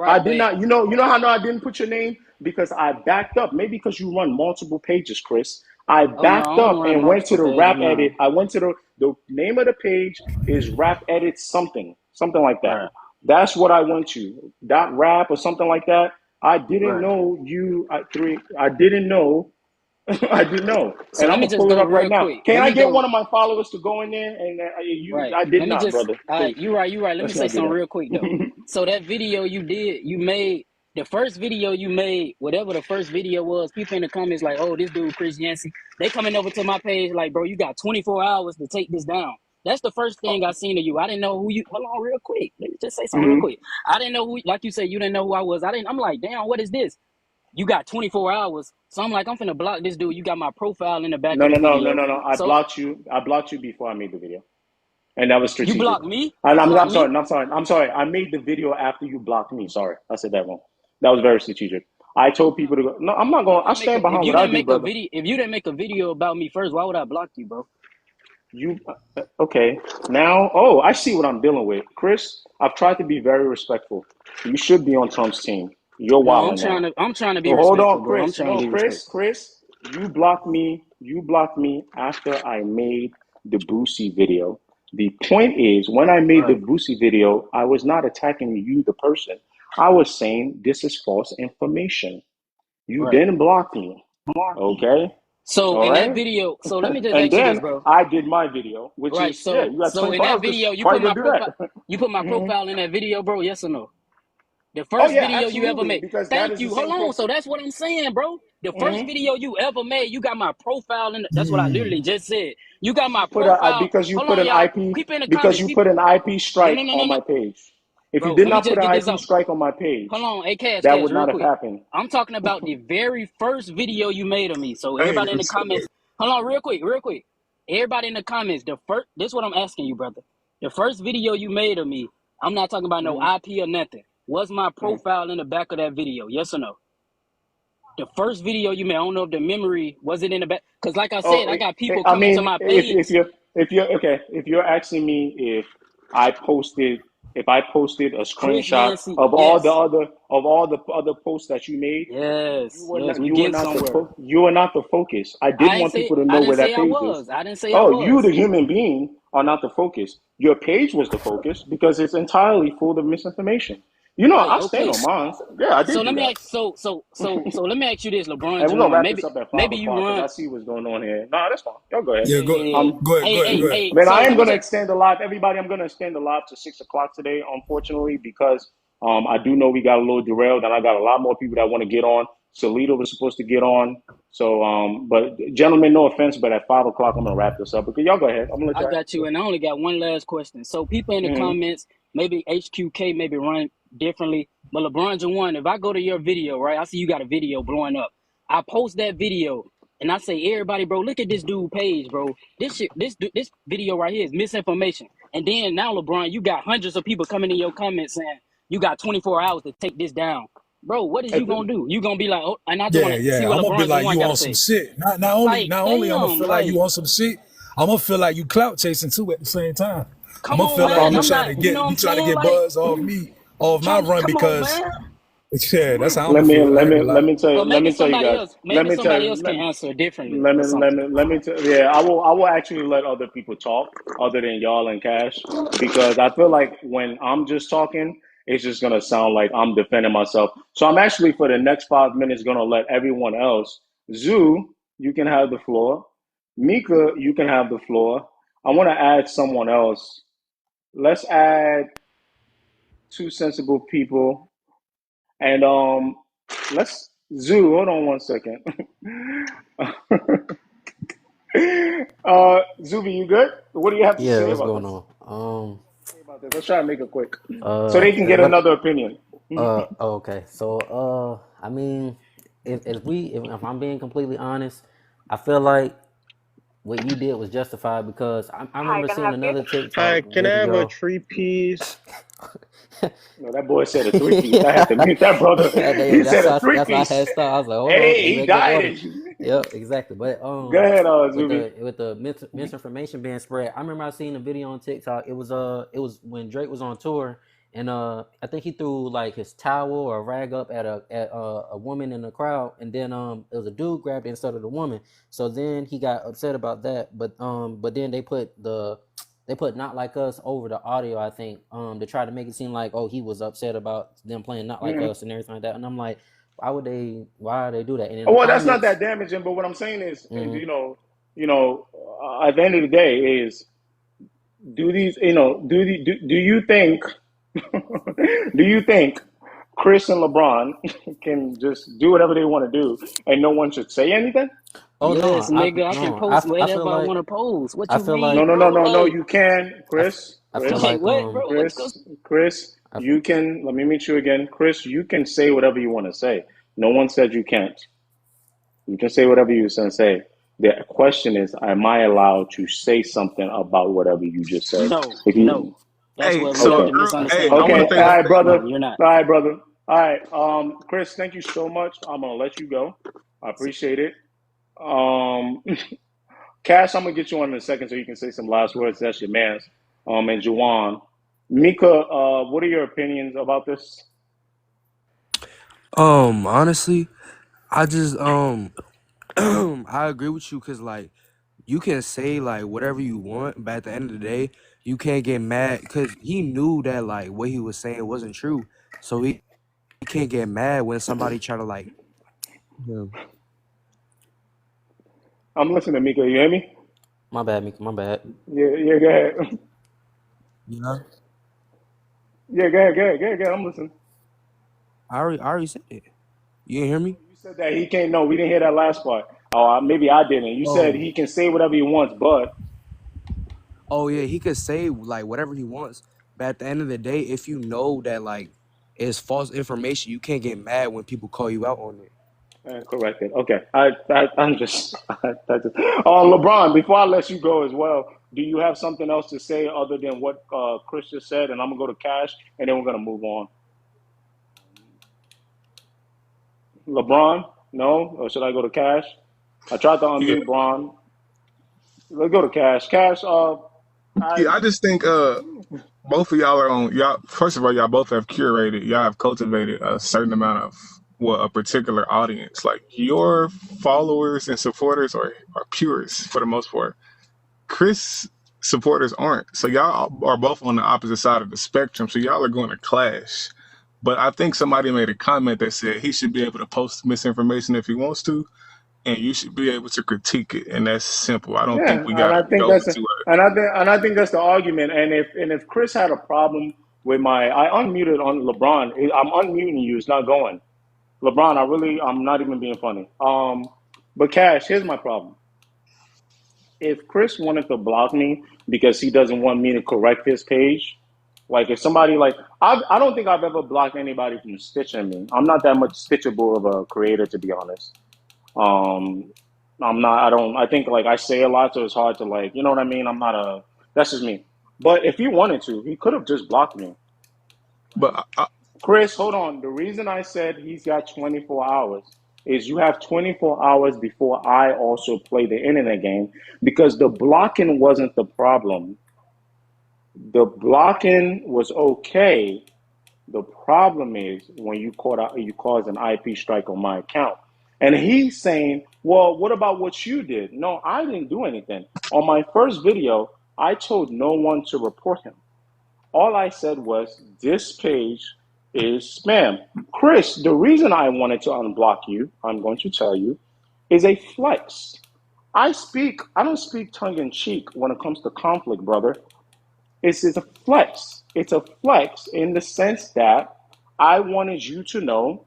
I right, did but not. You know how I know I didn't put your name because I backed up. Maybe because you run multiple pages, Chris. I oh no, I backed don't up run and went to multiple the pages rap edit. now. I went to the name of the page is rap edit something like that. Right, That's what I went to. Dot rap or something like that. I didn't right. know you. I didn't know. I didn't know. So And let I'm me gonna just pull it go up right real now. quick. Can Let I me get go one of my followers to go in there? And you, right. I did Let me not, just brother. Please, you right, you right. Let me let's say not do something that. real quick though. So that video you made the first video you made, whatever the first video was, people in the comments like, oh, this dude Chris Yancey, they coming over to my page like, bro, you got 24 hours to take this down. That's the first thing I seen of you. I didn't know who you. Hold on, real quick. Let me just say something real Mhm. quick. I didn't know who, like you said, you didn't know who I was. I'm like, damn, what is this? You got 24 hours. So I'm like, I'm finna block this dude. You got my profile in the back No, of the no, no, no, video. no, no. I So blocked you. I blocked you before I made the video, and that was you strategic. blocked me? And You I'm, blocked I'm sorry. me? I'm sorry. I'm sorry. I made the video after you blocked me. Sorry, I said that wrong. That was very strategic. I told people to go. No, I'm not going. I stand behind what I do, brother. If you didn't make a video about me first, why would I block you, bro? You okay? Now, oh, I see what I'm dealing with, Chris. I've tried to be very respectful. You should be on Trump's team. You're No, wilding now. I'm trying to be So hold respectful, on, bro. I'm Chris. trying to No, be respectful. Chris. You blocked me. You blocked me after I made the Boosie video. The point is, when I made the Right. Boosie video, I was not attacking you, the person. I was saying this is false information. You Right. didn't block me. Okay. So All in that right. video, so let me just And ask you this, then bro. I did my video, which Right. is, yeah, So you got so in 24 that hours because video, you why put you my gonna do profile that? Mhm. in that video, bro. Yes or no? The Oh first yeah, video you ever absolutely, made. because that Thank is the you. Hold same on. So profile. that's what I'm saying, bro. The first Hmm. video you ever made, you got my profile in. That's what I literally just said. You got my Put a profile. because you Hold put on, an y'all. IP People in the because comments. you put an IP No, strike on no. my page. If you Bro, did let me not just put get an this IP out. strike on my Hold page, on. Hey, that Cash, would real not have quick. happened. I'm talking about the very first video you made of me. So Hey, everybody in the comments, hold on, real quick. Everybody in the comments, this is what I'm asking you, brother. The first video you made of me, I'm not talking about no Hmm. IP or nothing. Was my profile in the back of that video? Yes or no? The first video you made, I don't know if the memory was it in the back. Cause like I Oh, said, I got people I coming to mean, my if page. you're okay, if you're asking me if I posted if I posted a Chris screenshot Yancey, of yes, all the other posts that you made, yes, yes. We you were get not the somewhere. you were not the focus. I did want people to I know didn't where say that I page is. was. I didn't say I Oh, you, the was. human being, are not the focus. Your page was the focus because it's entirely full of misinformation. You know, Right. I stand Okay. on mine. Yeah, I So did let do me that. ask. So let me ask you this, LeBron And we're gonna Jawan. wrap this up at Maybe 5 o'clock you because I run. see what's going on here. No, that's fine. Y'all go ahead. Yeah, go Yeah. go ahead, Hey, go ahead. hey. Man, I So am let me gonna say. extend the live. Everybody, I'm gonna extend the live to 6 o'clock today, unfortunately, because I do know we got a little derailed, and I got a lot more people that want to get on. Salito was supposed to get on, so but gentlemen, no offense, but at 5 o'clock, I'm gonna wrap this up because y'all go ahead. I'm gonna let I y'all. got you, and I only got one last question. So people in the comments, maybe HQK maybe run differently, but LeBron Jawan, if I go to your video, right, I see you got a video blowing up. I post that video and I say, everybody, bro, look at this dude page, bro. This video right here is misinformation. And then now, LeBron, you got hundreds of people coming in your comments saying you got 24 hours to take this down. Bro, what is you gonna do? You gonna be like, oh, and I just Yeah, wanna see yeah. what I'm gonna be LeBron like Jawan you gotta on some say. shit. Like, Not only I'm gonna damn, feel like like, you on some shit, I'm gonna feel like you clout chasing too at the same time. I'm come gonna on, feel No like man. you problem. I'm not, you know what I'm trying to saying? get Like, buzz off me, off my run come on, because man. yeah, that's how I'm gonna feel. I ain't gonna lie. But Let me tell you guys. Let maybe me tell somebody you. else can answer differently Let me or something. yeah, I will actually let other people talk other than y'all and Cash because I feel like when I'm just talking, it's just gonna sound like I'm defending myself. So I'm actually for the next 5 minutes gonna let everyone else. Zoo, you can have the floor. Mika, you can have the floor. I want to add someone else. Let's add two sensible people. And let's Zoo, hold on 1 second. Zuby, you good? What do you have to Yeah, say what's about going this? on? Let's try to make it quick, so they can get Let another opinion. okay. So, I mean, if I'm being completely honest, I feel like what you did was justified because I Hi, remember can I seeing help you? another TikTok Hi, can I have a video. 3-piece? No, that boy said a 3 piece. I had to mute that brother. He said a three That's how I piece. had started. I was like, hold on, let Hey, me he make the died. order. Yep, exactly. But Go ahead, with Zuby. the misinformation being spread, I remember I seen a video on TikTok. It was when Drake was on tour, and I think he threw like his towel or a rag up at a woman in the crowd, and then it was a dude grabbed it instead of the woman. So then he got upset about that, but then they put Not Like Us over the audio, I think, to try to make it seem like, oh, he was upset about them playing Not Like Us and everything like that. And I'm like, why do that? And in Oh, the well, that's not comments, that damaging. But what I'm saying is, mm-hmm. at the end of the day, is do these, do you think, do you think Chris and LeBron can just do whatever they want to do and no one should say anything? Oh no, Yes, nigga, I can post I feel whatever I like want to post. What I you feel No, like mean, no, no, bro? no, no. Like, You can, I feel like like what, bro? What you go? Chris. I, You can. Let me meet you again, Chris. You can say whatever you want to say. No one said you can't. You can say whatever you want to say. The question is, am I allowed to say something about whatever you just said? No, If no. you, That's Hey, where we have so okay, the hey, I misunderstanding. want okay, to No, all say this. right, brother, no, you're not. all right, brother, all right. Chris, thank you so much. I'm gonna let you go. I appreciate it. Um, Cash, I'm gonna get you on in a second so you can say some last words. That's your man's. And Juwan, Mika, what are your opinions about this? Honestly, I just I agree with you because like you can say like whatever you want, but at the end of the day, you can't get mad because he knew that like what he was saying wasn't true, so he can't get mad when somebody try to like. Yeah. I'm listening, Mika. You hear me? my bad, Mika, my bad. Yeah, yeah, go ahead. Yeah, Yeah, go ahead, go ahead, go ahead, go ahead. I'm listening. I already said it. You didn't hear me? You said that he can't. No, we didn't hear that last part. Oh, maybe I didn't. You said Oh, he can say whatever he wants, but oh yeah, he could say like whatever he wants, but at the end of the day, if you know that like it's false information, you can't get mad when people call you out on it. corrected. Okay, I'm just. LeBron, before I let you go as well, do you have something else to say other than what Chris just said? And I'm gonna go to Cash, and then we're gonna move on. LeBron, no, or should I go to Cash? I tried to Yeah, unmute Braun. Let's go to Cash. Cash, I yeah. I just think both of y'all are on y'all. First of all, y'all both have curated. Y'all have cultivated a certain amount of a particular audience. Like your followers and supporters are purists for the most part. Chris supporters aren't. So y'all are both on the opposite side of the spectrum. So y'all are going to clash. But I think somebody made a comment that said he should be able to post misinformation if he wants to, and you should be able to critique it. And that's simple. I don't Yeah, think we and got to I think go that's into it. and I think that's the argument. And if Chris had a problem with I unmuted on LeBron. I'm unmuting you. It's not going. LeBron, I'm not even being funny. But Cash, here's my problem. If Chris wanted to block me because he doesn't want me to correct his page, like if somebody I don't think I've ever blocked anybody from stitching me. I'm not that much stitchable of a creator, to be honest. Um, I'm not. I don't. I think I say a lot, so it's hard to You know what I mean? I'm not a. That's just me. But if he wanted to, he could have just blocked me. But Chris, hold on. The reason I said he's got 24 hours is you have 24 hours before I also play the internet game because the blocking wasn't the problem. The blocking was okay. The problem is when you cause an IP strike on my account. And he's saying, well, what about what you did? No, I didn't do anything. On my first video, I told no one to report him. All I said was, this page is spam. Chris, the reason I wanted to unblock you, I'm going to tell you, is a flex. I don't speak tongue in cheek when it comes to conflict, brother. It's a flex. It's a flex in the sense that I wanted you to know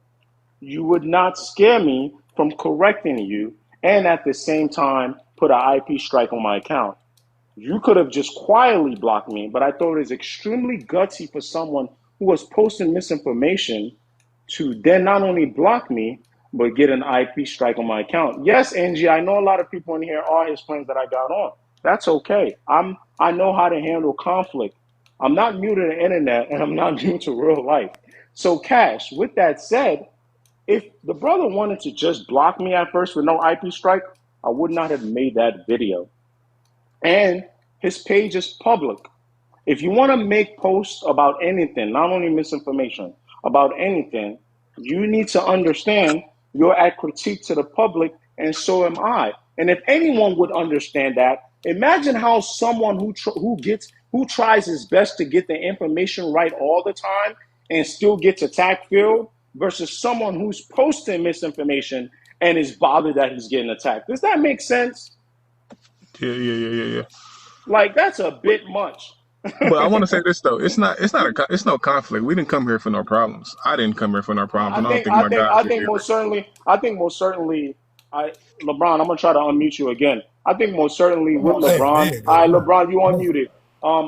you would not scare me from correcting you and at the same time put an IP strike on my account. You could have just quietly blocked me, but I thought it was extremely gutsy for someone who was posting misinformation to then not only block me, but get an IP strike on my account. Yes, Angie, I know a lot of people in here are his friends that I got on. That's okay. I know how to handle conflict. I'm not new to the internet and I'm not new to real life. So, Cash, with that said, if the brother wanted to just block me at first with no IP strike, I would not have made that video. And his page is public. If you want to make posts about anything, not only misinformation, about anything, you need to understand you're at critique to the public, and so am I. And if anyone would understand that, imagine how someone who tries his best to get the information right all the time and still gets attack filled versus someone who's posting misinformation and is bothered that he's getting attacked. Does that make sense? yeah. That's a bit much. But I want to say this though, it's no conflict. We didn't come here for no problems. I didn't come here for no problems, and I don't think my guys did either. I think most certainly, LeBron, I'm gonna try to unmute you again. I think most certainly with Hey, LeBron, there you all go. right, LeBron, you unmuted.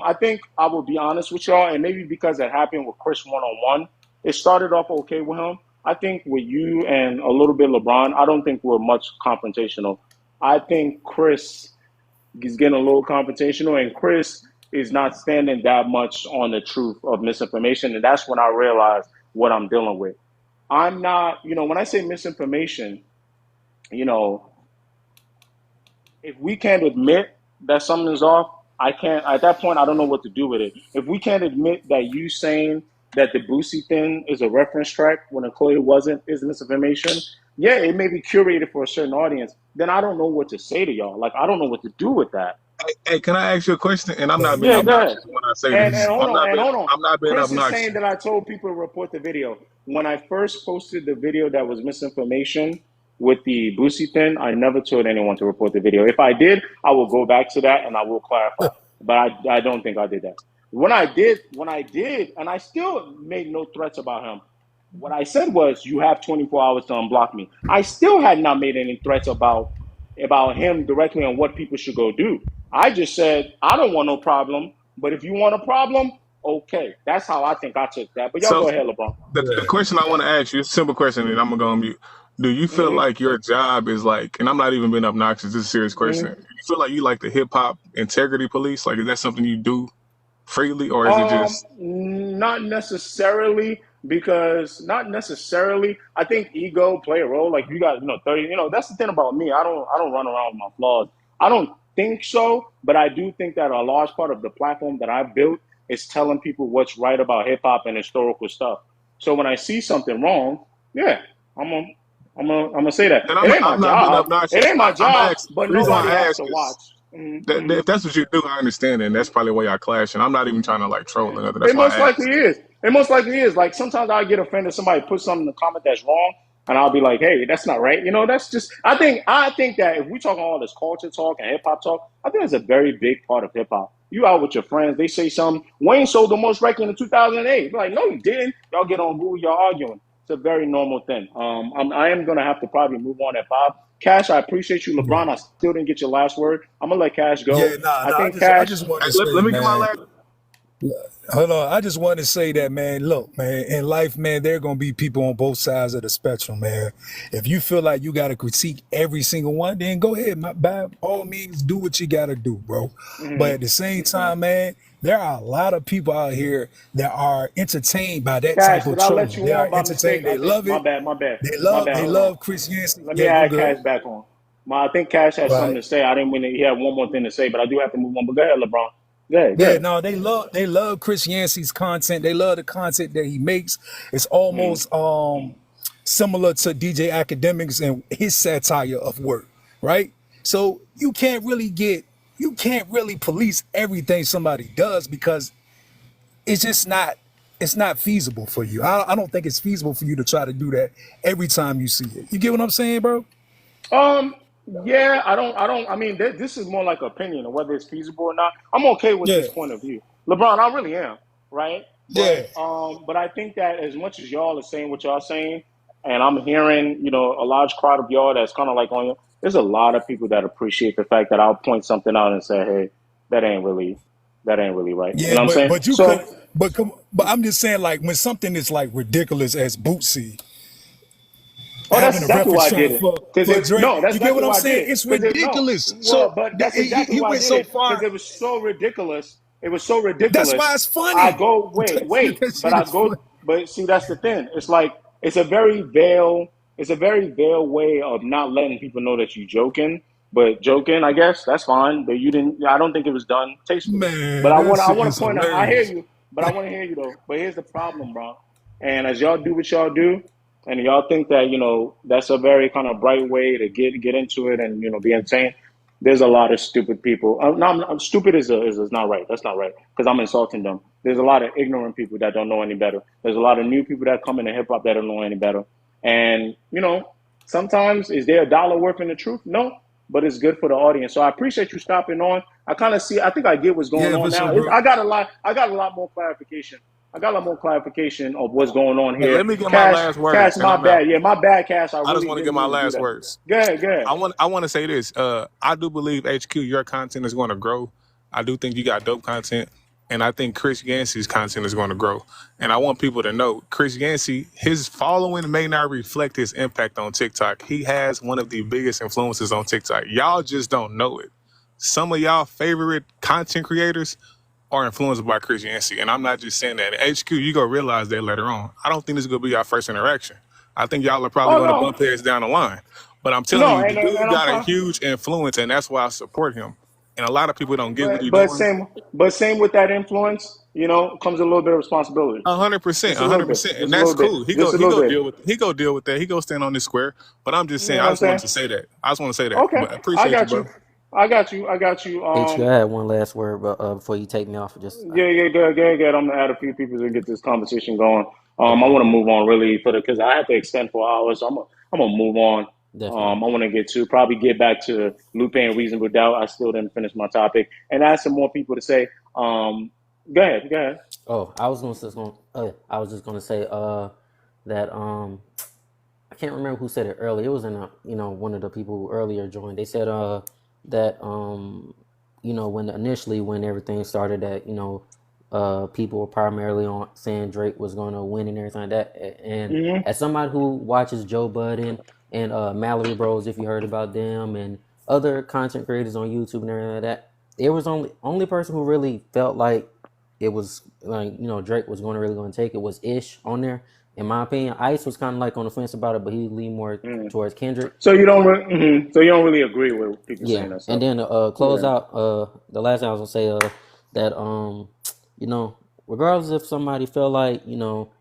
I think I will be honest with y'all, and maybe because it happened with Chris one on one, it started off okay with him. I think with you and a little bit LeBron, I don't think we're much confrontational. I think Chris is getting a little confrontational, and Chris is not standing that much on the truth of misinformation, and that's when I realized what I'm dealing with. I'm not, when I say misinformation, you know, if we can't admit that something's off, I can't. At that point, I don't know what to do with it. If we can't admit that you saying that the Boosie thing is a reference track when it clearly wasn't is misinformation, yeah, it may be curated for a certain audience. Then I don't know what to say to y'all. I don't know what to do with that. Hey, can I ask you a question? And I'm not being Yeah, go ahead. obnoxious when I say And this. hold on, and hold on. I'm not being Chris is saying obnoxious. that I told people to report the video. When I first posted the video that was misinformation with the Boosie thing, I never told anyone to report the video. If I did, I will go back to that and I will clarify. But I don't think I did that. When I did, and I still made no threats about him. What I said was, you have 24 hours to unblock me. I still had not made any threats about him directly on what people should go do. I just said, I don't want no problem, but if you want a problem, okay. That's how I think I took that. But y'all So go ahead, LeBron. the question I want to ask you, it's a simple question, and I'm gonna go on mute. Do you feel like your job is like, and I'm not even being obnoxious, this is a serious question. Do you feel like you like the hip hop integrity police? Like, is that something you do freely, or is it just Not necessarily, because not necessarily. I think ego play a role. Like you got, 30. That's the thing about me. I don't run around with my flaws. I don't think so, but I do think that a large part of the platform that I built is telling people what's right about hip hop and historical stuff. So when I see something wrong, yeah, I'm gonna I'm gonna say that And it ain't my I'm not being job. It obnoxious. ain't my I'm job, asking. but The reason why nobody I has ask to is watch. Mm-hmm, that mm-hmm. if that's what you do, I understand, and that's probably why y'all clash. And I'm not even trying to like troll or nothing. That's It why most I likely asked. is. It most likely is. Like sometimes I get offended. Somebody put something in the comment that's wrong, and I'll be like, "Hey, that's not right." You know, that's just. I think that if we talk all this culture talk and hip hop talk, I think it's a very big part of hip hop. You out with your friends, they say something. Wayne sold the most record in 2008. You're like, no, he didn't. Y'all get on Google, y'all arguing. It's a very normal thing. I am gonna have to probably move on at Bob. Cash, I appreciate you, LeBron. I still didn't get your last word. I'm gonna let Cash Yeah, go. nah, I nah. think I Cash. just want Hey, to say, let me get my man. last. Hold on. I just want to say that, man. Look, man. In life, man, there are gonna be people on both sides of the spectrum, man. If you feel like you gotta critique every single one, then go ahead. By all means, do what you gotta do, bro. But Mhm. at the same time, man, there are a lot of people out here that are entertained by that type Cash, of did I let trolling. you They are on by mistake? entertained. I They think love my it. bad, my bad, They my love. bad. They Hold on. love Chris Yancey. Let me Yeah, you add good, Cash back on. I think Cash has something right? to say. I didn't mean he had one more thing to say, but I do have to move on. But go ahead, LeBron. Go ahead, go Yeah, ahead. no, they love Chris Yancey's content. They love the content that he makes. It's Mm. almost similar to DJ Academics and his satire of work, right? So you can't really police everything somebody does because it's just not it's not feasible for you. I don't think it's feasible for you to try to do that every time you see it. You get what I'm saying, bro? Um, yeah, I mean, this is more like opinion of whether it's feasible or not. I'm okay with Yeah, this point of view. LeBron, I really am, right? yeah, But I think that as much as y'all are saying what y'all saying, and I'm hearing, a large crowd of y'all that's kind of like on you, there's a lot of people that appreciate the fact that I'll point something out and say, hey, that ain't really, that ain't really right. You yeah. know what I'm saying? But you could, So, but I'm just saying, like when something is like ridiculous as Bootsy oh, that's having a exactly why reference I did track it. Cause for it, Drake. no, that's You get exactly what I'm why I did saying? it. It's Cause it, no, ridiculous. well, So but that's exactly he why I went did so it. Cause far. it was so ridiculous. It was so That's why ridiculous. it's I funny. go, wait, That but shit I is funny. go, but see, that's the thing. It's like, it's a very veiled way of not letting people know that you joking, but joking, I guess, that's fine. But you didn't, I don't think it was done tastefully. But Man, I that want, I shit want is to point out, I hear hilarious. you, but I want to hear you though. But here's the problem, bro. And as y'all do what y'all do, and y'all think that that's a very kind of bright way to get into it and be entertained. There's a lot of stupid people. No, stupid is not right. That's not right because I'm insulting them. There's a lot of ignorant people that don't know any better. There's a lot of new people that come into hip hop that don't know any better. And sometimes is there a dollar worth in the truth? No, but it's good for the audience. So I appreciate you stopping on. I kind of see. I think I get what's going Yeah, on for now. sure, bro. I got a lot. I got a lot more clarification. I got a lot more clarification of what's going on Hey, here. let me get my Cash, last Cash, words, and my I'm out. bad. Yeah, my bad, Cash. I I just really want to get didn't my mean to do last that. words. Go ahead, go ahead. I want to say this. I do believe HQ your content is going to grow. I do think you got dope content, and I think Chris Yancey's content is going to grow. And I want people to know Chris Yancey, his following may not reflect his impact on TikTok. He has one of the biggest influences on TikTok. Y'all just don't know it. Some of y'all favorite content creators are influenced by Chris Yancey, and I'm not just saying that. And HQ, you gonna realize that later on. I don't think this is gonna be our first interaction. I think y'all are probably Oh gonna bump no, heads down the line. But I'm telling no, you, the and dude I'm got a fine. huge influence, and that's why I support him. And a lot of people don't get what But he's but doing. same but same with that influence, comes a little bit of responsibility. 100%, Just a little bit. 100%, and Just a that's little bit. cool. He go Just a he little go bit. deal with that. He go stand on this square. But I'm just You know saying, what I I'm just wanted saying? to say that. I just want to say that. Okay, But I I appreciate you, got you. bro. I got you. I got you. HQ, I had one last word, but before you take me off, just Yeah, yeah, good, good, good. I'm gonna add a few people to get this conversation going. I okay, want to move on really because I have to extend for hours. So I'm gonna move on. definitely. I want to probably get back to Lupe and Reasonable Doubt. I still didn't finish my topic and ask some more people to say. Go ahead, go ahead. Oh, I was just gonna say that I can't remember who said it earlier. It was in a one of the people who earlier joined. They said that when initially when everything started that people were primarily on saying Drake was going to win and everything like that. And Hmm. as somebody who watches Joe Budden and Mallory Bros, if you heard about them, and other content creators on YouTube and everything like that, it was only person who really felt like it was like Drake was going to take it was Ish on there. In my opinion, Ice was kind of like on the fence about it, but he leaned more towards Kendrick. So you don't, so you don't really agree with people Yeah, saying that and stuff. then close Yeah. out the last thing I was gonna say that you know, regardless if somebody feel like, you know,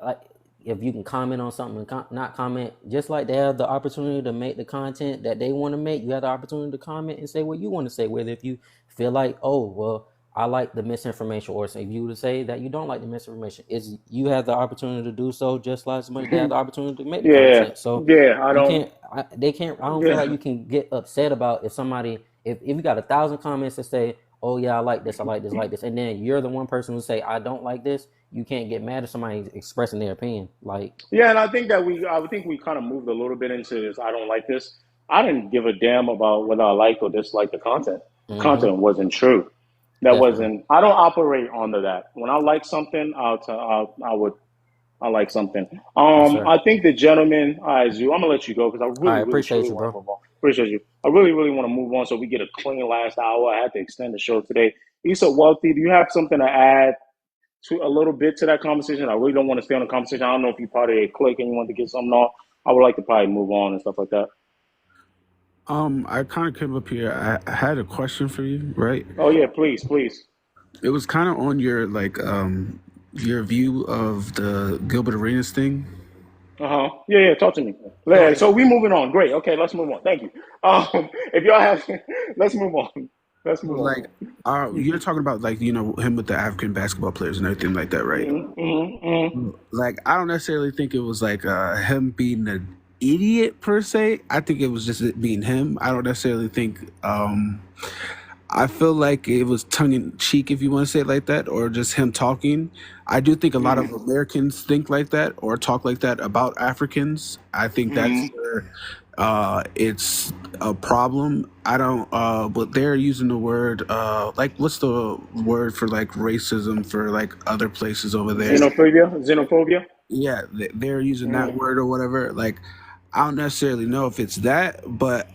like if you can comment on something and not comment, just like they have the opportunity to make the content that they want to make, you have the opportunity to comment and say what you want to say. Whether if you feel like, oh well, I like the misinformation, or if you to say that you don't like the misinformation, is you have the opportunity to do so just like as much they have the opportunity to make the Yeah, content. So yeah. I you don't. can't, they can't. I don't feel like Yeah, you can get upset about if somebody, if you got 1,000 comments that say, oh yeah, I like this, I like this, I like this, and then you're the one person who say I don't like this. You can't get mad at somebody expressing their opinion. Like, yeah. And I think that I would think we kind of moved a little bit into this. I don't like this. I didn't give a damn about whether I liked or disliked the content. The content wasn't true. That definitely. wasn't. I don't operate under that. When I like something, I would. I like something. Yes, sir. I think the gentleman, Zoo, I'm gonna let you go because I All really, right, really, appreciate truly you, want to bro. move on. Appreciate you. I really, really want to move on so we get a clean last hour. I had to extend the show today. Issa Wealthy, do you have something to add to a little bit to that conversation? I really don't want to stay on the conversation. I don't know if you're part of a clique and you want to get something off. I would like to probably move on and stuff like that. I kind of came up here. I had a question for you, right? Oh yeah, please, please. It was kind of on your your view of the Gilbert Arenas thing. Yeah, yeah. Talk to me. Yeah, so we moving on. Great. Okay, let's move on. Thank you. If y'all have, let's move on. Let's So move on. you're talking about him with the African basketball players and everything like that, right? Like I don't necessarily think it was like him being an idiot per se. I think it was just it being him. I don't necessarily think. I feel like it was tongue in cheek, if you want to say it like that, or just him talking. I do think a lot of Americans think like that or talk like that about Africans. I think that's where it's a problem. I don't, but they're using the word, like, what's the word for like racism for like other places over there? Xenophobia. Yeah, they're using that word or whatever. Like, I don't necessarily know if it's that, but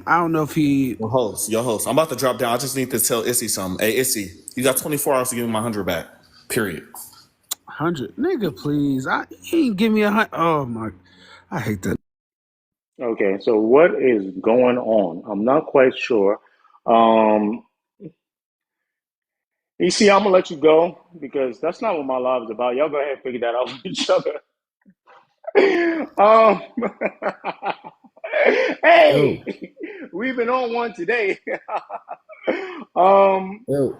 I don't know if he Your host. I'm about to drop down. I just need to tell Issy something. Hey, Issy, you got 24 hours to give me my 100 back. Period. 100 nigga, please. He ain't give me 100. Oh my, I hate that. Okay, so what is going on? I'm not quite sure. Um, EC, I'm gonna let you go because that's not what my live is about. Y'all go ahead and figure that out with each other. Um, Yo, hey, we've been on one today. um, yo,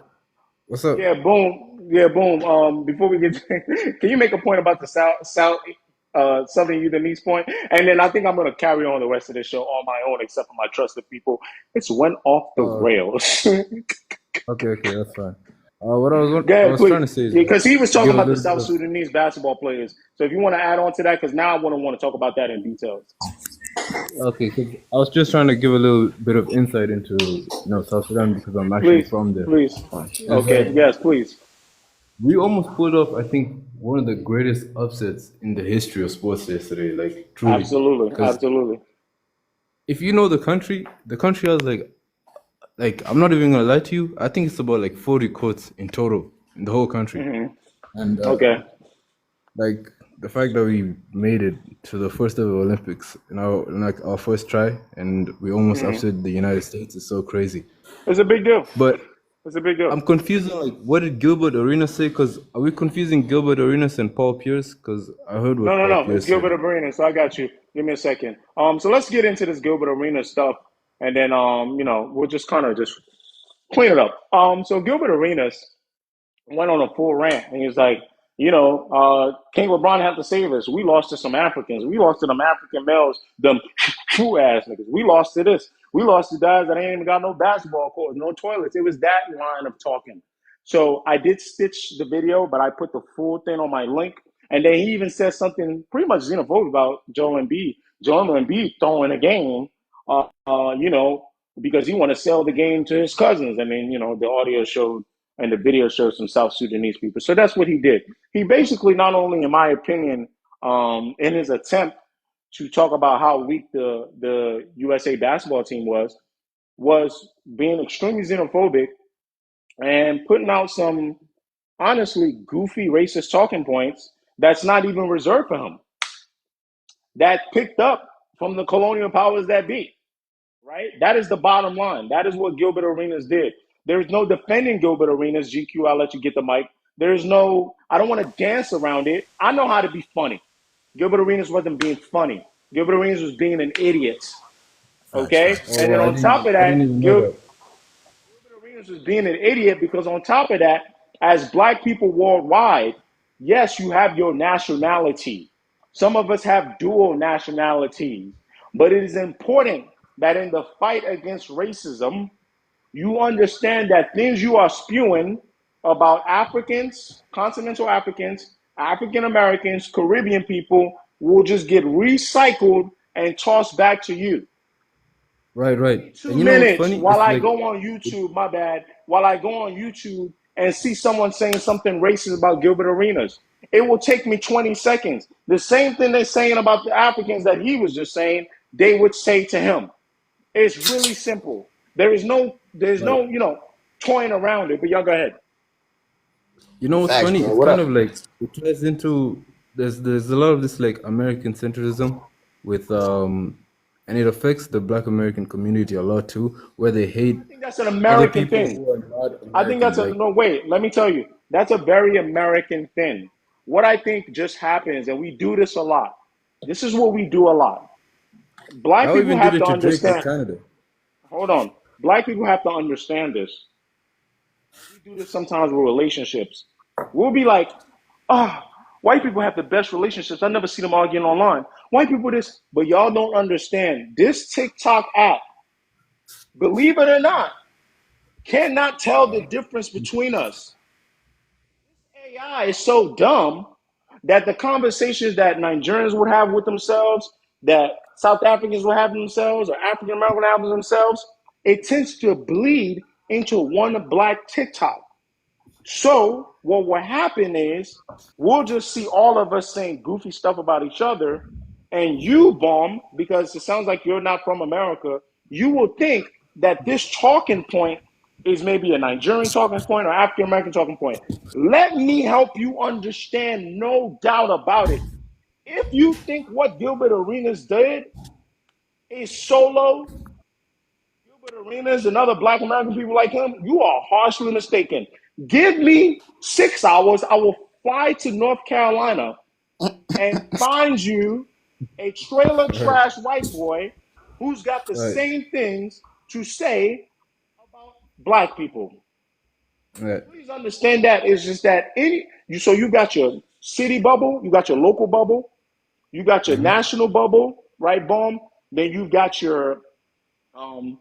what's up? yeah, boom, yeah, boom. Before we get, can you make a point about the Southern Udinese point, and then I think I'm gonna carry on the rest of the show on my own, except for my trusted people. It's went off the Oh, rails. okay, that's fine. Go I ahead, was trying please. to say is Because he was talking give a about the little bit South of Sudanese basketball players. So if you want to add on to that, because now I wouldn't want to talk about that in details. okay. 'Cause I was just trying to give a little bit of insight into South Sudan because I'm actually Please, from there. please. It's Okay, like yes, please. we almost pulled off, I think, one of the greatest upsets in the history of sports yesterday. Like truly, Absolutely, because absolutely. if you know the country has like I'm not even gonna lie to you. I think it's about like 40 courts in total in the whole country, and Okay. like the fact that we made it to the first ever Olympics in like our first try, and we almost upset the United States is so crazy. It's a big deal. But It's a big deal. I'm confused on like what did Gilbert Arenas say? Because are we confusing Gilbert Arenas and Paul Pierce? Because I heard No, what no, Paul no. It's Pierce Gilbert said. Arenas. So I got you. Give me a second. So let's get into this Gilbert Arenas stuff, and then we'll just kind of just clean it up. So Gilbert Arenas went on a full rant, and he was like, King LeBron had to save us. We lost to some Africans. We lost to them African males, them true ass niggas. We lost to this. We lost to guys that ain't even got no basketball courts, no toilets. It was that line of talking. So I did stitch the video, but I put the full thing on my link. And then he even said something pretty much xenophobic about Joel Embiid. Joel Embiid throwing a game, because he want to sell the game to his cousins. I mean, the audio showed and the video shows some South Sudanese people. So that's what he did. He basically, not only, in my opinion, in his attempt to talk about how weak the USA basketball team was being extremely xenophobic and putting out some honestly goofy racist talking points that's not even reserved for him. That picked up from the colonial powers that be. Right? That is the bottom line. That is what Gilbert Arenas did. There's no defending Gilbert Arenas. GQ, I'll let you get the mic. There's no, I don't want to dance around it. I know how to be funny. Gilbert Arenas wasn't being funny. Gilbert Arenas was being an idiot. Facts, Okay? facts. And Oh, then on top of I didn't that, even know that. Gilbert Arenas was being an idiot because on top of that, as black people worldwide, yes, you have your nationality. Some of us have dual nationalities. But it is important that in the fight against racism, you understand that things you are spewing about Africans, continental Africans, African Americans, Caribbean people will just get recycled and tossed back to you. Right, Give right. me And 2 you know what's minutes funny? while It's I like, go on YouTube, my bad, while I go on YouTube and see someone saying something racist about Gilbert Arenas. It will take me 20 seconds. The same thing they're saying about the Africans that he was just saying, they would say to him. It's really simple. There's right. no, toying around it. But y'all go ahead. You know what's Facts, funny? bro. It's What kind up? of like it ties into there's a lot of this like American centrism with and it affects the Black American community a lot too, where they hate I think that's an other American people thing. who are not I think American. that's a Like no. Wait, let me tell you. That's a very American thing. What I think just happens, and we do this a lot. This is what we do a lot. Black y'all people even did have it to to Drake with understand. Canada. Hold on. Black people have to understand this. We do this sometimes with relationships. We'll be like, ah, oh, white people have the best relationships. I never see them arguing online. White people this, but y'all don't understand. This TikTok app, believe it or not, cannot tell the difference between us. AI is so dumb that the conversations that Nigerians would have with themselves, that South Africans would have themselves, or African Americans would have themselves, it tends to bleed into one black TikTok. So what will happen is we'll just see all of us saying goofy stuff about each other, and you, Bomb, because it sounds like you're not from America, you will think that this talking point is maybe a Nigerian talking point or African American talking point. Let me help you understand, no doubt about it. If you think what Gilbert Arenas did is solo, Gilbert Arenas and other Black American people like him, you are harshly mistaken. Give me 6 hours. I will fly to North Carolina and find you a trailer Right, trash white boy who's got the right, same things to say about Black people. right. Please understand that it's just that so you got your city bubble, you got your local bubble, you got your Mm-hmm. national bubble, right, Boom? Then you've got your um,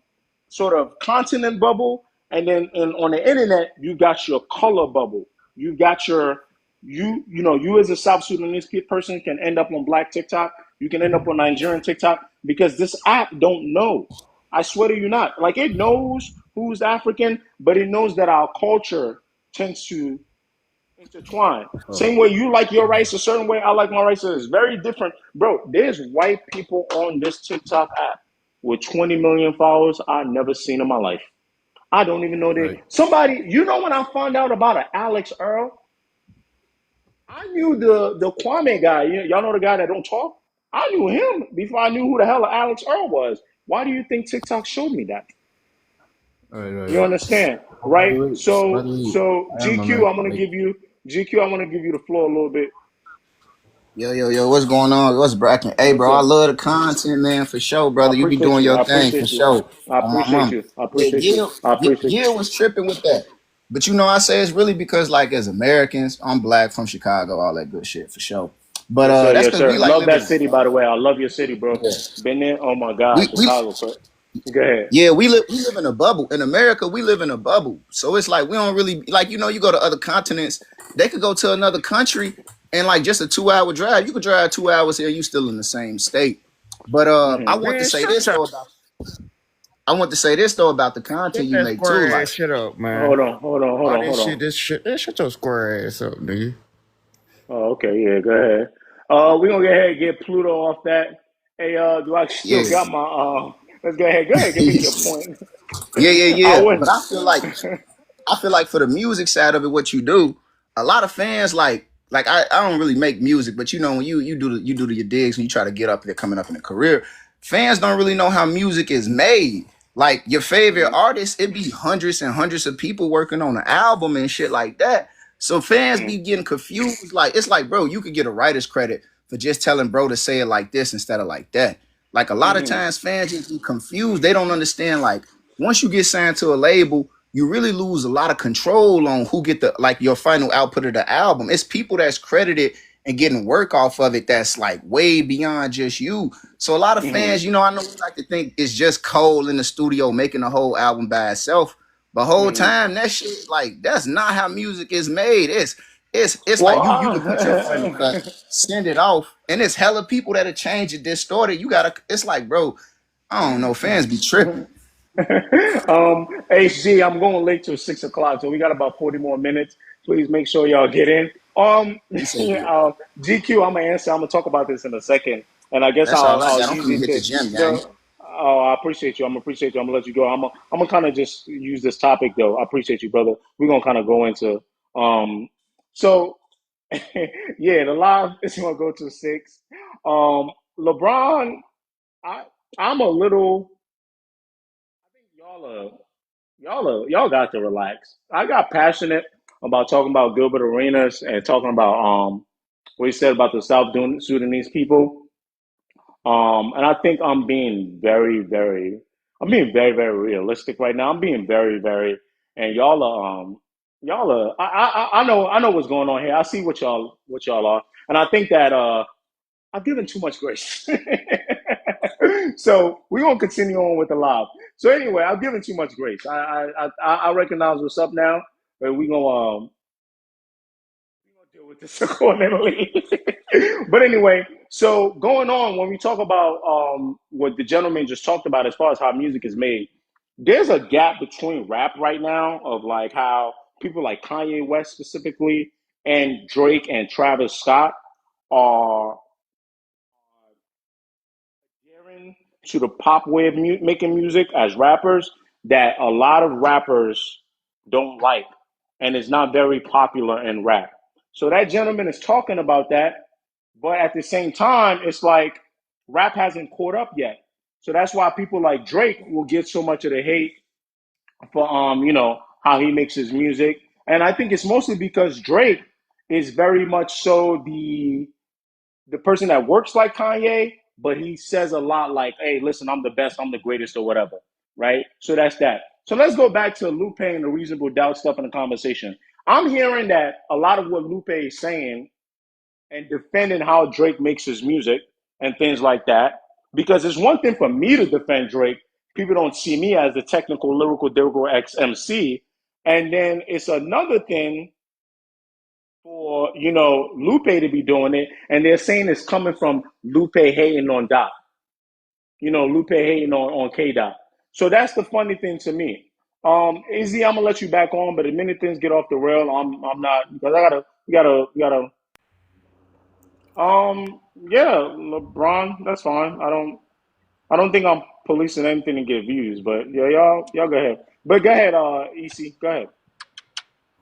sort of continent bubble, and then on the internet you got your color bubble. You got your you as a South Sudanese person can end up on Black TikTok. You can end up on Nigerian TikTok because this app don't know. I swear to you, not like it knows who's African, but it knows that our culture tends to intertwine. Oh, Same way you like your rice a certain way, I like my rice. It's very different, bro. There's white people on this TikTok app with 20 million followers I've never seen in my life. I don't even know they right. somebody. You know when I found out about an Alex Earl, I knew the Kwame guy. Y'all know the guy that don't talk. I knew him before I knew who the hell Alex Earl was. Why do you think TikTok showed me that? All right, right, You right. understand, By right? the way, by the So way, so I am GQ, I'm American. gonna Like, give you GQ. I'm gonna give you the floor a little bit. Yo, yo, yo, what's going on? What's bracking? Hey, What's bro, I up? love the content, man, for sure, I brother. You be appreciate doing you. your I thing for appreciate you. sure. I On my appreciate mama. you. I Yeah, appreciate you. I appreciate you. Gil was tripping with that. But you know, I say it's really because, like, as Americans, I'm black from Chicago, all that good shit for sure. But Yes, sir. that's Yes, because we sir. like Love that living. city, by the way. I love your city, bro. Yeah. Been there. Oh my God, We Chicago. Go ahead. Yeah, we live in a bubble. In America, we live in a bubble. So it's like we don't really like you go to other continents, they could go to another country and like just a 2 hour drive. You could drive 2 hours here, you still in the same state. But I Mm-hmm. want to Man, say shut this your though about the content shut you that make too. square Like ass shit up, man. Hold on. Hold on. Hold All on. this Hold shit, on. this shit, man, shut your square ass up, nigga. Oh, okay. Yeah. Go ahead. We're gonna go ahead and get Pluto off that. Hey, do I still yeah. got my let's go ahead. Go ahead. Give me your point. I Yeah. But wouldn't. I feel like for the music side of it, what you do, a lot of fans like I don't really make music, but you know when you do your digs and you try to get up there coming up in a career, fans don't really know how music is made. Like your favorite artist, it be hundreds and hundreds of people working on an album and shit like that. So fans be getting confused. Like it's like, bro, you could get a writer's credit for just telling bro to say it like this instead of like that. Like a lot of times fans just be confused. They don't understand. Like once you get signed to a label, you really lose a lot of control on who get the like your final output of the album. It's people that's credited and getting work off of it that's like way beyond just you. So a lot of fans, you know, I know we like to think it's just Cole in the studio making the whole album by itself. But whole time that shit, like that's not how music is made. It's Well, like you can put your final cut, send it off, and it's hella people that'll change it, distort it. You gotta. It's like, bro, I don't know. Fans be tripping. HG, I'm going late till 6 o'clock, so we got about 40 more minutes. Please make sure y'all get in. He said, yeah, GQ, I'm gonna answer. I'm gonna talk about this in a second, and I guess that's all I I'll got. I'm use finna it hit the to. gym, gang. The, oh, I appreciate you. I'm gonna let you go. I'm gonna kind of just use this topic though. I appreciate you, brother. We're gonna kind of go into so yeah, the live is gonna go to 6. LeBron, I I'm a little. I think y'all got to relax. I got passionate about talking about Gilbert Arenas and talking about what he said about the Sudanese people. And I think I'm being very, very realistic right now. I'm being very, very, and y'all are. I know what's going on here. I see what y'all are, and I think that I've given too much grace. So we're gonna continue on with the live. So anyway, I've given too much grace. I recognize what's up now, but we gonna deal with this accordingly. But anyway, so going on when we talk about what the gentleman just talked about as far as how music is made, there's a gap between rap right now of like how people like Kanye West specifically and Drake and Travis Scott are adhering to the pop way of making music as rappers that a lot of rappers don't like and is not very popular in rap. So that gentleman is talking about that, but at the same time, it's like rap hasn't caught up yet. So that's why people like Drake will get so much of the hate for how he makes his music. And I think it's mostly because Drake is very much so the person that works like Kanye, but he says a lot like, "Hey, listen, I'm the best, I'm the greatest, or whatever." Right? So that's that. So let's go back to Lupe and the reasonable doubt stuff in the conversation. I'm hearing that a lot of what Lupe is saying and defending how Drake makes his music and things like that. Because it's one thing for me to defend Drake. People don't see me as the technical, lyrical ex MC. And then it's another thing for Lupe to be doing it, and they're saying it's coming from Lupe hating on Doc. Lupe hating on K Dot. So that's the funny thing to me. Izzy, I'm gonna let you back on, but the minute things get off the rail, I'm not because we gotta. Yeah, LeBron, that's fine. I don't think I'm policing anything to get views, but yeah, y'all go ahead. But go ahead, EC, go ahead.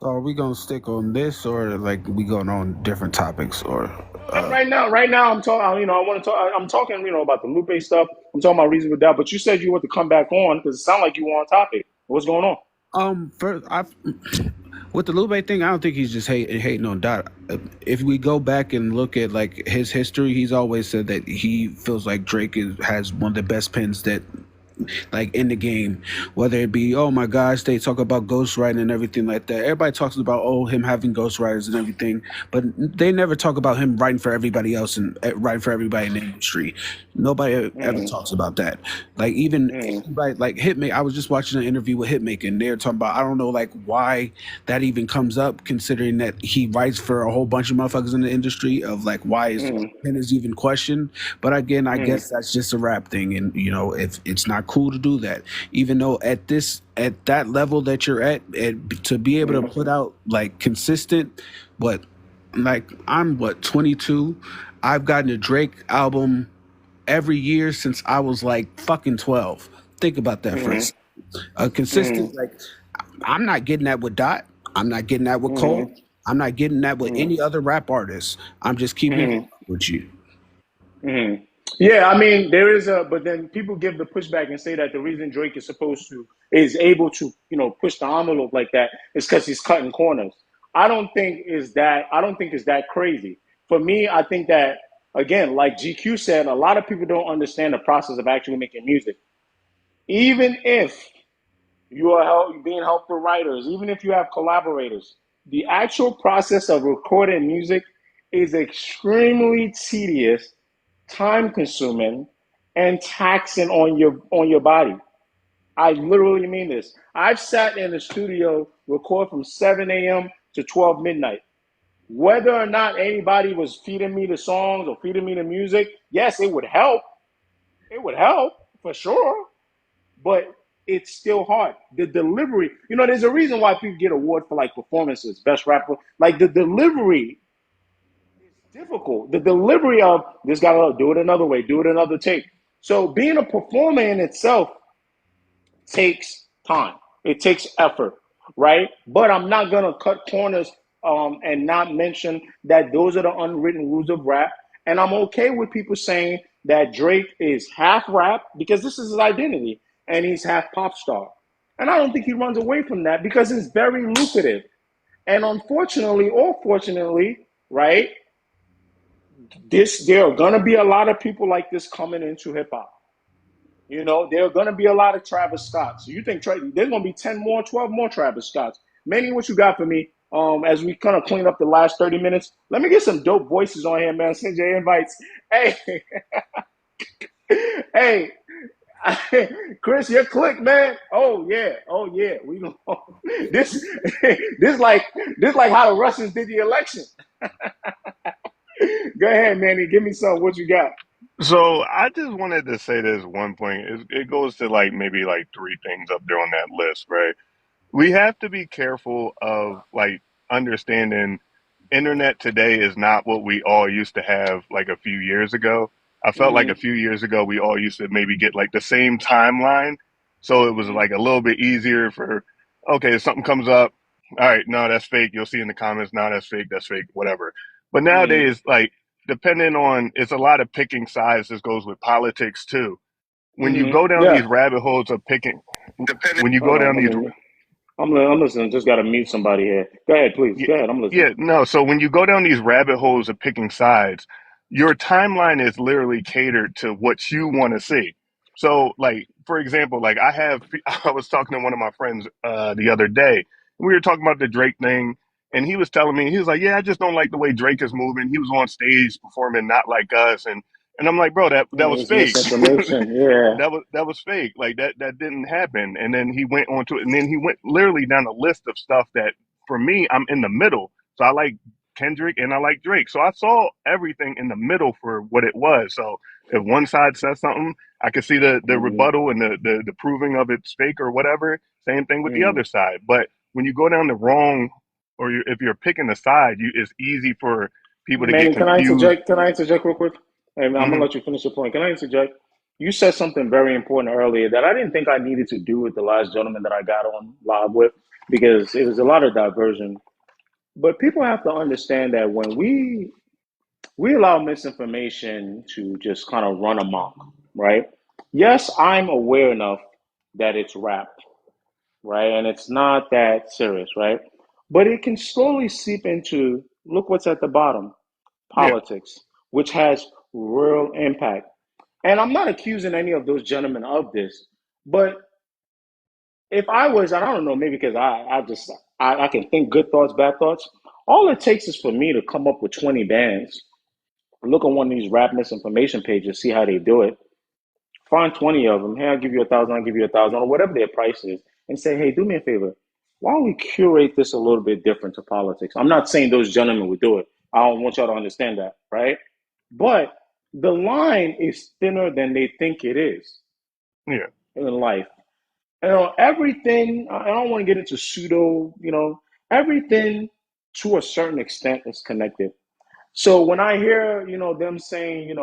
Are we gonna stick on this, or like we going on different topics, or Right now, I'm talking. I want to talk. I'm talking, about the Lupe stuff. I'm talking about reason with that. But you said you want to come back on because it sounded like you were on topic. What's going on? first I with the Lupe thing, I don't think he's just hating on Dot. If we go back and look at like his history, he's always said that he feels like Drake has one of the best pens that like in the game, whether it be oh my gosh they talk about ghostwriting and everything like that. Everybody talks about him having ghostwriters and everything, but they never talk about him writing for everybody else and writing for everybody in the industry. Nobody ever talks about that. Like even anybody like Hitmaker. I was just watching an interview with Hitmaker and they're talking about I don't know like why that even comes up considering that he writes for a whole bunch of motherfuckers in the industry of like why is pen is even questioned. But again, I guess that's just a rap thing, and if it's not cool to do that, even though at that level that you're at to be able to put out like consistent, but like I'm 22, I've gotten a Drake album every year since I was like fucking 12. Think about that for a second. A consistent like I'm not getting that with Dot. I'm not getting that with Cole. I'm not getting that with any other rap artist. I'm just keeping it with you. Yeah, I mean, there is a, but then people give the pushback and say that the reason Drake is able to, push the envelope like that is because he's cutting corners. I don't think it's that crazy. For me, I think that, again, like GQ said, a lot of people don't understand the process of actually making music. Even if being helped with writers, even if you have collaborators, the actual process of recording music is extremely tedious, time consuming, and taxing on your body. I literally mean this. I've sat in the studio record from 7 a.m. to 12 midnight. Whether or not anybody was feeding me the songs or feeding me the music, yes, it would help. It would help for sure, but it's still hard. The delivery, there's a reason why people get awards for like performances, best rapper. Like the delivery is difficult. The delivery of this guy, do it another way, do it another take. So being a performer in itself takes time. It takes effort, right? But I'm not gonna cut corners and not mention that those are the unwritten rules of rap. And I'm okay with people saying that Drake is half rap because this is his identity, and he's half pop star. And I don't think he runs away from that because it's very lucrative. And unfortunately, or fortunately, right, there are gonna be a lot of people like this coming into hip hop. There are going to be a lot of Travis Scotts. So you think there's going to be 10 more, 12 more Travis Scotts. Manny, what you got for me? As we kind of clean up the last 30 minutes, let me get some dope voices on here, man. Send your invites. Hey, hey, Chris, your click, man. Oh yeah. We know this. This like how the Russians did the election. Go ahead, Manny. Give me some. What you got? So I just wanted to say this one point. It goes to like maybe like three things up there on that list, right? We have to be careful of like understanding internet today is not what we all used to have like a few years ago. I felt like a few years ago we all used to maybe get like the same timeline. So it was like a little bit easier for, okay, if something comes up, all right, no, that's fake. You'll see in the comments, no, that's fake, whatever. But nowadays, like, depending on, it's a lot of picking sides. This goes with politics too. When you go down these Yeah. rabbit holes of picking, when you Hold go on. down Let these me. I'm listening. Just got to mute somebody here. Go ahead, please. Yeah, Go ahead. I'm listening. yeah, no. So when you go down these rabbit holes of picking sides, your timeline is literally catered to what you want to see. So, like, for example, like I was talking to one of my friends the other day. We were talking about the Drake thing, and he was telling me, he was like, "Yeah, I just don't like the way Drake is moving. He was on stage performing not like us," and I'm like, "Bro, that was It's fake. misinformation. Yeah. That was fake. Like that didn't happen." And then he went on to it, and then he went literally down a list of stuff that for me, I'm in the middle. So I like Kendrick and I like Drake. So I saw everything in the middle for what it was. So if one side says something, I could see the Mm-hmm. rebuttal and the proving of it's fake or whatever. Same thing with the Mm-hmm. other side. But when you go down the wrong, or if you're picking a side, it's easy for people to get Manny, can I confused. interject? Can I interject real quick? And I'm gonna Hmm. let you finish your point. Can I interject? You said something very important earlier that I didn't think I needed to do with the last gentleman that I got on live with because it was a lot of diversion. But people have to understand that when we allow misinformation to just kind of run amok, right? Yes, I'm aware enough that it's rap, right? And it's not that serious, right? But it can slowly seep into look what's at the bottom Yeah, politics, which has real impact. And I'm not accusing any of those gentlemen of this, but if I was, and I don't know, maybe because I can think good thoughts, bad thoughts. All it takes is for me to come up with 20 bands, look on one of these rap misinformation pages, see how they do it, find 20 of them. Hey, I'll give you 1,000, I'll give you 1,000, or whatever their price is, and say, hey, do me a favor. Why don't we curate this a little bit different to politics? I'm not saying those gentlemen would do it. I don't want y'all to understand that, right? But the line is thinner than they think it is yeah, in life. Everything, I don't want to get into pseudo, everything to a certain extent is connected. So when I hear, them saying,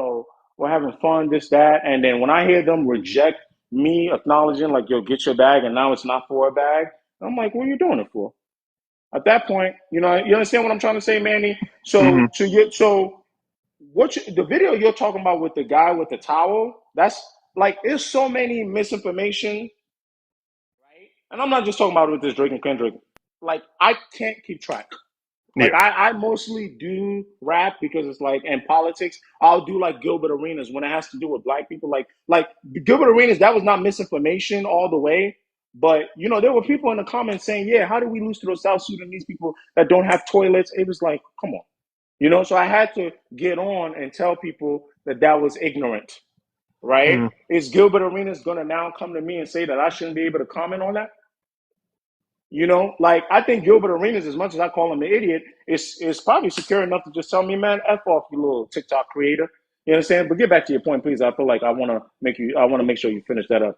we're having fun, this, that, and then when I hear them reject me acknowledging like, yo, get your bag, and now it's not for a bag, I'm like, what are you doing it for? At that point, you understand what I'm trying to say, Manny? hmm So The video you're talking about with the guy with the towel, that's like, there's so many misinformation, right? And I'm not just talking about with this Drake and Kendrick. Like, I can't keep track. Like, Yeah. I mostly do rap because it's like, and politics. I'll do like Gilbert Arenas when it has to do with black people. Like Gilbert Arenas, that was not misinformation all the way. But there were people in the comments saying, "Yeah, how do we lose to those South Sudanese people that don't have toilets?" It was like, come on. So I had to get on and tell people that that was ignorant, right? Mm. Is Gilbert Arenas going to now come to me and say that I shouldn't be able to comment on that? Like, I think Gilbert Arenas, as much as I call him an idiot, is probably secure enough to just tell me, man, F off, you little TikTok creator. You understand? But get back to your point, please. I feel like I want to make sure you finish that up.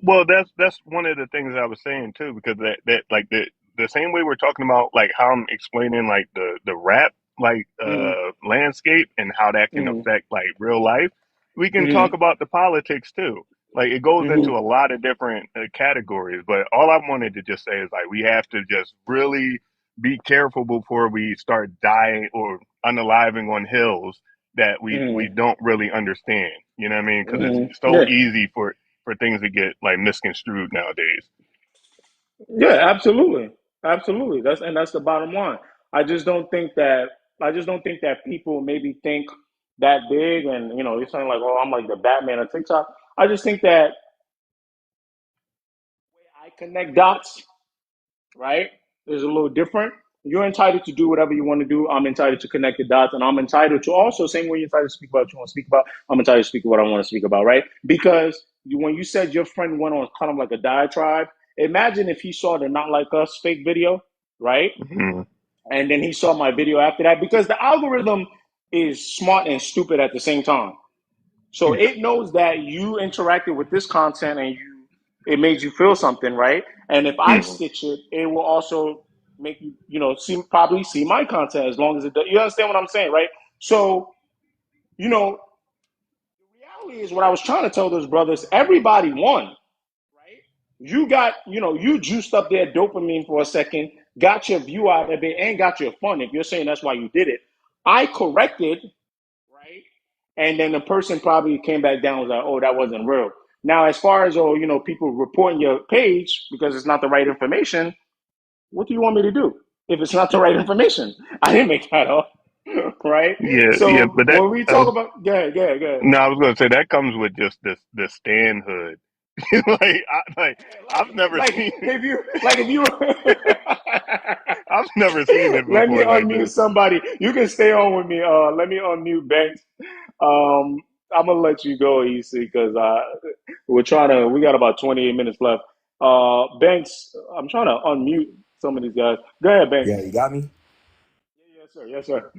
Well, that's one of the things I was saying too, because that like the same way we're talking about like how I'm explaining like the rap like Mm-hmm. landscape and how that can Mm-hmm. affect like real life, we can talk Mm-hmm. about the politics too. Like it goes into Mm-hmm. a lot of different categories, but all I wanted to just say is like we have to just really be careful before we start dying or unaliving on hills that we Mm-hmm. don't really understand. You know what I mean? Because it's Mm-hmm. so Yeah. easy for things to get like misconstrued nowadays. Yeah, absolutely. Absolutely. That's the bottom line. I just don't think that I just don't think that people maybe think that big, and you're saying like, oh, I'm like the Batman of TikTok. I just think that I connect dots, right, is a little different. You're entitled to do whatever you want to do. I'm entitled to connect the dots, and I'm entitled to also, same way you're entitled to speak about what you want to speak about, I'm entitled to speak what I want to speak about, right? Because when you said your friend went on kind of like a diatribe, imagine if he saw the Not Like Us fake video, right? Hmm. And then he saw my video after that, because the algorithm is smart and stupid at the same time. So Yeah. it knows that you interacted with this content and it made you feel something, right? And if I Hmm. stitch it, it will also make you, probably see my content as long as it does. You understand what I'm saying, right? So, the reality is what I was trying to tell those brothers, everybody won, right? You got, you juiced up their dopamine for a second, got your view out of it, and got your fun. If you're saying that's why you did it, I corrected, right? And then the person probably came back down and was like, oh, that wasn't real. Now, as far as, people reporting your page because it's not the right information, what do you want me to do if it's not the right information? I didn't make that up, right? Yeah, yeah, So but that when we I talk was about, go ahead, go ahead, go ahead. no, I was gonna say that comes with just the stanhood. I've never Like seen if you I've never seen it let me before like unmute this. somebody. You can stay on with me. Let me unmute Banks. I'm gonna let you go, EC, because we got about 28 minutes left. Banks, I'm trying to unmute some of these guys. Go ahead, Banks. Yeah, you got me? Yes, sir. Yes, sir.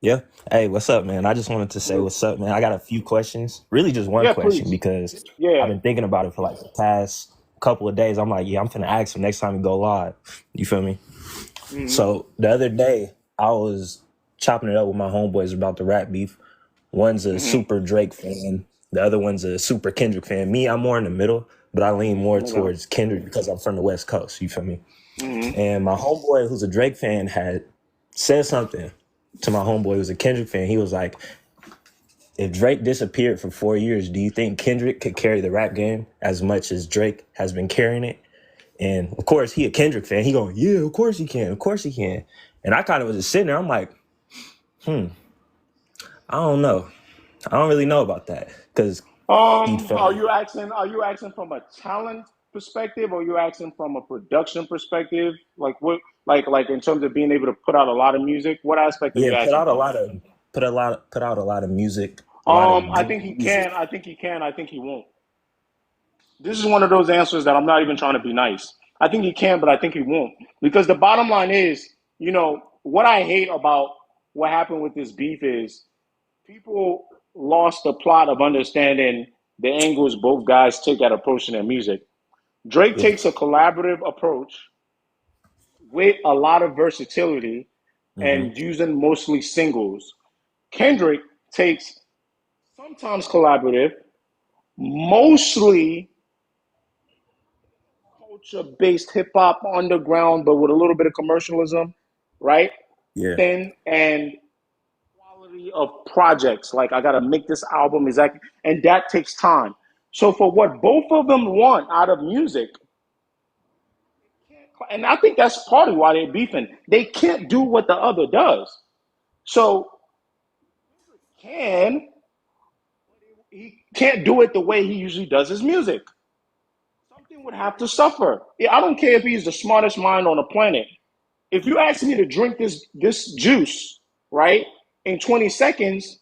Yeah. Hey, what's up, man? I just wanted to say what's up, man. I got a few questions. Really just one Yeah, question please. because I've Yeah. been thinking about it for like the past couple of days. I'm like, yeah, I'm finna ask him next time we go live. You feel me? Mm-hmm. So the other day I was chopping it up with my homeboys about the rap beef. One's a Mm-hmm. super Drake fan. The other one's a super Kendrick fan. Me, I'm more in the middle, but I lean more Okay. towards Kendrick because I'm from the West Coast. You feel me? Mm-hmm. And my homeboy, who's a Drake fan, had said something to my homeboy, who's a Kendrick fan. He was like, if Drake disappeared for 4 years, do you think Kendrick could carry the rap game as much as Drake has been carrying it? And of course, he a Kendrick fan. He going, yeah, of course he can. Of course he can. And I kind of was just sitting there. I'm like, I don't know. I don't really know about that because he felt Are you asking? Are you asking from a talent perspective, or are you asking from a production perspective? Like what? Like in terms of being able to put out a lot of music. What aspect are yeah, you asking from? put out a lot of music, a lot of I good think he music. can. I think he can. I think he won't. This is one of those answers that I'm not even trying to be nice. I think he can, but I think he won't. Because the bottom line is, what I hate about what happened with this beef is people lost the plot of understanding the angles both guys take at approaching their music. Drake Yeah. takes a collaborative approach with a lot of versatility Mm-hmm. and using mostly singles. Kendrick takes sometimes collaborative, mostly culture based hip hop underground, but with a little bit of commercialism, right? Yeah. And of projects. Like I gotta make this album exactly, and that takes time. So for what both of them want out of music, and I think that's partly why they're beefing. They can't do what the other does. So can he can't do it the way he usually does his music. Something would have to suffer. Yeah, I don't care if he's the smartest mind on the planet. If you ask me to drink this juice, right, in 20 seconds,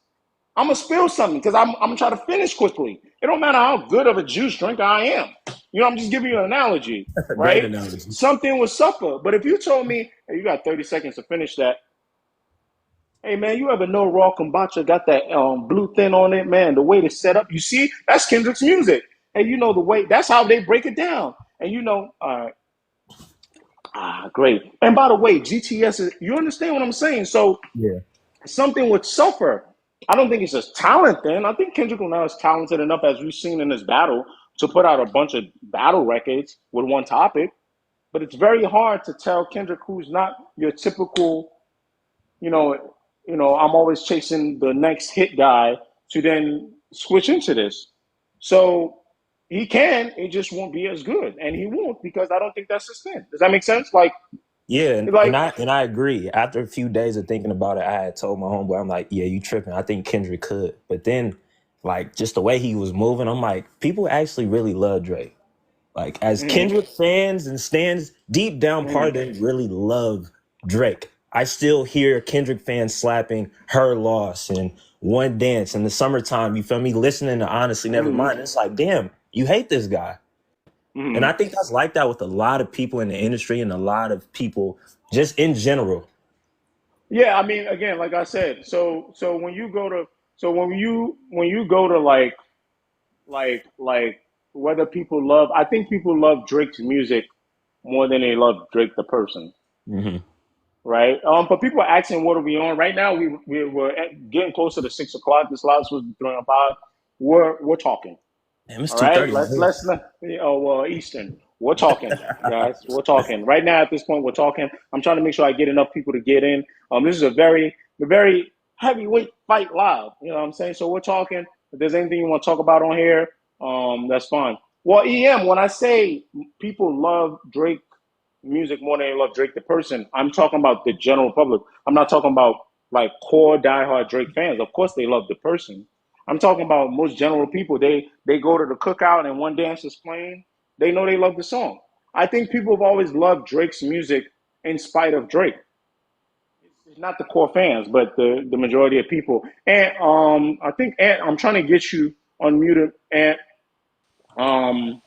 I'm gonna spill something because I'm gonna try to finish quickly. It don't matter how good of a juice drinker I am. You know, I'm just giving you an analogy, Great right? analogy. Something would suffer. But if you told me, hey, you got 30 seconds to finish that, hey man, you ever know raw kombucha got that blue thin on it, man? The way it's set up, you see, that's Kendrick's music, and you know the way that's how they break it down, and you know, great. And by the way, GTS is you understand what I'm saying? So Yeah. something would suffer. I don't think it's just talent. Then I think Kendrick Lamar is talented enough, as we've seen in this battle, to put out a bunch of battle records with one topic. But it's very hard to tell Kendrick, who's not your typical, you know, I'm always chasing the next hit guy, to then switch into this. So he can, it just won't be as good, and he won't because I don't think that's his thing. Does that make sense? Yeah, Like, and I agree. After a few days of thinking about it, I had told my homeboy, I'm like, yeah, you tripping. I think Kendrick could. But then, like, just the way he was moving, I'm like, people actually really love Drake. Like, as Kendrick fans and stands, deep down part of them really love Drake. I still hear Kendrick fans slapping Her Loss and One Dance in the summertime. You feel me? Listening to Honestly Nevermind. It's like, damn, you hate this guy. And I think that's like that with a lot of people in the industry and a lot of people just in general. yeah, I mean, again, like I said, so when you go to so when you go to like whether people love, I think people love Drake's music more than they love Drake the person, Hmm. right? But people are asking, what are we on right now? We're getting closer to 6 o'clock. This last was 3:05. We're talking. Damn, it's All right, 2:30 let's not. Oh well, Eastern. We're talking, guys. We're talking right now. At this point, we're talking. I'm trying to make sure I get enough people to get in. This is a very heavyweight fight live. You know what I'm saying? So we're talking. If there's anything you want to talk about on here, that's fine. Well, EM, when I say people love Drake music more than they love Drake the person, I'm talking about the general public. I'm not talking about like core diehard Drake fans. Of course, they love the person. I'm talking about most general people. They go to the cookout and One Dance is playing. They know they love the song. I think people have always loved Drake's music in spite of Drake. It's not the core fans, but the majority of people. And I think Ant, I'm trying to get you unmuted, Ant. But Um,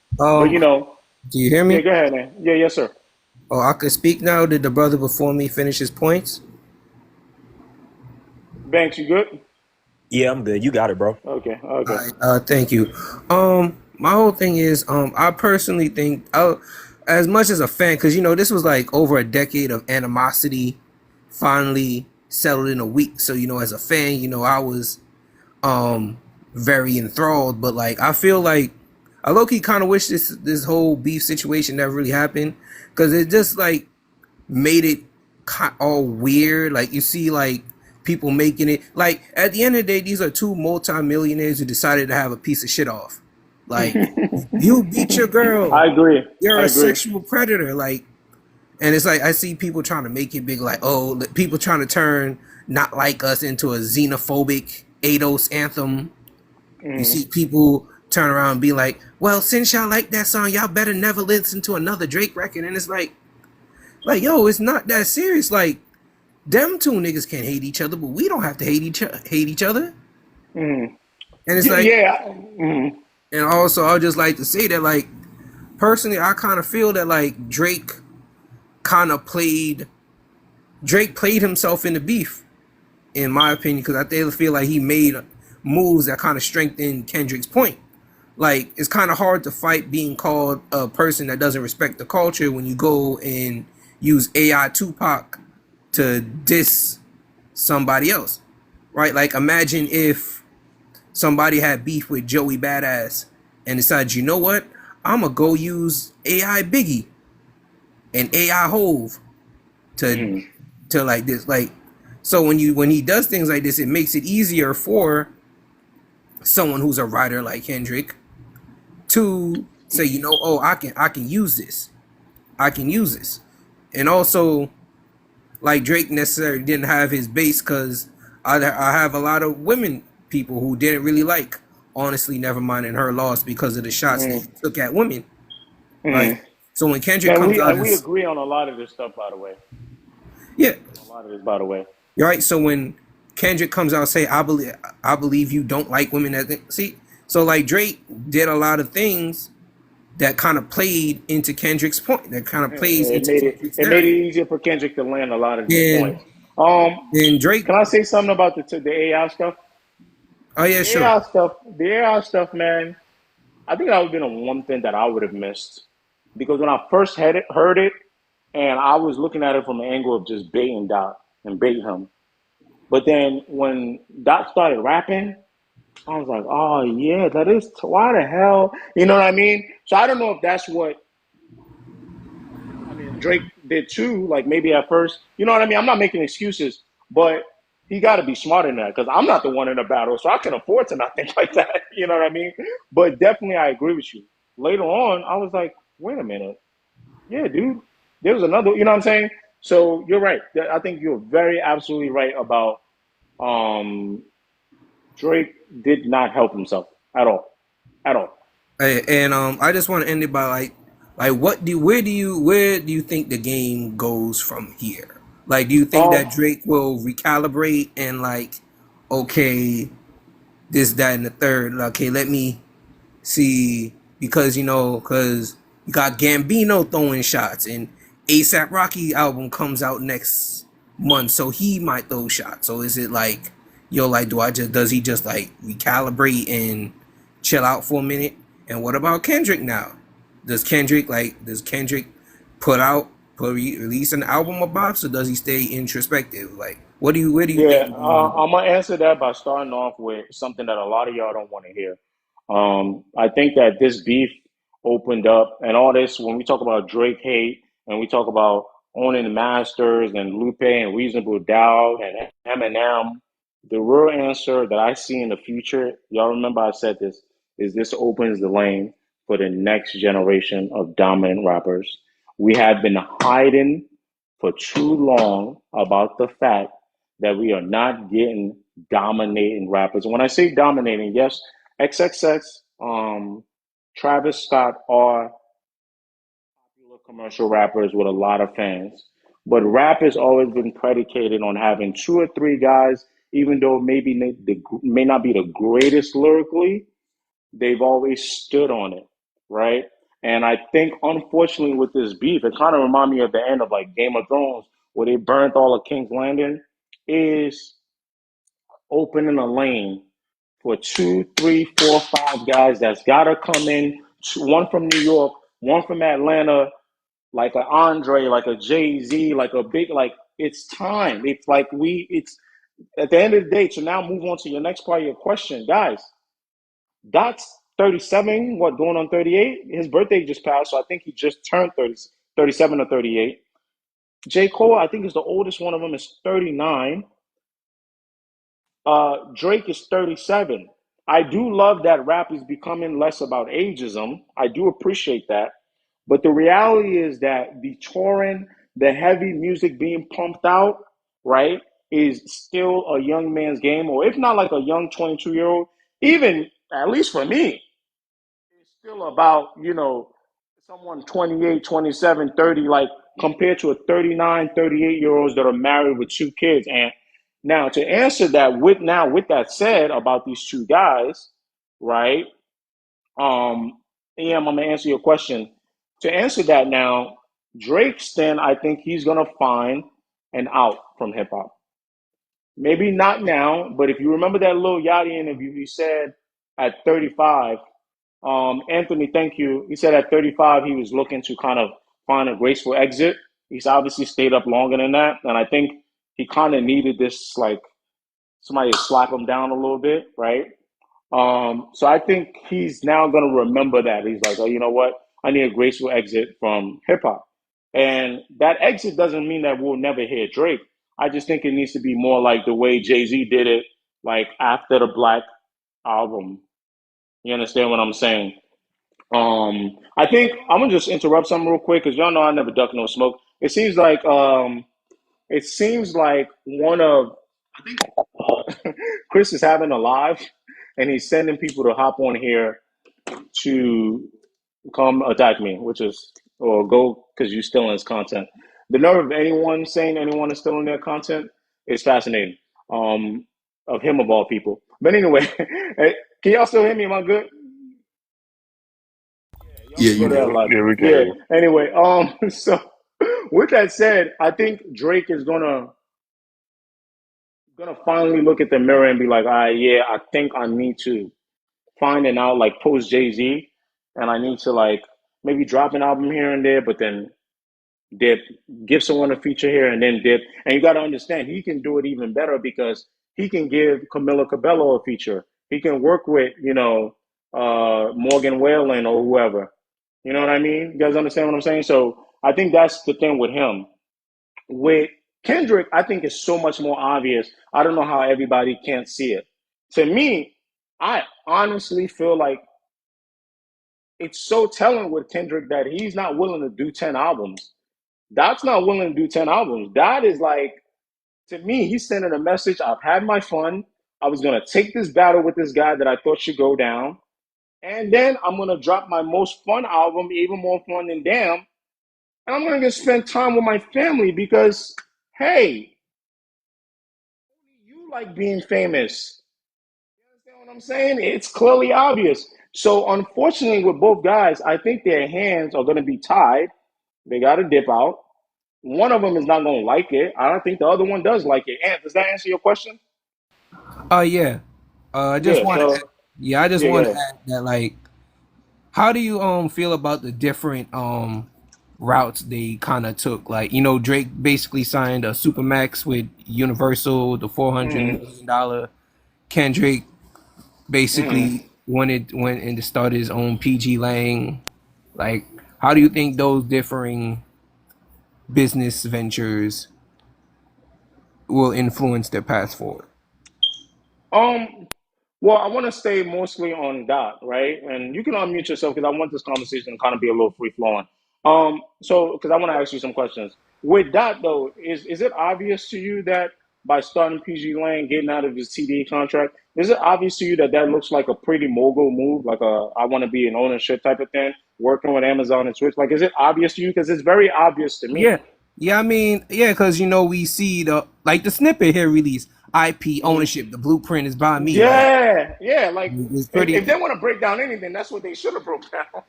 do you hear yeah, me? go ahead, man. Yeah, yes, sir. Oh, I could speak now. Did the brother before me finish his points? Banks, you good? Yeah, I'm good. You got it, bro. Okay, All okay. right, thank you. My whole thing is, I personally think, as much as a fan, because this was like over a decade of animosity, finally settled in a week. So as a fan, I was very enthralled. But like, I feel like I low key kind of wish this whole beef situation never really happened, because it just like made it all weird. Like you see, like people making it like at the end of the day, these are two multimillionaires who decided to have a piece of shit off. Like you beat your I girl, agree. you're I a agree. sexual predator. Like, and it's like I see people trying to make it big, like people trying to turn "Not Like Us" into a xenophobic ADOS anthem. You see people turn around and be like, "Well, since y'all like that song, y'all better never listen to another Drake record." And it's like, yo, it's not that serious. Like, them two niggas can hate each other, but we don't have to hate each other. And it's like, Yeah. and also, I'd just like to say that, like, personally, I kind of feel that like kind of Drake played himself in the beef, in my opinion, because I feel like he made moves that kind of strengthened Kendrick's point. Like, it's kind of hard to fight being called a person that doesn't respect the culture when you go and use AI Tupac to diss somebody else, right? Like, imagine if somebody had beef with Joey Badass and decided, you know what, I'm gonna go use AI Biggie and AI Hove to like this. Like, So when he does things like this, it makes it easier for someone who's a writer like Kendrick to say, you know, oh, I can use this. I can use this. And also, like Drake necessarily didn't have his base because I have a lot of women people who didn't really like Honestly Nevermind and Her Loss because of the shots that he Mm, took at women, right? mm. So when Kendrick And comes out we and agree on a lot of this stuff, by the way. We yeah, agree on a lot of this, by the way. right. So when Kendrick comes out and say I believe you don't like women that see, so like Drake did a lot of things that kind of played into Kendrick's point, that kind of plays It into made it Kendrick's it made it narrative. easier for Kendrick to land a lot of his And points. Um, and Drake, can I say something about the AI stuff? oh yeah, sure. The AI stuff, man. I think that would have been a one thing that I would have missed because when I first heard it, and I was looking at it from the angle of just baiting Dot and bait him. But then when Dot started rapping, I was like, oh yeah, that is why the hell, you know what I mean? So I don't know if that's what I mean Drake did too. Like maybe at first, you know what I mean? I'm not making excuses, but he got to be smarter than that because I'm not the one in the battle, so I can afford to not think like that. You know what I mean? But definitely, I agree with you. Later on, I was like, wait a minute, yeah, dude, there was another. You know what I'm saying? So you're right. I think you're very absolutely right about um, Drake did not help himself at all, at all. And I just want to end it by like where do you think the game goes from here? Like, do you think Um, that Drake will recalibrate and like, okay, this, that, and the third? Like, okay, let me see, because you got Gambino throwing shots, and ASAP Rocky album comes out next month, so he might throw shots. So is it like, yo, like, does he just like recalibrate and chill out for a minute? And what about Kendrick now? Does Kendrick release an album or box, or does he stay introspective? Like, where do you think Yeah, the game will go? I'm gonna answer that by starting off with something that a lot of y'all don't want to hear. I think that this beef opened up, and all this when we talk about Drake hate, and we talk about owning the masters and Lupe and Reasonable Doubt and Eminem. The real answer that I see in the future, y'all remember I said this, is this opens the lane for the next generation of dominant rappers. We have been hiding for too long about the fact that we are not getting dominating rappers. And when I say dominating, yes, XXX, Travis Scott are popular commercial rappers with a lot of fans. But rap has always been predicated on having two or three guys, even though maybe they may not be the greatest lyrically, they've always stood on it, right? And I think, unfortunately, with this beef, it kind of reminds me of the end of like Game of Thrones, where they burnt all of King's Landing, is opening a lane for two, three, four, five guys that's got to come in. One from New York, one from Atlanta, like a Andre, like a Jay Z, like a big, like it's time. It's like it's at the end of the day. To now move on to your next part of your question, guys. That's 37, what, going on 38? His birthday just passed, so I think he just turned 30, 37 or 38. J. Cole, I think is the oldest one of them, is 39. Drake is 37. I do love that rap is becoming less about ageism. I do appreciate that. But the reality is that the touring, the heavy music being pumped out, right, is still a young man's game, or if not like a young 22-year-old, even at least for me, it's still about, someone 28, 27, 30, like compared to a 39, 38 year olds that are married with two kids. And now to answer that with that said about these two guys, right? I'm gonna answer your question. To answer that now, Drake's then I think he's gonna find an out from hip hop. Maybe not now, but if you remember that Lil Yachty interview, he said at 35, Anthony, thank you. He said at 35 he was looking to kind of find a graceful exit. He's obviously stayed up longer than that, and I think he kind of needed this, like somebody to slap him down a little bit, right? So I think he's now going to remember that. He's like, oh, you know what? I need a graceful exit from hip hop, and that exit doesn't mean that we'll never hear Drake. I just think it needs to be more like the way Jay-Z did it, like after the Black album. You understand what I'm saying? I think I'm gonna just interrupt something real quick because y'all know I never duck no smoke. It seems like one of Chris is having a live, and he's sending people to hop on here to come attack me, which is or go because you're stealing his content. The nerve of anyone saying anyone is stealing their content is fascinating. Of him of all people. But anyway, hey, can y'all still hear me? Am I good? Y'all Yeah, can you go to that good. live. Yeah, we can hear Yeah. you. Anyway, so with that said, I think Drake is gonna finally look at the mirror and be like, all right, yeah, I think I need to find an out like post Jay-Z, and I need to like maybe drop an album here and there, but then dip, give someone a feature here and then dip. And you got to understand, he can do it even better because he can give Camila Cabello a feature. He can work with, Morgan Wallen or whoever. You know what I mean? You guys understand what I'm saying? So I think that's the thing with him. With Kendrick, I think it's so much more obvious. I don't know how everybody can't see it. To me, I honestly feel like it's so telling with Kendrick that he's not willing to do 10 albums. Dot's not willing to do 10 albums. Dot is like, to me, he's sending a message. I've had my fun. I was going to take this battle with this guy that I thought should go down. And then I'm going to drop my most fun album, even more fun than Damn. And I'm going to spend time with my family because, hey, you like being famous. You understand what I'm saying? It's clearly obvious. So, unfortunately, with both guys, I think their hands are going to be tied. They got to dip out. One of them is not going to like it. I don't think the other one does like it. Ant, does that answer your question? Yeah. I just Yeah. want to, So I just yeah, go want to ahead. add that, like, how do you feel about the different routes they kind of took? Like, Drake basically signed a supermax with Universal, the $400 million. Kendrick basically went and to start his own PG Lang. Like, how do you think those differing business ventures will influence their path forward? Um. Well, I want to stay mostly on Dot, right? And you can unmute yourself because I want this conversation to kind of be a little free flowing. So because I want to ask you some questions. With Dot though, is it obvious to you that by starting PG Lane, getting out of his TDE contract, is it obvious to you that that looks like a pretty mogul move, like a I want to be an ownership type of thing, working with Amazon and Twitch? Like, is it obvious to you? Because it's very obvious to Yeah. me. Yeah, I mean, yeah, because we see the snippet here release IP Mhm. ownership. The blueprint is by me. Like, Yeah, yeah. Like, it's if they pretty want to break down anything, that's what they should have broke down,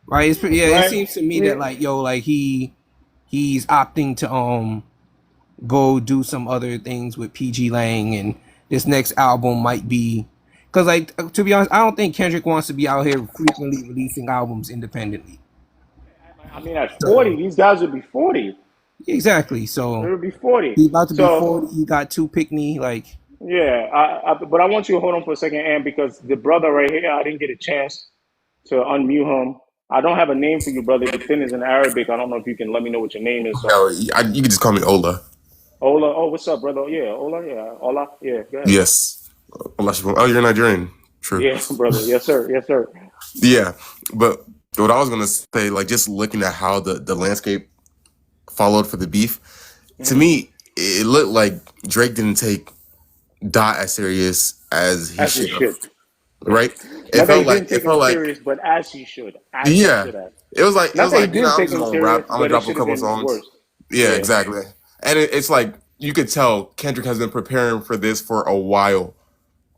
right. Yeah, it right? seems to me that Yeah. like like he's opting to go do some other things with PG Lang, and this next album might be because, like, to be honest, I don't think Kendrick wants to be out here frequently releasing albums independently. I mean, at 40, So these guys would be 40. exactly. They So would be 40. he's about to be So, 40. He got two Pickney. Like, yeah, but I want you to hold on for a second, Ann, because the brother right here, I didn't get a chance to unmute him. I don't have a name for you, brother. Your thing is in Arabic. I don't know if you can let me know what your name is. So, No, you can just call me Ola. Ola. Oh, what's up, brother? Yeah, Ola. Yeah, Ola. Yeah, go ahead. Yes. Ola Oh, you're Nigerian. True. Yeah, brother. Yes, sir. Yes, sir. Yeah, but what I was gonna say, like, just looking at how the landscape followed for the beef, to Hmm. me, it looked like Drake didn't take Dot as serious as he As he should have. should. Right? Not that he didn't take him serious, but as he should. As he Yeah. should have. It Not was that he like, didn't I'm take just him gonna rap. serious, I'm gonna but it drop a should have couple been songs. worse. Yeah, Yeah. exactly. And it's like you could tell Kendrick has been preparing for this for a while,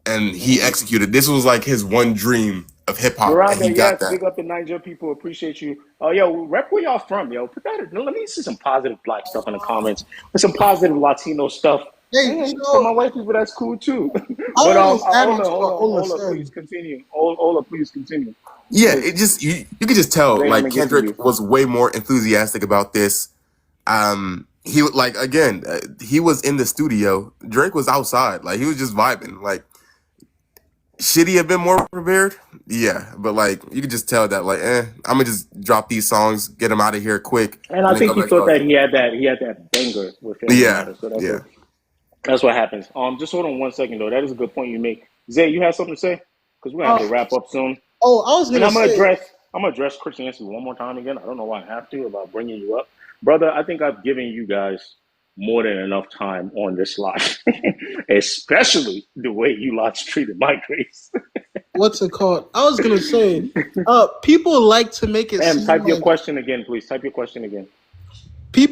and he Hmm. executed. This was like his one dream of hip hop, and Miranda, he got yes, that. big up the Niger people. Appreciate you. Oh, yo, rep where y'all from, yo. Put that. Let me see some positive black stuff in the comments. With some positive Latino stuff. Hey, And for my white people, that's cool too. I But almost add on Ola, to hold what on, Ola Ola, said. please continue. Ola, please continue, Yeah, because it just you could just tell then I'm like gonna get to Kendrick you. was way more enthusiastic about this. He like again, he was in the studio. Drake was outside, like he was just vibing. Like should he have been more prepared? Yeah, but like you could just tell that like, I'm gonna just drop these songs, get them out of here quick, And and I then think go he back to thought other that stuff. he had that banger with him and all Yeah, that. So yeah. that's what happens. Just hold on 1 second though. That is a good point you make. Zay, you have something to say? Because we're gonna have Uh, to wrap up soon. oh, I was And gonna say, I'm gonna address Christianity one more time again. I don't know why I have to about bringing you up, brother. I think I've given you guys more than enough time on this lot, especially the way you lots treated my grace. what's it called? I was gonna say, people like to make it Em, seem type your like question again, please. Type your question again.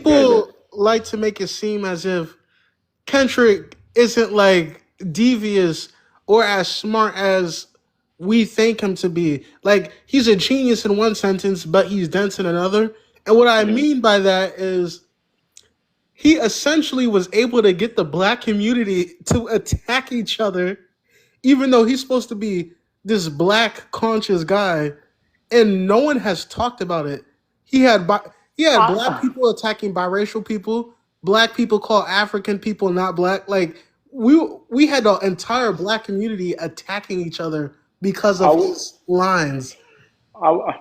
Go ahead, Zay. people like to make it seem as if Kendrick isn't like devious or as smart as we think him to be. Like he's a genius in one sentence, but he's dense in another. And what I Mm-hmm. mean by that is he essentially was able to get the black community to attack each other, even though he's supposed to be this black conscious guy, and no one has talked about it. He had he had black I, people attacking biracial people. Black people call African people not black. Like we had the entire black community attacking each other because I, of I, his lines. I,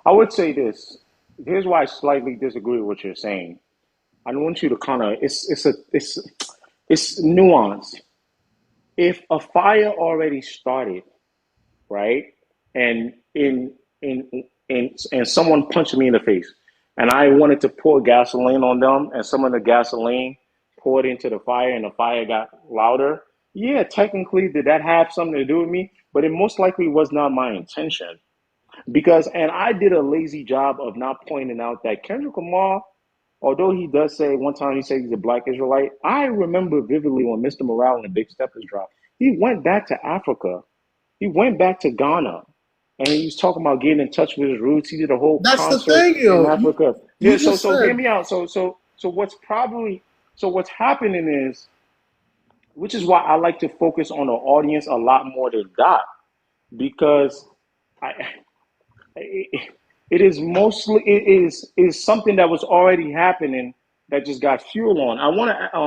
I would say this. Here's why I slightly disagree with what you're saying. I want you to kind of it's nuanced. If a fire already started, right, and and someone punched me in the face, and I wanted to pour gasoline on them, and some of the gasoline poured into the fire, and the fire got louder. Yeah, technically, did that have something to do with me? But it most likely was not my intention because, and I did a lazy job of not pointing out that Kendrick Lamar, although he does say one time he said he's a black Israelite, I remember vividly when Mr. Morale and the Big Steppers dropped. He went back to Africa. He went back to Ghana. And he was talking about getting in touch with his roots. He did a whole That's the concert thing, in yo. Africa. You Yeah, just so hear said me out. So what's happening is, which is why I like to focus on the audience a lot more than Doc, because I it is mostly it is something that was already happening that just got fuel on. I want to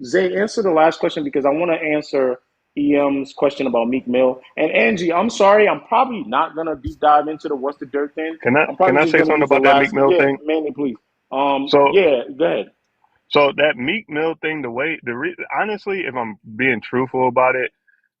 Zay answer the last question because I want to answer EM's question about Meek Mill and Angie. I'm sorry, I'm probably not gonna deep dive into the what's the dirt thing. I'm Can probably I just say gonna something use the about that Meek last. Mill Yeah, thing? Manny, please. So Yeah, go ahead. so that Meek Mill thing, honestly, if I'm being truthful about it,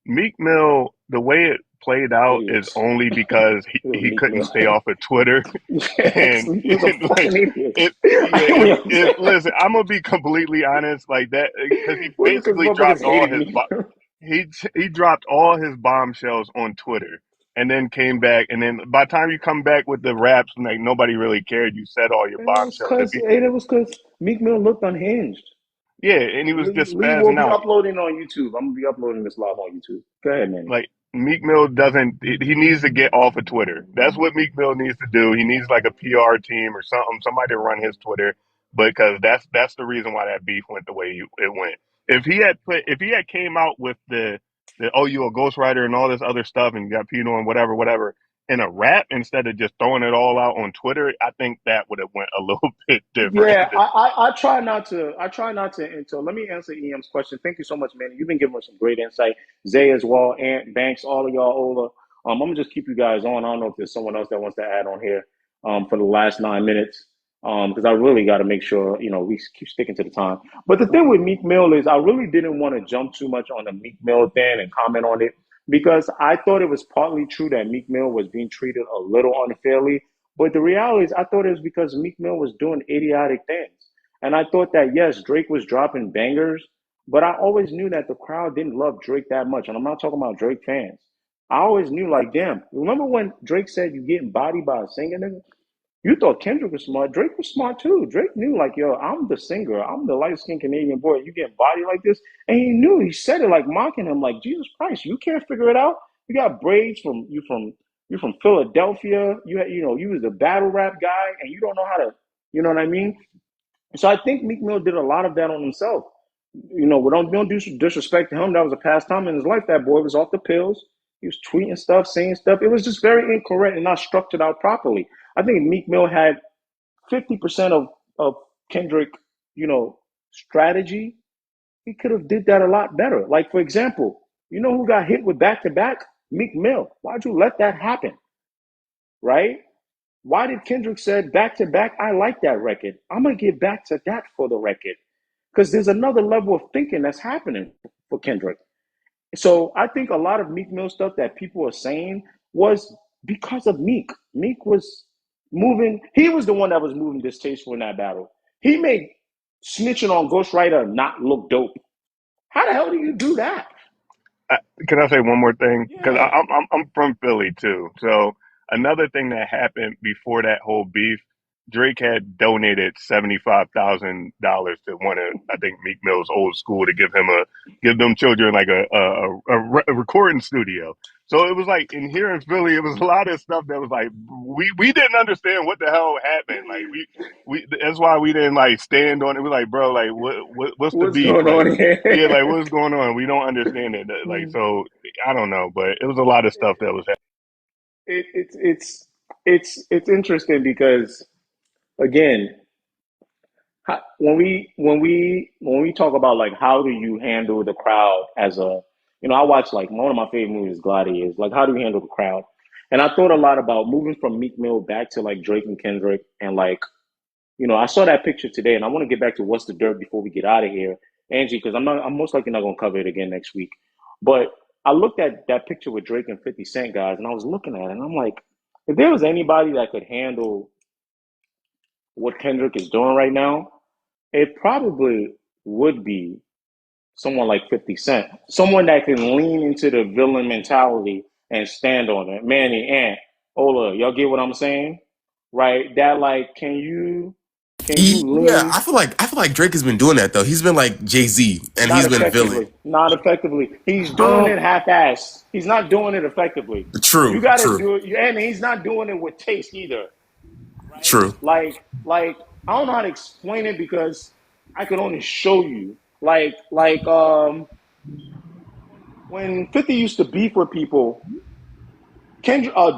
Meek Mill, the way it played out is Idiots. only because he Meek couldn't Mill. stay off of Twitter, Yes, and, Meek Mill's a and like fucking idiot. it, yeah, I if mean, I'm saying, listen, I'm gonna be completely honest, like that, because he was it because basically motherfuckers dropped all hated his me? he dropped all his bombshells on Twitter, and then came back, and then by the time you come back with the raps, like nobody really cared, you said all your bombshells. If he, It was because Meek Mill looked unhinged. yeah, and he was just Lee will spazzing be out. uploading on YouTube. I'm gonna be uploading this live on YouTube. Go ahead, Manny. Like Meek Mill doesn't. He needs to get off of Twitter. That's what Meek Mill needs to do. He needs like a PR team or something, somebody to run his Twitter, because that's the reason why that beef went the way it went. If he had came out with the oh, you a ghostwriter and all this other stuff and you got Pino and whatever in a rap instead of just throwing it all out on Twitter, I think that would have went a little bit different. Yeah, I try not to. I try not to. Until let me answer EM's question. Thank you so much, Manny. You've been giving us some great insight. Zay as well, Ant Banks, all of y'all. Ola. I'm gonna just keep you guys on. I don't know if there's someone else that wants to add on here for the last 9 minutes because I really got to make sure we keep sticking to the time. But the thing with Meek Mill is I really didn't want to jump too much on the Meek Mill thing and comment on it because I thought it was partly true that Meek Mill was being treated a little unfairly, but the reality is, I thought it was because Meek Mill was doing idiotic things. And I thought that, yes, Drake was dropping bangers, but I always knew that the crowd didn't love Drake that much. And I'm not talking about Drake fans. I always knew, like, damn, remember when Drake said you getting bodied by a singer, nigga? You thought Kendrick was smart. Drake was smart too. Drake knew, like, yo, I'm the singer. I'm the light skinned Canadian boy. You getting bodied like this? And he knew. He said it like mocking him, like, Jesus Christ, you can't figure it out. You got braids you from Philadelphia. You was the battle rap guy, and you don't know how to, you know what I mean? So I think Meek Mill did a lot of that on himself. We don't do disrespect to him. That was a past time in his life. That boy was off the pills. He was tweeting stuff, saying stuff. It was just very incorrect and not structured out properly. I think Meek Mill had 50% of Kendrick, strategy. He could have did that a lot better. Like, for example, you know who got hit with back to back? Meek Mill. Why'd you let that happen? Right? Why did Kendrick said back to back? I like that record. I'm gonna get back to that for the record because there's another level of thinking that's happening for Kendrick. So I think a lot of Meek Mill stuff that people are saying was because of Meek. Meek was moving. He was the one that was moving distasteful in that battle. He made snitching on Ghostwriter not look dope. How the hell do you do that? Can I say one more thing? Because Yeah. I'm from Philly too. So another thing that happened before that whole beef, Drake had donated $75,000 to one of, I think, Meek Mill's old school to give them children like a recording studio. So it was like in here in Philly, it was a lot of stuff that was like we didn't understand what the hell happened. Like we that's why we didn't like stand on it. We're like, bro, like what's the What's beef? going Like, on yeah, here? like what's going on? We don't understand it. Like, so I don't know, but it was a lot of stuff that was it, it's interesting because again, when we talk about like how do you handle the crowd as a I watch like one of my favorite movies is Gladiators. Like how do you handle the crowd? And I thought a lot about moving from Meek Mill back to like Drake and Kendrick and like I saw that picture today and I want to get back to what's the dirt before we get out of here, Angie, because I'm most likely not gonna cover it again next week. But I looked at that picture with Drake and 50 Cent guys and I was looking at it and I'm like, if there was anybody that could handle what Kendrick is doing right now, it probably would be someone like 50 Cent, someone that can lean into the villain mentality and stand on it. Manny, Ant, Ola, y'all get what I'm saying? Right? That like, can you Yeah, lean? I feel like Drake has been doing that though. He's been like Jay-Z and Not he's been villain. effectively. Not effectively. He's doing Um, it half-assed. He's not doing it effectively. You True, got to true, do it, and he's not doing it with taste either. Right? true. Like I don't know how to explain it because I can only show you. When 50 used to beef with people,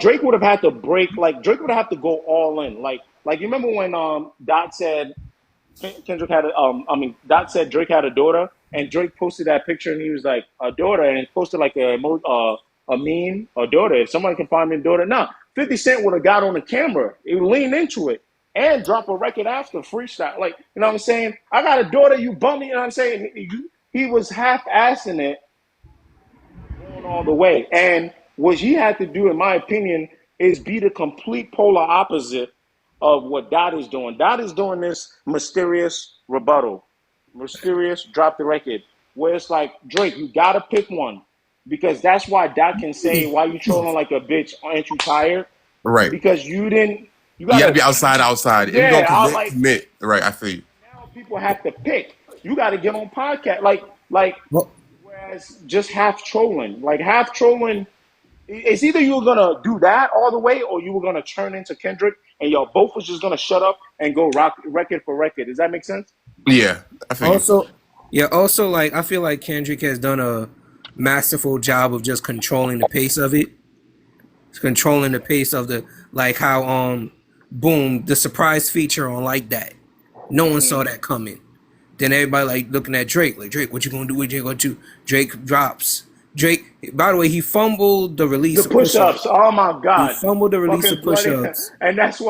Drake would have had to break. Like Drake would have to go all in. Like you remember when Dot said Kendrick had Dot said Drake had a daughter, and Drake posted that picture, and he was like a daughter, and posted like a meme, a daughter. If someone can find me a daughter, no. 50 Cent would have got on the camera, he would lean into it, and drop a record after freestyle. Like you know what I'm saying? I got a daughter, you bummy. You know what I'm saying? He was half-assing it, not going all the way. And what he had to do, in my opinion, is be the complete polar opposite of what Dot is doing. Dot is doing this mysterious rebuttal, mysterious drop the record, where it's like, Drake, you gotta pick one. Because that's why Dot can say, why you trolling like a bitch? Aren't you tired? Right. Because you didn't, you You got to gotta, be outside. If you're gonna yeah, I commit, like, commit. Right, I feel you. now people have to pick. You gotta get on podcast. Like, well, whereas just half trolling, like half trolling, it's either you were gonna do that all the way, or you were gonna turn into Kendrick, and y'all both was just gonna shut up and go rock record for record. Does that make sense? Yeah, I feel you. also, like I feel like Kendrick has done a masterful job of just controlling the pace of it, controlling the pace of the like how boom the surprise feature on like that. No one saw that coming. Then everybody like looking at Drake, like Drake, what you gonna do? What you gonna do? Drake drops. Drake. By the way, he fumbled the The release of Push Up. push-ups. Oh my He God, fumbled the release fucking of Push bloody. Ups. And that's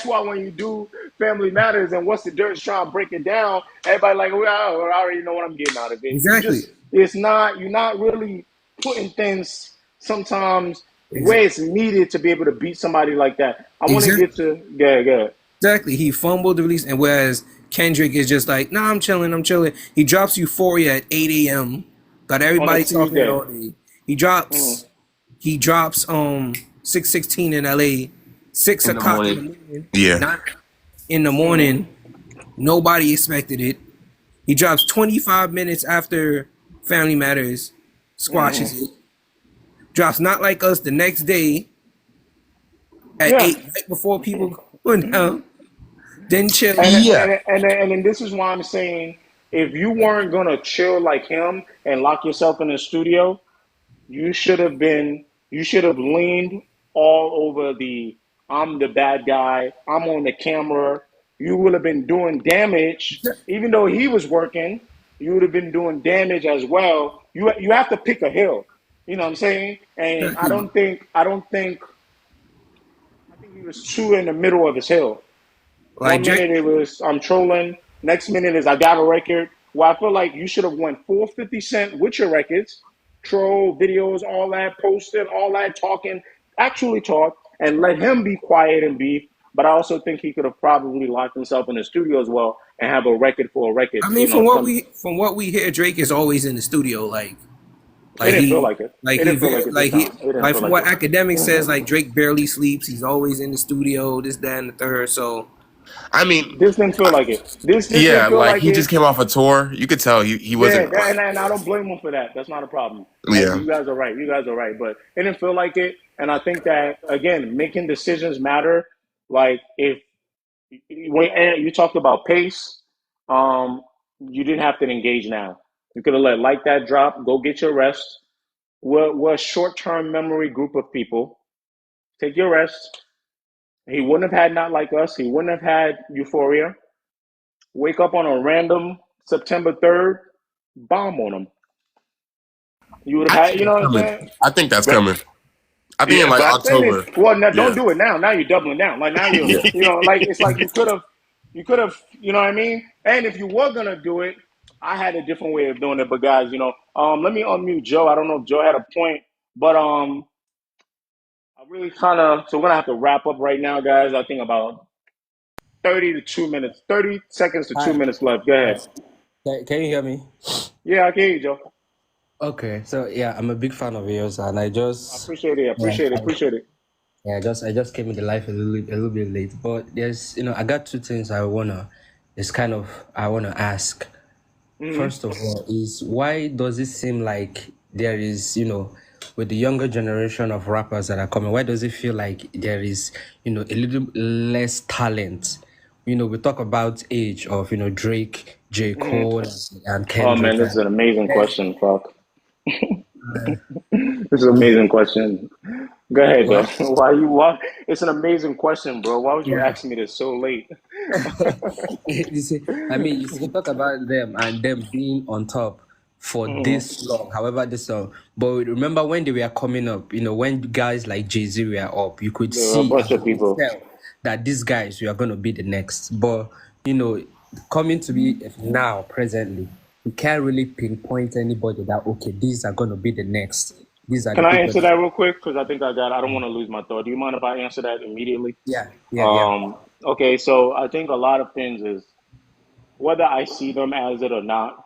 why when you do Family Matters and What's the Dirt, trying to break it down, everybody like, well, I already know what I'm getting out of it. Exactly. You're not really putting things sometimes where it's needed to be able to beat somebody like that. I want to Exactly. get to yeah. Exactly. He fumbled the release, and whereas Kendrick is just like, nah, I'm chilling, I'm chilling. He drops Euphoria at 8 a.m. Got On a everybody talking Tuesday. all day. He drops 616 in LA, six In the o'clock in morning. the morning. Yeah. Not in the morning. Nobody expected it. He drops 25 minutes after Family Matters, squashes it. Drops Not Like Us the next day at Yeah. 8, right before people go down. Then chill. Yeah. And then this is why I'm saying, if you weren't gonna chill like him and lock yourself in the studio, you should have leaned all over the I'm the bad guy, I'm on the camera. You would have been doing damage, even though he was working, you would have been doing damage as well. You have to pick a hill. You know what I'm saying? And Exactly. I think he was too in the middle of his hill. Like One Drake. minute it was I'm trolling. Next minute is I got a record. Well, I feel like you should have went full 50 Cent with your records, troll videos, all that, posted, all that talking, actually talk, and let him be quiet and beef. But I also think he could have probably locked himself in the studio as well and have a record for a record. I mean, You know, come. from what we hear, Drake is always in the studio. It Like didn't feel he, like it. It didn't feel like it this time. It didn't like feel from like what it. academics says, like Drake barely sleeps. He's always in the studio. This, that, and the third. So I mean, This didn't feel like it. This yeah, didn't feel like like he it. just came off a tour. You could tell he Yeah, wasn't like, and I don't blame him for that. That's not a problem. yeah. You guys are right. You guys are right. But it didn't feel like it. And I think that again, making decisions matter. Like if when you talked about pace, you didn't have to engage now. You could have let like that drop. Go get your rest. We're a short term memory group of people. Take your rest. He wouldn't have had Not Like Us. He wouldn't have had Euphoria. Wake up on a random September 3rd, bomb on him. You would I have had, think you know that's what I'm coming. saying? I think that's But coming. I think in yeah, like but I'm saying October. it. Well, now don't Yeah. do it now. Now you're doubling down. Like now Yeah. like it's like you could have, you know what I mean? And if you were gonna do it, I had a different way of doing it. But guys, let me unmute Joe. I don't know if Joe had a point, but I really kind of. So we're gonna have to wrap up right now, guys. I think about 30 to 2 minutes, 30 seconds to All two right. minutes left. Go ahead. Can you hear me? Yeah, I can hear you, Joe. Okay, so yeah, I'm a big fan of yours, and I I just appreciate it. yeah, Appreciate it. I just came in the life a little bit late, but there's I got two things I wanna ask. Hmm. First of all, is why does it seem like there is with the younger generation of rappers that are coming, why does it feel like there is a little less talent? We talk about age of Drake, J. Hmm. Cole, and Oh man, Kendrick. this is an amazing Yeah. question, fuck. This is an amazing question. Go ahead though. What? Why it's an amazing question, bro. Why would you Yeah. ask me this so late? You see, I mean, you talk about them and them being on top for Mhm. this long, however this long. But remember when they were coming up, when guys like Jay Z were up, you could There are a see bunch and of you could people. tell that these guys were going to be the next. But, you know, coming to be now, presently, we can't really pinpoint anybody that, okay, these are going to be the next. These are the Can I people answer that, that real quick? Because I don't want to lose my thought. Do you mind if I answer that immediately? yeah. Okay, so I think a lot of things is whether I see them as it or not.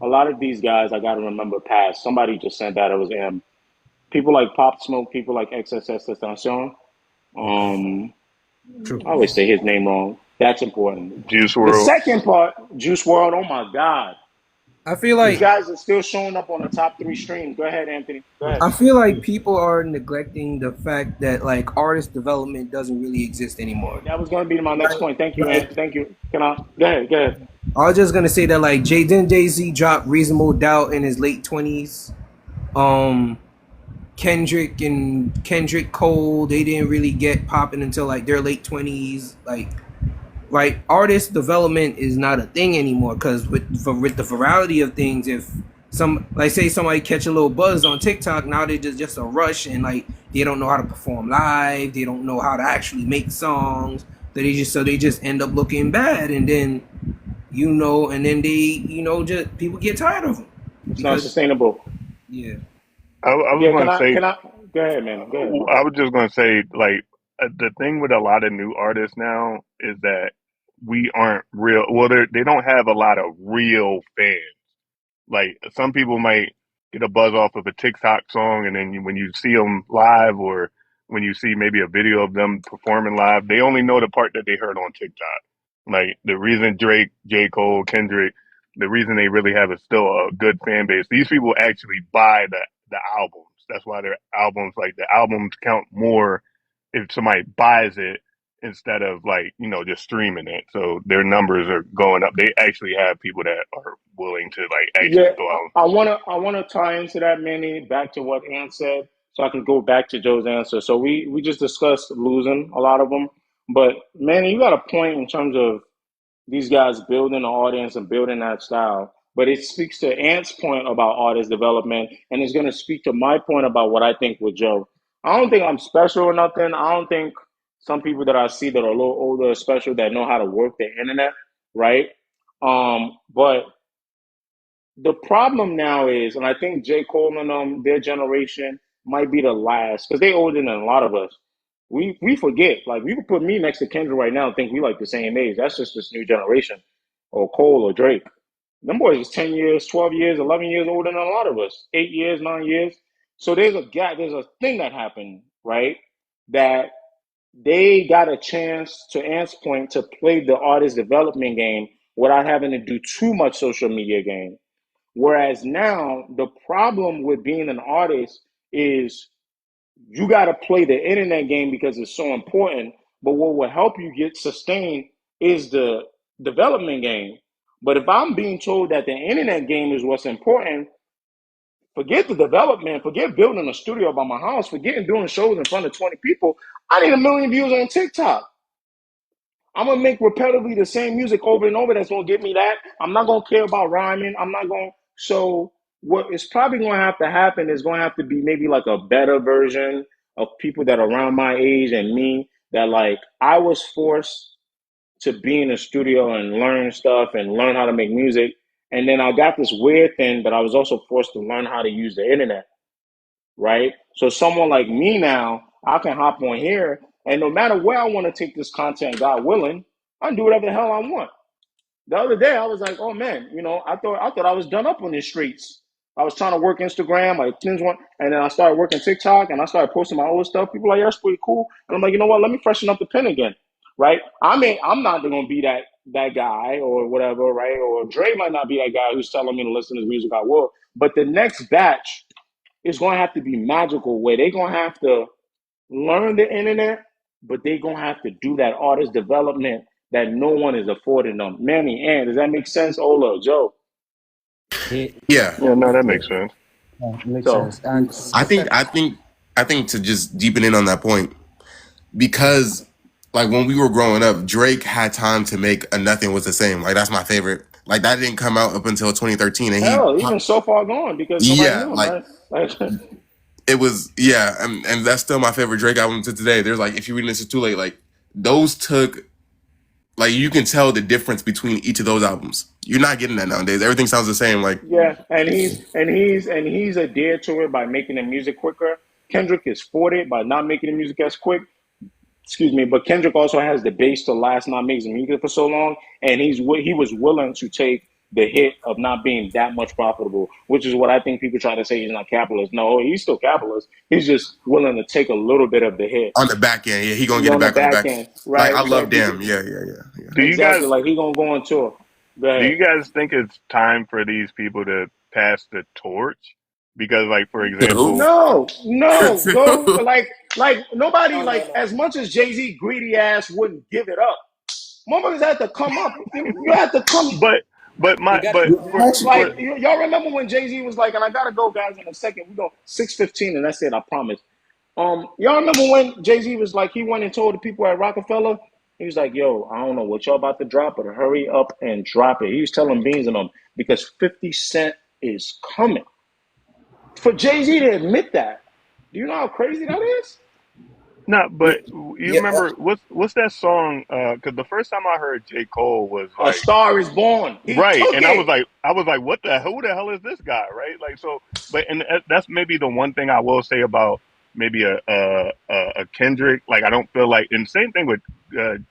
A lot of these guys, I got to remember past. Somebody just sent that it was M. People like Pop Smoke, people like XSS Tentacion. Okay. Um, True. I always say his name wrong. That's important. Juice The World. second part, Juice World. Oh my God, I feel these like guys are still showing up on the top three streams. Go ahead, Anthony. Go ahead. people are neglecting the fact that like artist development doesn't really exist anymore. That was going to be my next Like, point. Thank you, like Ant. Thank you. Can I? Go ahead. Go ahead. I was just gonna say that like Jay Z dropped Reasonable Doubt in his late 20s. Um, Kendrick Cole, they didn't really get popping until like their late 20s. Like artist development is not a thing anymore because with the virality of things, if some like say somebody catch a little buzz on TikTok, now they just a rush and like they don't know how to perform live, they don't know how to actually make songs. They just end up looking bad, and then and then they just people get tired of them It's not because sustainable. yeah. I was Yeah. going to say, Can I? Go ahead, man. Go ahead. My I bad. was just going to say, like, the thing with a lot of new artists now is that we aren't real. Well, they don't have a lot of real fans. Like some people might get a buzz off of a TikTok song, and then when you see them live, or when you see maybe a video of them performing live, they only know the part that they heard on TikTok. Like the reason Drake, J. Cole, Kendrick, the reason they really have still a good fan base. These people actually buy the albums. That's why their albums, like the albums, count more if somebody buys it instead of like just streaming it. So their numbers are going up. They actually have people that are willing to like actually Yeah, go out. I wanna tie into that, Manny, back to what Ant said, so I can go back to Joe's answer. So we just discussed losing a lot of them, but Manny, you got a point in terms of these guys building an audience and building that style. But it speaks to Ant's point about artist development, and it's going to speak to my point about what I think with Joe. I don't think I'm special or nothing. I don't think some people that I see that are a little older are special that know how to work the internet, right? But the problem now is, and I think J. Cole and their generation might be the last because they older than a lot of us. We forget. Like we could put me next to Kendrick right now and think we like the same age. That's just this new generation, or Cole or Drake. Them boys is 10 years, 12 years, 11 years older than a lot of us. 8 years, 9 years. So there's a gap. There's a thing that happened, right? That they got a chance, to Ant's point, to play the artist development game without having to do too much social media game. Whereas now, the problem with being an artist is you got to play the internet game because it's so important. But what will help you get sustained is the development game. But if I'm being told that the internet game is what's important, forget the development, forget building a studio by my house, forget doing shows in front of 20 people. I need 1 million views on TikTok. I'm gonna make repetitively the same music over and over. That's gonna get me that. I'm not gonna care about rhyming. I'm not gonna. So what is probably gonna have to happen is gonna have to be maybe like a better version of people that are around my age and me. That like I was forced to be in a studio and learn stuff and learn how to make music, and then I got this weird thing that I was also forced to learn how to use the internet. Right. So someone like me now, I can hop on here and no matter where I want to take this content, God willing, I can do whatever the hell I want. The other day, I was like, "Oh man, I thought I was done up on the streets. I was trying to work Instagram, like things one, and then I started working TikTok, and I started posting my old stuff. People are like, yeah, that's pretty cool, and I'm like, you know what? Let me freshen up the pen again, right? I mean, I'm not going to be that guy or whatever, right? Or Dre might not be that guy who's telling me to listen to his music. I will, but the next batch is going to have to be magical, where they're going to have to learn the internet, but they're going to have to do that artist development that no one is affording them. Manny, and does that make sense? Ola, Joe. Yeah, Yeah. Yeah, no, that yeah, makes sense. Yeah, makes So, sense. And I think to just deepen in on that point, because like when we were growing up, Drake had time to make a Nothing Was the Same. Like that's my favorite. Like that didn't come out up until 2013, and hell, even so far gone because nobody yeah, knew him, like right? Like, it was and that's still my favorite Drake album to today. There's like if you read this too late, like those took like you can tell the difference between each of those albums. You're not getting that nowadays. Everything sounds the same. Like yeah, and he's adhered to it by making the music quicker. Kendrick is for it by not making the music as quick. Excuse me, but Kendrick also has the base to last not making music for so long, and he was willing to take the hit of not being that much profitable, which is what I think people try to say he's not capitalist. No, he's still capitalist. He's just willing to take a little bit of the hit. on the back end, yeah, he gonna get You're it on the back on the back back. end, Like right? I Right. love Damn, yeah, yeah, yeah, yeah. Do you Exactly. guys Like he gonna go on tour. Go do ahead. you guys think it's time for these people to pass the torch? Because, like, for Who? example, No. Go like nobody No, no, like no. as much as Jay-Z greedy ass wouldn't give it up. Motherfuckers had to come up. You had to come. but we got but for Like y'all remember when Jay-Z was like, and I gotta go, guys, in a second. We go 6:15, and that's it. I promise. Y'all remember when Jay-Z was like, he went and told the people at Rockefeller, he was like, yo, I don't know what y'all about to drop, but hurry up and drop it. He was telling Beans and them because 50 Cent is coming. For Jay-Z to admit that, do you know how crazy that is? no, but you yeah, remember what's that song? Because the first time I heard J. Cole was A like, Star is Born. He right, took and it. I was like, what the who the hell is this guy, right? Like, so, but and that's maybe the one thing I will say about maybe a Kendrick. Like, I don't feel like, and same thing with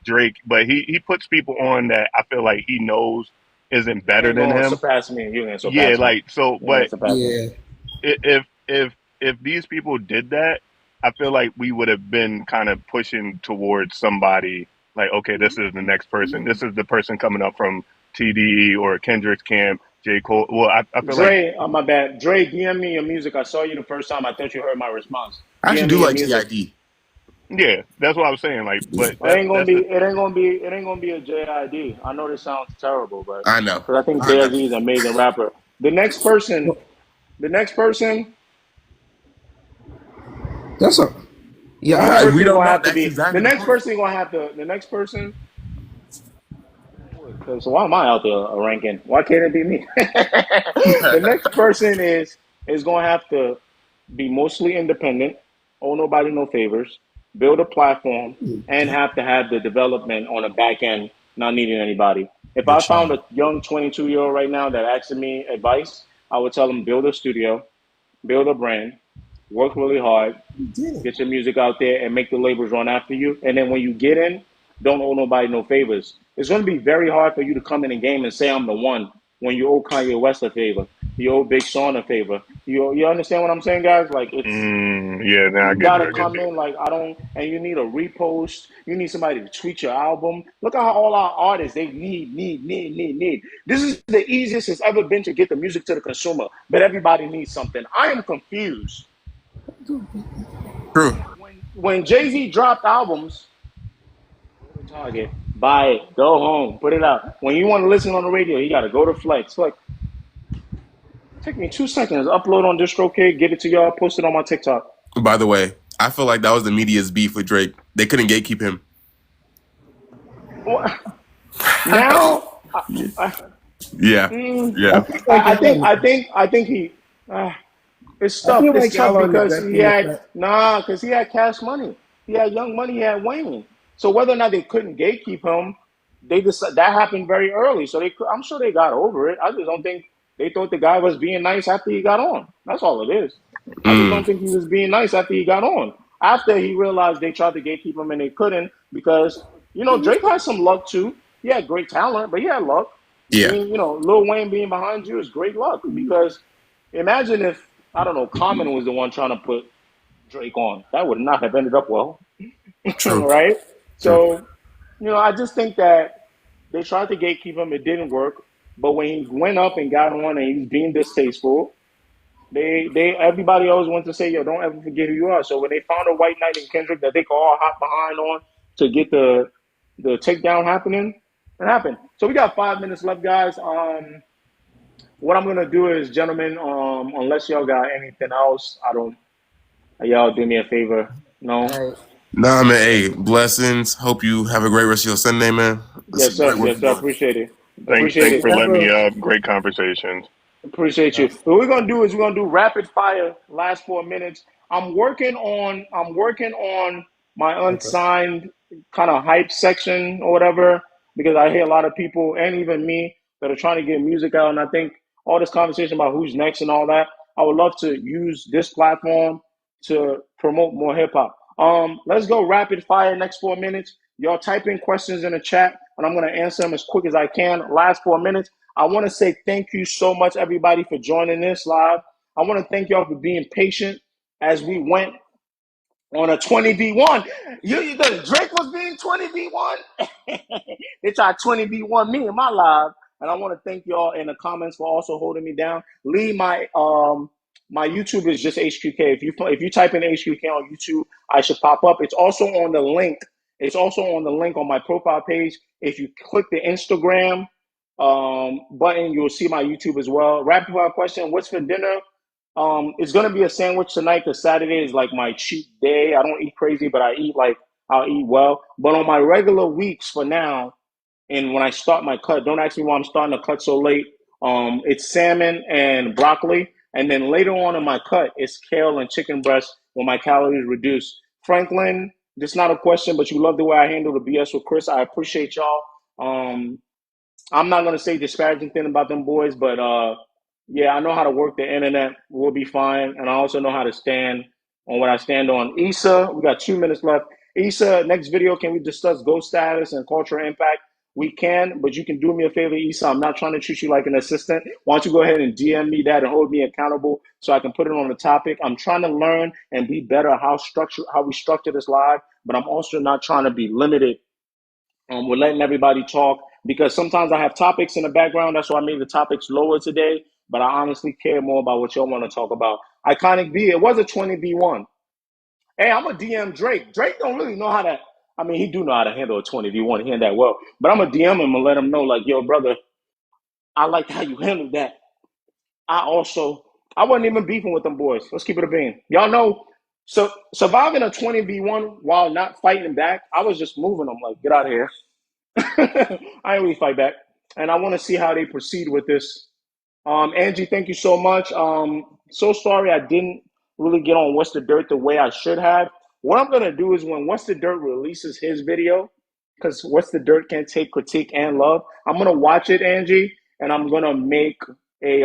Drake, but he puts people on that I feel like he knows isn't You better ain't than gonna him. surpass me. You ain't Yeah, surpass me. like so, You ain't but surpass me. yeah. if these people did that, I feel like we would have been kind of pushing towards somebody like, okay, this is the next person. This is the person coming up from TDE or Kendrick's camp, J. Cole. Well, I feel like, Dre, my bad. Dre, DM me your music. I saw you the first time. I thought you heard my response. I actually DM do me your like music. TID. yeah, that's what I was saying. Like, but It ain't gonna that's be. the It ain't gonna be. It ain't gonna be a JID. I know this sounds terrible, but I know. because I think I know. JID is an amazing rapper. The next person. The next person. That's a The yeah. next We person don't gonna know. have to That's be. The exactly the next point. person gonna have to. The next person. Okay, so why am I out there ranking? Why can't it be me? The next person is gonna have to be mostly independent, owe nobody no favors, build a platform, and have to have the development on the back end, not needing anybody. If I But found a young 22-year-old right now that asking me advice, I would tell him build a studio, build a brand, work really hard, get your music out there, and make the labels run after you. And then when you get in, don't owe nobody no favors. It's going to be very hard for you to come in a game and say I'm the one when you owe Kanye West a favor, you owe Big Sean a favor. You understand what I'm saying, guys? Like Yeah, now I you get gotta you. I get come in like I don't, and you need a repost. You need somebody to tweet your album. Look at how all our artists they need. This is the easiest it's ever been to get the music to the consumer, but everybody needs something. I am confused. True. When Jay Z dropped albums, go to Target, buy it, go home, put it out. When you want to listen on the radio, you got to go to Flex. Like, take me 2 seconds, upload on DistroKid, get it to y'all, post it on my TikTok. By the way, I feel like that was the media's beef with Drake. They couldn't gatekeep him. Now, Yeah. I Yeah. feel like I think he. It's I tough. feel It's like tough y'all on the because definitely because he had cash money. He had Young Money. He had Wayne. So whether or not they couldn't gatekeep him, they just that happened very early. So I'm sure they got over it. I just don't think they thought the guy was being nice after he got on. That's all it is. I just don't Mm, think he was being nice after he got on. After he realized they tried to gatekeep him and they couldn't because Drake had some luck too. He had great talent, but he had luck. yeah. Lil Wayne being behind you is great luck because imagine if I don't know Common was the one trying to put Drake on. That would not have ended up well, True. right? True. So I just think that they tried to gatekeep him. It didn't work. But when he went up and got on and he was being distasteful, they everybody always wants to say, yo, don't ever forget who you are. So when they found a white knight in Kendrick that they could all hop behind on to get the takedown happening, it happened. So we got 5 minutes left, guys. What I'm gonna do is, gentlemen, unless y'all got anything else, I don't. Y'all do me a favor. No. All right. Nah, man. Hey, blessings. Hope you have a great rest of your Sunday, man. This Yes, is sir. great work Yes, you're sir. doing. Appreciate it. Appreciate Thanks it. for letting me Whatever. up. Great conversations. Appreciate you. What we're gonna do is we're gonna do rapid fire last 4 minutes. I'm working on my Okay. unsigned kind of hype section or whatever because I hear a lot of people and even me that are trying to get music out, and I think all this conversation about who's next and all that, I would love to use this platform to promote more hip hop. Let's go rapid fire next 4 minutes. Y'all type in questions in the chat, and I'm gonna answer them as quick as I can. Last 4 minutes. I want to say thank you so much, everybody, for joining this live. I want to thank y'all for being patient as we went on a 20v1. Drake was being 20v1. They tried 20v1 me in my live. And I want to thank y'all in the comments for also holding me down. Lee, my YouTube is just HQK. If you type in HQK on YouTube, I should pop up. It's also on the link. It's also on the link on my profile page. If you click the Instagram button, you'll see my YouTube as well. Rapid fire question: what's for dinner? It's gonna be a sandwich tonight because Saturday is like my cheat day. I don't eat crazy, but I'll eat well. But on my regular weeks for now, and when I start my cut, don't ask me why I'm starting to cut so late. It's salmon and broccoli, and then later on in my cut, it's kale and chicken breast when my calories reduce. Franklin, this is not a question, but you love the way I handle the BS with Chris. I appreciate y'all. I'm not gonna say disparaging thing about them boys, but yeah, I know how to work the internet. We'll be fine, and I also know how to stand on what I stand on. Issa, we got 2 minutes left. Issa, next video, can we discuss ghost status and cultural impact? We can, but you can do me a favor, Issa. I'm not trying to treat you like an assistant. Why don't you go ahead and DM me that and hold me accountable so I can put it on the topic? I'm trying to learn and be better how we structure this live, but I'm also not trying to be limited. We're letting everybody talk because sometimes I have topics in the background. That's why I made the topics lower today. But I honestly care more about what y'all want to talk about. Iconic B, it was a 20v1. Hey, I'm a DM Drake. Drake don't really know how to. I mean, he do know how to handle a 20v1. He handle that well. But I'm a DM him and let him know, like, yo, brother, I like how you handled that. I wasn't even beefing with them boys. Let's keep it a bean. Y'all know, so surviving a 20v1 while not fighting back, I was just moving them like, get out of here. I ain't really fight back. and I want to see how they proceed with this. Angie, thank you so much. So sorry I didn't really get on What's the Dirt the way I should have. What I'm gonna do is when What's the Dirt releases his video, because What's the Dirt can take critique and love. I'm gonna watch it, Angie, and I'm gonna make a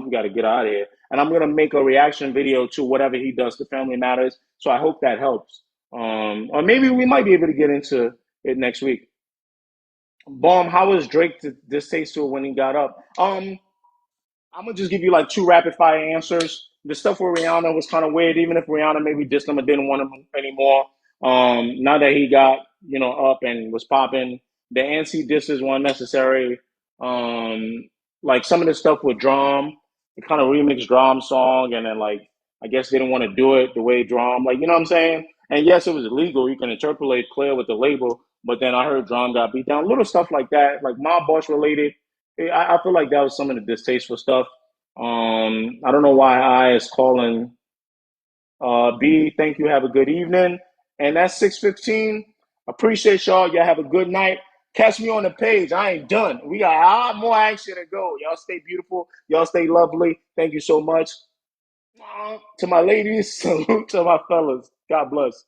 we gotta get out of here. And I'm gonna make a reaction video to whatever he does to Family Matters. So I hope that helps. Or maybe we might be able to get into it next week. Bomb, how was Drake distasteful when he got up? I'm gonna just give you like two rapid fire answers. The stuff with Rihanna was kind of weird, even if Rihanna maybe dissed him or didn't want him anymore. Now that he got up and was popping, the NC disses weren't necessary. Like some of the stuff with Drum, the kind of remixed Drum song, and then like I guess they didn't want to do it the way Drum, like you know what I'm saying. And yes, it was illegal. You can interpolate clear with the label, but then I heard Drum got beat down. Little stuff like that, like mob boss related. I feel like that was some of the distasteful stuff. I don't know why I is calling B. Thank you. Have a good evening. And that's 6:15. Appreciate y'all. Y'all have a good night. Catch me on the page. I ain't done. We got a lot more action to go. Y'all stay beautiful. Y'all stay lovely. Thank you so much. To my ladies, salute to my fellas. God bless.